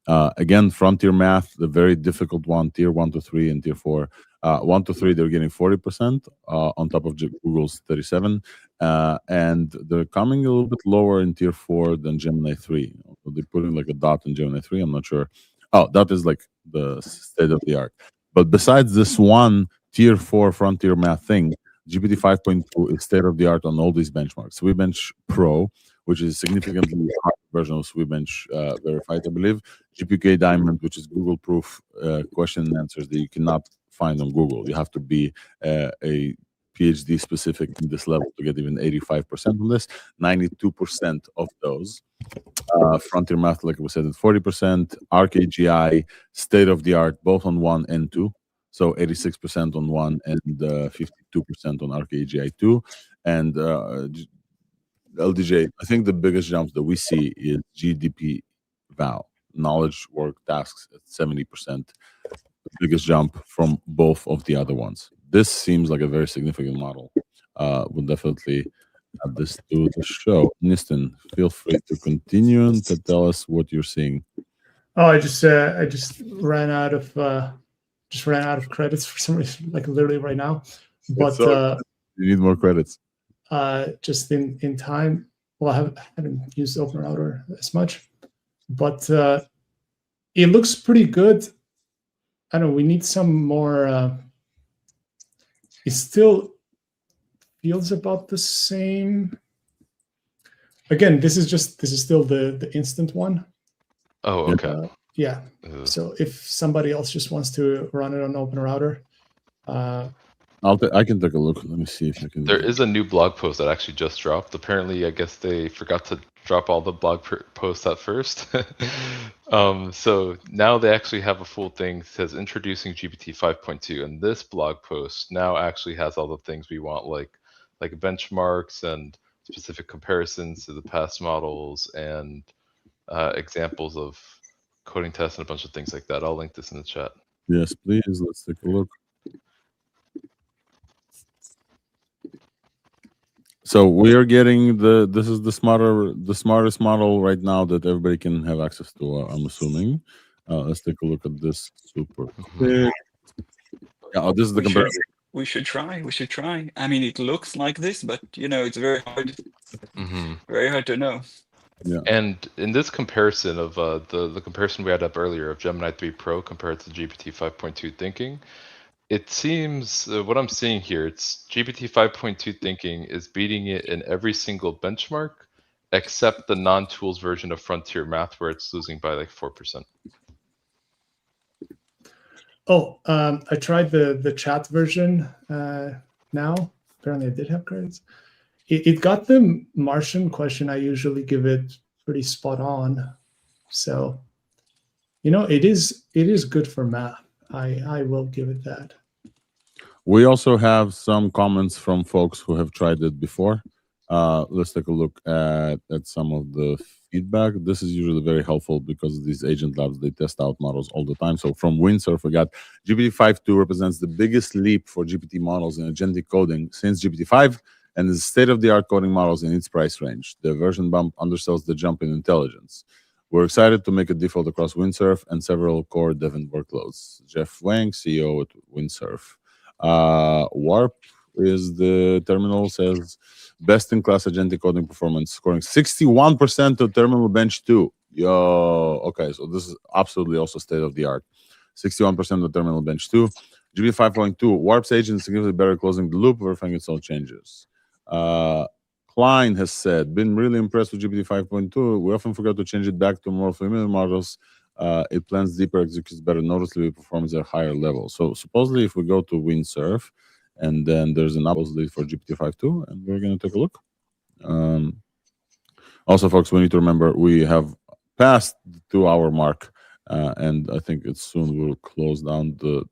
Again, frontier math, the very difficult one, tier 1 to 3 and tier 4. 1 to 3, they're getting 40% on top of Google's 37. And they're coming a little bit lower in tier 4 than Gemini 3. So they're putting like a dot in Gemini 3. I'm not sure. Oh, that is like the state of the art. But besides this one tier 4 frontier math thing, GPT 5.2 is state of the art on all these benchmarks. Sweetbench Pro, which is significantly higher version of Sweetbench Verified, I believe. GPK Diamond, which is Google proof question and answers that you cannot find on Google. You have to be a PhD specific in this level to get even 85% on this. 92% of those. Frontier Math, like we said, at 40%. ArcAGI, state of the art, both on 1 and 2. So 86% on 1 and 52% on ArcAGI 2. And LDJ, I think the biggest jump that we see is GDP Val, knowledge, work, tasks at 70%. The biggest jump from both of the other ones. This seems like a very significant model. We'll definitely add this to the show. Niston, feel free to continue and to tell us what you're seeing. Oh, I just ran out of credits for some reason, like literally right now. But you need more credits. Just in time. Well, I haven't used Open Router as much, but it looks pretty good. I don't know. We need some more. It still feels about the same. Again, this is still the instant one. Oh, okay. Yeah. So if somebody else just wants to run it on Open Router, I can take a look. Let me see if I can. There is a new blog post that actually just dropped. Apparently, I guess they forgot to drop all the blog posts at first. So now they actually have a full thing. It says introducing GPT 5.2, and this blog post now actually has all the things we want, like benchmarks and specific comparisons to the past models and examples of coding tests and a bunch of things like that. I'll link this in the chat. Yes, please. Let's take a look. So we are getting this is the smartest model right now that everybody can have access to. I'm assuming. Let's take a look at this super quick. Yeah, this is the comparison. We should try. I mean, it looks like this, but it's very hard. Very hard to know. Yeah. And in this comparison of the comparison we had up earlier of Gemini 3 Pro compared to GPT 5.2 thinking, it seems what I'm seeing here, it's GPT 5.2 thinking is beating it in every single benchmark except the non-tools version of Frontier Math where it's losing by like 4%. Oh, I tried the chat version now. Apparently I did have credits. It got the Martian question. I usually give it pretty spot on. So, it is good for math. I will give it that. We also have some comments from folks who have tried it before. Let's take a look at some of the feedback. This is usually very helpful because these agent labs, they test out models all the time. So from Windsurf, we got GPT-5.2 represents the biggest leap for GPT models in agentic coding since GPT-5 and is state-of-the-art coding models in its price range. The version bump undersells the jump in intelligence. We're excited to make a default across Windsurf and several core Devon workloads. Jeff Wang, CEO at Windsurf. Warp is the terminal, says best in class agentic coding performance, scoring 61% to terminal bench 2. Yo, okay, so this is absolutely also state of the art. 61% of terminal bench 2. GB 5.2, Warp's agent is significantly better closing the loop, verifying its own changes. Klein has said, been really impressed with GPT 5.2. We often forget to change it back to more familiar models. It plans deeper, executes better, noticeably performs at a higher level. So supposedly if we go to Windsurf, and then there's an supposedly for GPT 5.2, and we're going to take a look. Also, folks, we need to remember we have passed the 2-hour mark, and I think it's soon we'll close down the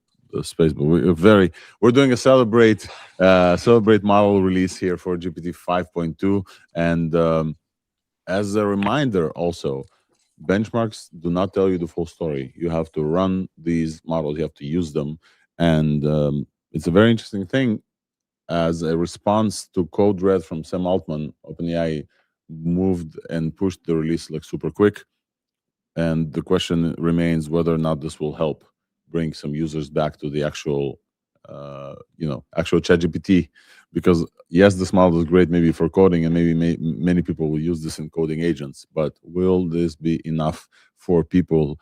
space. But we're doing a celebrate model release here for GPT 5.2, and as a reminder, also, benchmarks do not tell you the full story. You have to run these models, you have to use them, and it's a very interesting thing. As a response to code red from Sam Altman, OpenAI moved and pushed the release like super quick, and the question remains whether or not this will help bring some users back to the actual actual ChatGPT, because yes, this model is great maybe for coding, and maybe many people will use this in coding agents, but will this be enough for people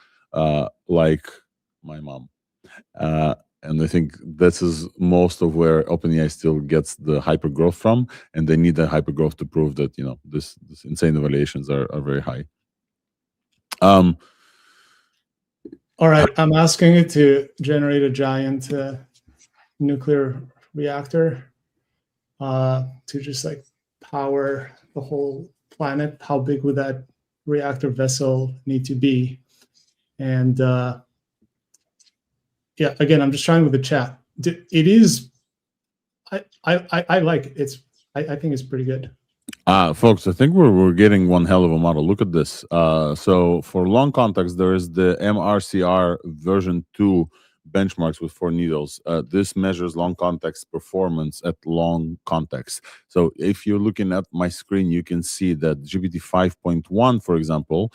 like my mom? And I think this is most of where OpenAI still gets the hyper growth from, and they need that hyper growth to prove that this insane evaluations are very high. All right, I'm asking it to generate a giant nuclear reactor to just like power the whole planet. How big would that reactor vessel need to be? And yeah, again, I'm just trying with the chat. It is, I like it. I think it's pretty good. Folks, I think we're getting one hell of a model. Look at this. So for long context, there is the MRCR version 2 benchmarks with 4 needles. This measures long context performance at long context. So if you're looking at my screen, you can see that GPT 5.1, for example,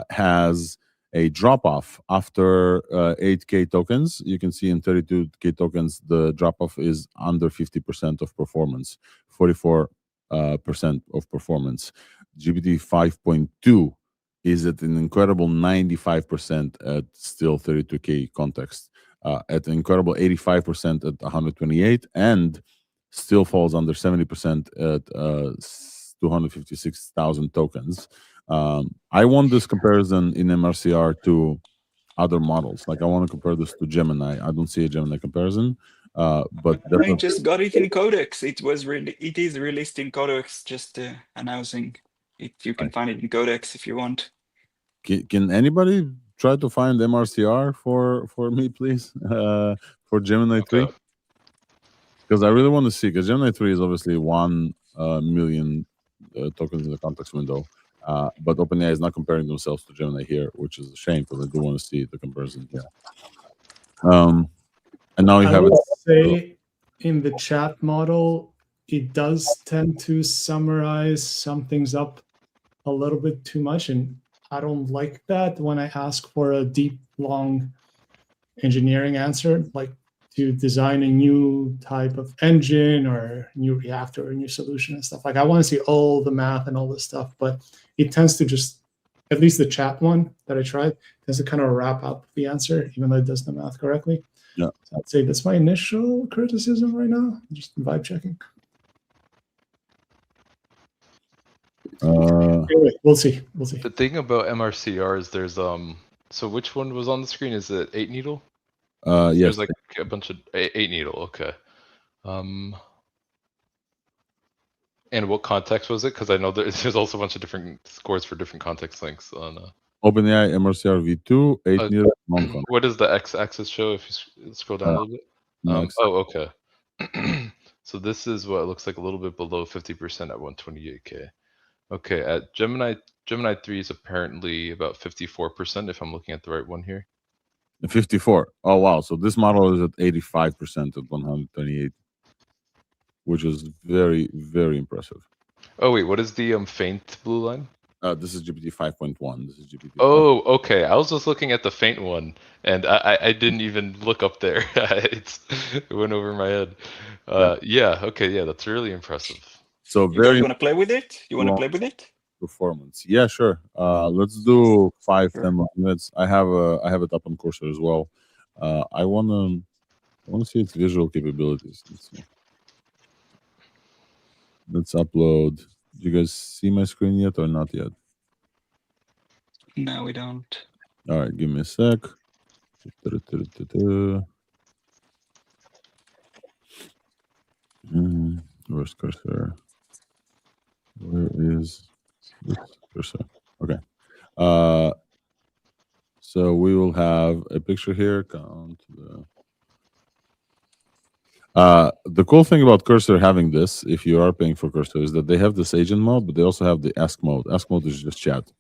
has a drop-off after 8K tokens. You can see in 32K tokens, the drop-off is under 50% of performance, 44% of performance. GPT 5.2 is at an incredible 95% at still 32K context, at an incredible 85% at 128, and still falls under 70% at 256,000 tokens. I want this comparison in MRCR to other models. Like I want to compare this to Gemini. I don't see a Gemini comparison. But I just got it in Codex. It is released in Codex. Just announcing it. You can find it in Codex if you want. Can anybody try to find MRCR for me, please? For Gemini 3, because I really want to see. Because Gemini 3 is obviously 1 million tokens in the context window, but OpenAI is not comparing themselves to Gemini here, which is a shame because I do want to see the comparison here. And now you have it. Say in the chat model, it does tend to summarize some things up a little bit too much, and I don't like that when I ask for a deep, long engineering answer, like to design a new type of engine or new reactor or new solution and stuff. Like I want to see all the math and all this stuff, but it tends to just, at least the chat one that I tried, tends to kind of wrap up the answer, even though it does the math correctly. Yeah. So I'd say that's my initial criticism right now. Just vibe checking. Anyway, we'll see. The thing about MRCR is there's so which one was on the screen? Is it 8 needle? Yes. There's like a bunch of 8 needle. Okay. And what context was it? Because I know there's also a bunch of different scores for different context lengths on. OpenAI MRCR v2, 8 meters, non-con. What does the x-axis show if you scroll down a little bit? Next. Oh, okay. So this is what it looks like, a little bit below 50% at 128K. Okay, at Gemini 3 is apparently about 54%, if I'm looking at the right one here. 54. Oh, wow. So this model is at 85% at 128, which is very, very impressive. Oh wait, what is the faint blue line? This is GPT 5.1. This is GPT. Oh, okay. I was just looking at the faint one, and I didn't even look up there. It went over my head. Yeah. Okay. Yeah, that's really impressive. So You very guys want to play with it? You want to long play with it? performance. Yeah, sure. Let's do 5, Sure. 10 more minutes. I have it up on Cursor as well. I wanna see its visual capabilities. Let's see. Let's upload. Do you guys see my screen yet or not yet? No, we don't. All right, give me a sec. Where's Cursor? Where is this Cursor? Okay. So we will have a picture here. Count the cool thing about Cursor having this, if you are paying for Cursor, is that they have this agent mode, but they also have the ask mode. Ask mode is just chat,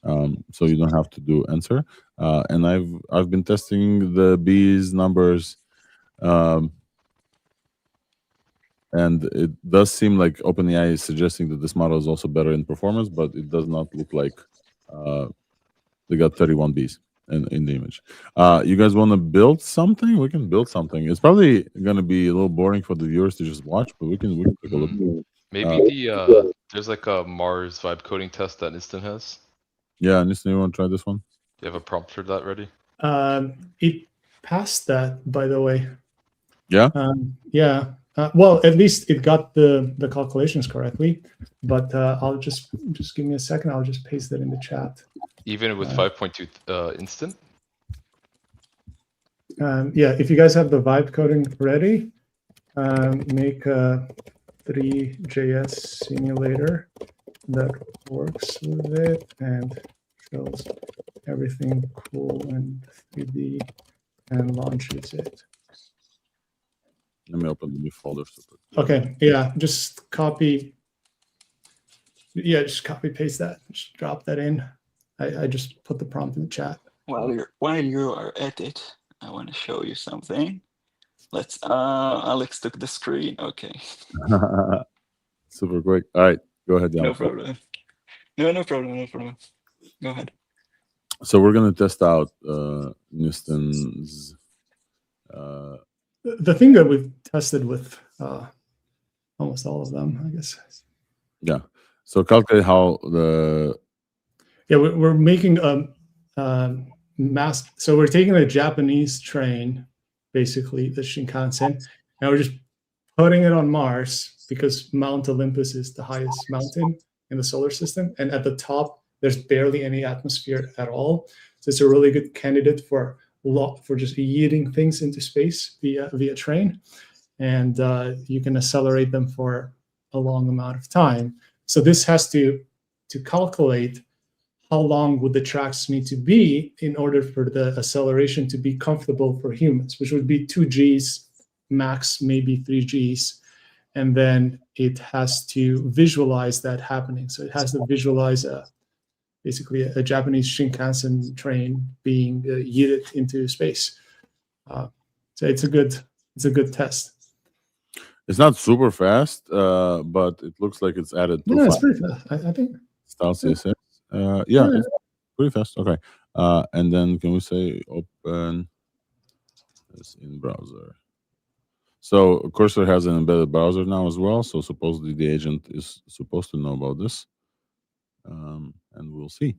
so you don't have to do answer. And I've been testing the bees numbers, and it does seem like OpenAI is suggesting that this model is also better in performance, but it does not look like they got 31 bees in the image. You guys want to build something? We can build something. It's probably going to be a little boring for the viewers to just watch, but we can take a look. Maybe there's like a Mars vibe coding test that Instant has. Yeah, Nistan, you want to try this one? Do you have a prompt for that ready? It passed that, by the way. Yeah. Yeah. Well, at least it got the calculations correctly. But I'll just give me a second. I'll just paste that in the chat. Even with 5.2 instant? Yeah, if you guys have the vibe coding ready, make a 3JS simulator that works with it and shows everything cool in 3D and launches it. Let me open the new folder. Okay, yeah, just copy. Yeah, just copy paste that. Just drop that in. I just put the prompt in the chat. While you are at it, I want to show you something. Let's Alex took the screen. Okay. Super quick. All right, go ahead. No problem. No problem. Go ahead. So we're gonna test out Nistan's. The thing that we've tested with almost all of them, I guess. Yeah. So calculate how the. Yeah, we're making a mass. So we're taking a Japanese train, basically the Shinkansen, and we're just putting it on Mars because Mount Olympus is the highest mountain in the solar system, and at the top there's barely any atmosphere at all. So it's a really good candidate for just yeeting things into space via train, and you can accelerate them for a long amount of time. So this has to calculate how long would the tracks need to be in order for the acceleration to be comfortable for humans, which would be 2 Gs, max maybe 3 Gs. And then it has to visualize that happening. So it has to visualize basically a Japanese Shinkansen train being yeeted into space. So it's a good test. It's not super fast, but it looks like it's added. No, it's pretty fast. I think. Style CSS. Yeah, it's pretty fast. Okay. And then can we say open this in browser? So Cursor has an embedded browser now as well. So supposedly the agent is supposed to know about this. And we'll see.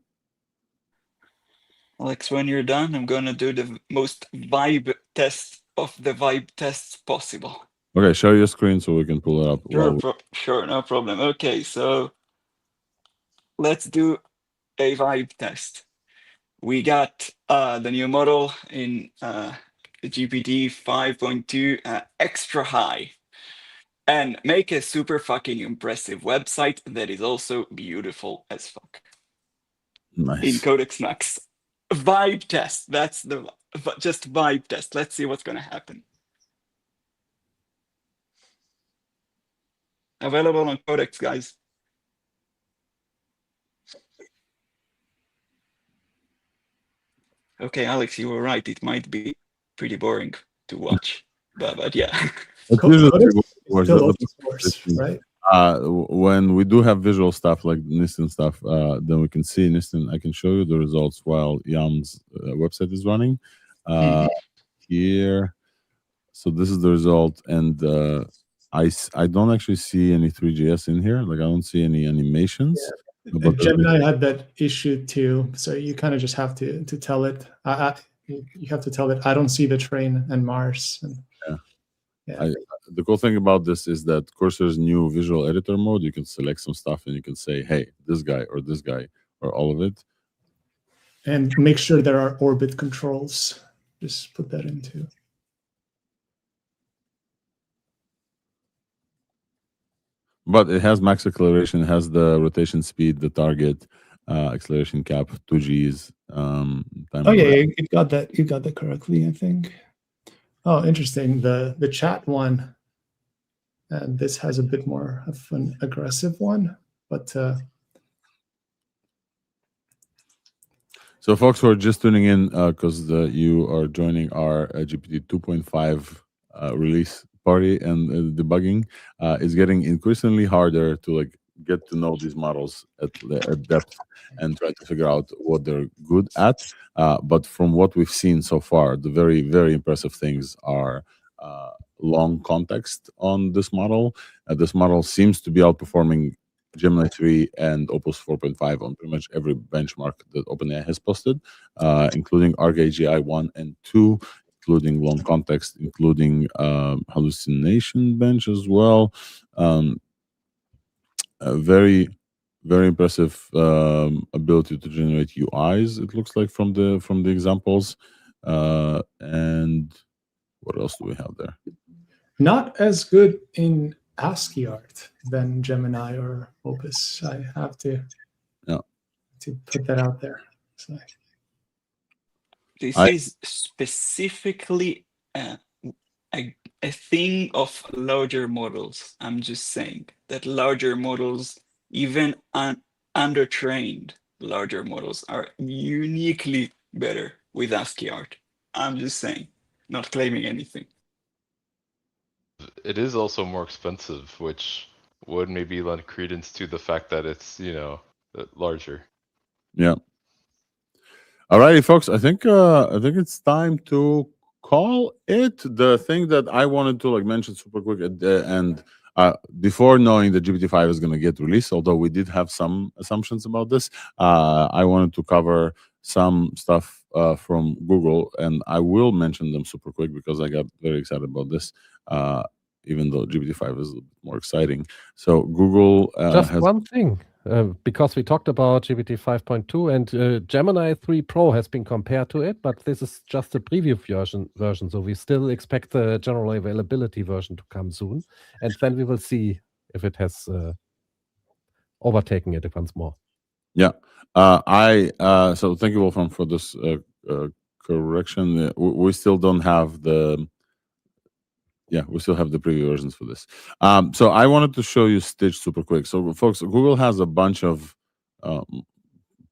Alex, when you're done, I'm gonna do the most vibe test of the vibe tests possible. Okay, share your screen so we can pull it up. Sure, no problem. Okay, so let's do a vibe test. We got the new model in GPT 5.2 extra high, and make a super fucking impressive website that is also beautiful as fuck. Nice. Codex Max. Vibe test. That's just vibe test. Let's see what's going to happen. Available on Codex, guys. Okay, Alex, you were right. It might be pretty boring to watch, but yeah. Codex is Was still the- open source, right? when we do have visual stuff like Nistan stuff, then we can see Nistan. I can show you the results while Yam's website is running. Here, so this is the result, and I don't actually see any 3GS in here. Like I don't see any animations. And Gemini had that issue too, so you kind of just have to tell it. You have to tell it. I don't see the train and Mars. And, the cool thing about this is that Cursor's new visual editor mode, you can select some stuff and you can say, hey, this guy or all of it. And make sure there are orbit controls. Just put that into. But it has max acceleration, it has the rotation speed, the target, acceleration cap, 2Gs. Time you got that. You got that correctly, I think. Oh, interesting. The chat one. And this has a bit more of an aggressive one, but. So, folks who are just tuning in, because you are joining our GPT 2.5 release party, and debugging is getting increasingly harder to like get to know these models at depth and try to figure out what they're good at. But from what we've seen so far, the very, very impressive things are long context on this model. This model seems to be outperforming Gemini 3 and Opus 4.5 on pretty much every benchmark that OpenAI has posted, including ArcAGI 1 and 2, including long context, including hallucination bench as well. A very, very impressive ability to generate UIs. It looks like from the examples. And what else do we have there? Not as good in ASCII art than Gemini or Opus. I have to put that out there. So. This is specifically a thing of larger models. I'm just saying that larger models, even undertrained larger models, are uniquely better with ASCII art. I'm just saying, not claiming anything. It is also more expensive, which would maybe lend credence to the fact that it's, larger. Yeah. Alrighty, folks. I think it's time to call it. The thing that I wanted to like mention super quick at the end, before knowing that GPT-5 is going to get released, although we did have some assumptions about this, I wanted to cover some stuff from Google, and I will mention them super quick because I got very excited about this. Even though GPT-5 is a bit more exciting. So Google just has one thing, because we talked about GPT 5.2 and Gemini 3 Pro has been compared to it, but this is just a preview version. So we still expect the general availability version to come soon. And then we will see if it has overtaken it once more. Yeah. So thank you, Wolfram, for this correction. We still don't have the we still have the preview versions for this. So I wanted to show you Stitch super quick. So folks, Google has a bunch of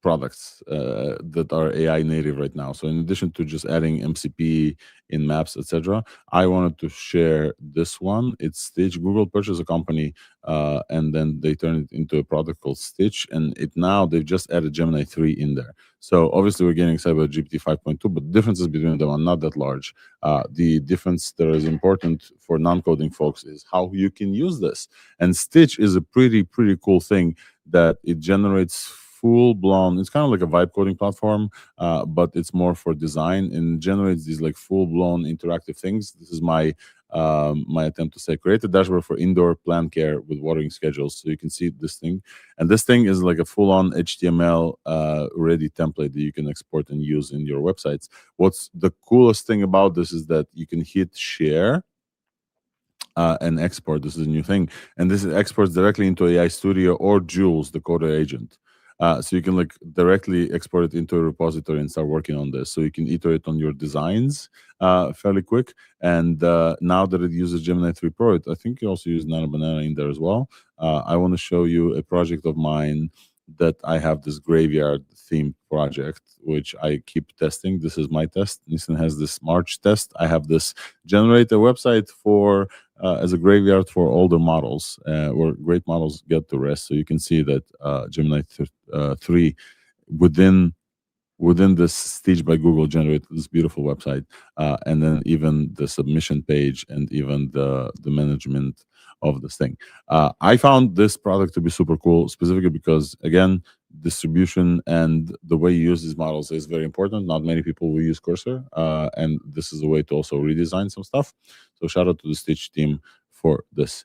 products that are AI native right now. So in addition to just adding MCP in Maps, etc., I wanted to share this one. It's Stitch. Google purchased a company and then they turned it into a product called Stitch. And they've just added Gemini 3 in there. So obviously we're getting excited about GPT 5.2, but the differences between them are not that large. The difference that is important for non-coding folks is how you can use this. And Stitch is a pretty cool thing that it generates full-blown, it's kind of like a vibe coding platform, but it's more for design and generates these like full-blown interactive things. This is my attempt to say create a dashboard for indoor plant care with watering schedules. So you can see this thing, and this thing is like a full-on HTML ready template that you can export and use in your websites. What's the coolest thing about this is that you can hit share and export. This is a new thing, and this exports directly into AI Studio or Jules, the coder agent. So you can like directly export it into a repository and start working on this. So you can iterate on your designs fairly quick. And now that it uses Gemini 3 Pro, I think you also use Nano Banana in there as well. I want to show you a project of mine that I have, this graveyard theme project, which I keep testing. This is my test. Nissan has this March test. I have this generate a website for as a graveyard for older models, where great models get to rest. So you can see that Gemini 3 within this Stitch by Google generated this beautiful website, and then even the submission page and even the management of this thing. I found this product to be super cool, specifically because, again, distribution and the way you use these models is very important. Not many people will use Cursor, and this is a way to also redesign some stuff. So shout out to the Stitch team for this.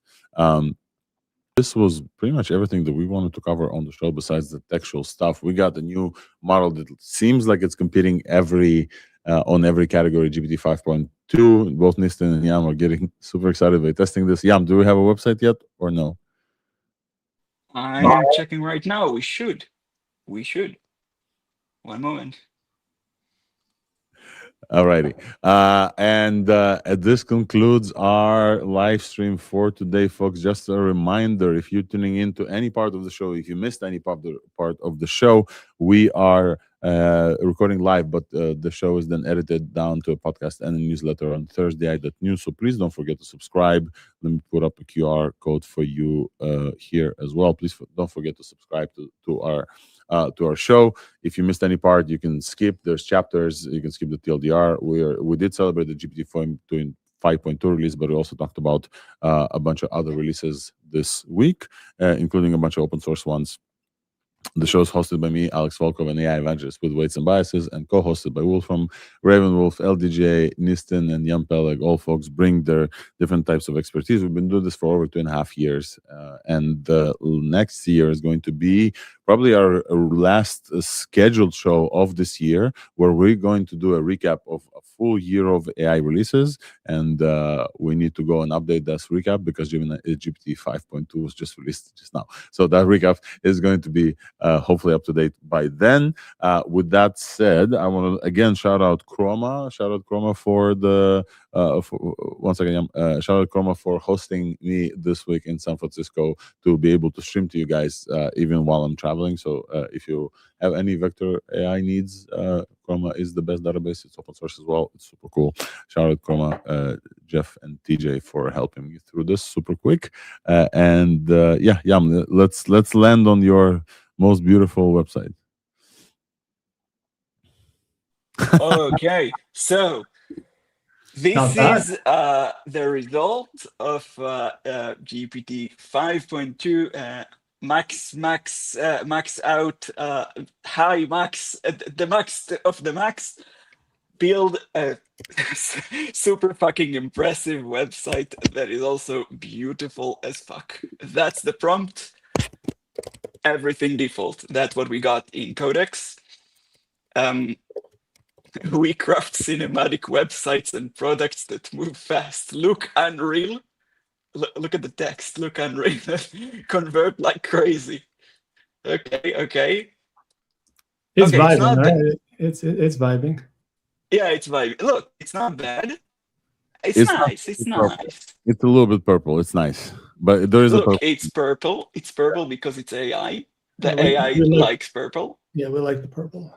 This was pretty much everything that we wanted to cover on the show besides the textual stuff. We got a new model that seems like it's competing on every category, GPT 5.2. Both Nistan and Yam are getting super excited by testing this. Yam, do we have a website yet or no? I am checking right now. We should. One moment. Alrighty. And this concludes our live stream for today, folks. Just a reminder, if you're tuning into any part of the show, if you missed any part of the show, we are recording live, but the show is then edited down to a podcast and a newsletter on thursdai.news. So please don't forget to subscribe. Let me put up a QR code for you here as well. Please don't forget to subscribe to our show. If you missed any part, you can skip. There's chapters. You can skip the TLDR. We did celebrate the GPT 5.2 release, but we also talked about a bunch of other releases this week, including a bunch of open source ones. The show is hosted by me, Alex Volkov, an AI evangelist with Weights and Biases, and co-hosted by Wolfram, Ravenwolf, LDJ, Nistan, and Jan Peleg. All folks bring their different types of expertise. We've been doing this for over 2.5 years, and next year is going to be probably our last scheduled show of this year, where we're going to do a recap of a full year of AI releases, and we need to go and update this recap because GPT 5.2 was just released just now. So that recap is going to be hopefully up to date by then. With that said, I want to again shout out Chroma. Shout out Chroma for the once again, shout out Chroma for hosting me this week in San Francisco to be able to stream to you guys even while I'm traveling. So if you have any vector AI needs, Chroma is the best database. It's open source as well. It's super cool. Shout out Chroma, Jeff and TJ for helping me through this super quick. And yeah, let's land on your most beautiful website. Okay, so this is the result of GPT 5.2 max out, high max, the max of the max. Build a super fucking impressive website that is also beautiful as fuck. That's the prompt. Everything default. That's what we got in Codex. We craft cinematic websites and products that move fast, look unreal. Look at the text, look unreal. Convert like crazy. Okay. It's Okay, vibing, it's not right? It's vibing. Yeah, it's vibing. Look, it's not bad. It's nice. It's nice. It's a little bit purple. It's nice, but there is a purple. It's purple. It's purple because it's AI. The Yeah, AI likes purple. Yeah, we like the purple.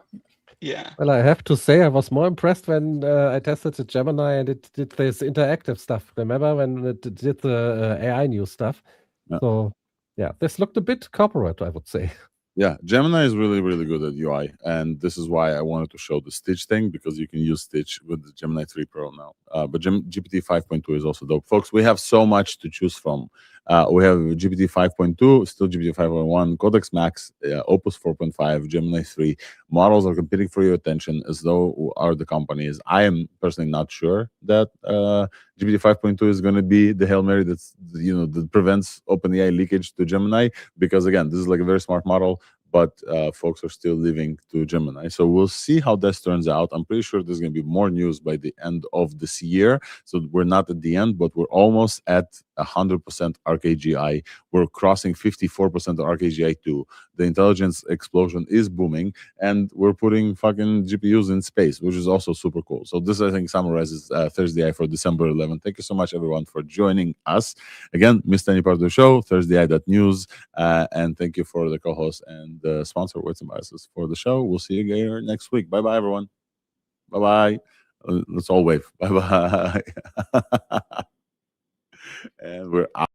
Yeah. Well, I have to say, I was more impressed when I tested the Gemini and it did this interactive stuff. Remember when it did the AI news stuff? Yeah. So, yeah, this looked a bit corporate, I would say. Yeah, Gemini is really, really good at UI, and this is why I wanted to show the Stitch thing, because you can use Stitch with the Gemini 3 Pro now. But GPT 5.2 is also dope. Folks, we have so much to choose from. We have GPT 5.2, still GPT 5.1, Codex Max, Opus 4.5, Gemini 3. Models are competing for your attention as though are the companies. I am personally not sure that GPT 5.2 is going to be the Hail Mary that prevents OpenAI leakage to Gemini, because again, this is like a very smart model, but folks are still leaving to Gemini. So we'll see how this turns out. I'm pretty sure there's going to be more news by the end of this year. So we're not at the end, but we're almost at 100% RKGI. We're crossing 54% of RKGI too. The intelligence explosion is booming, and we're putting fucking GPUs in space, which is also super cool. So this, I think, summarizes Thursday for December 11th. Thank you so much, everyone, for joining us. Again, missed any part of the show, thursdai.news. And thank you for the co-host and the sponsor, Weights and Biases, for the show. We'll see you again next week. Bye-bye, everyone. Bye-bye. Let's all wave. Bye-bye. And we're out.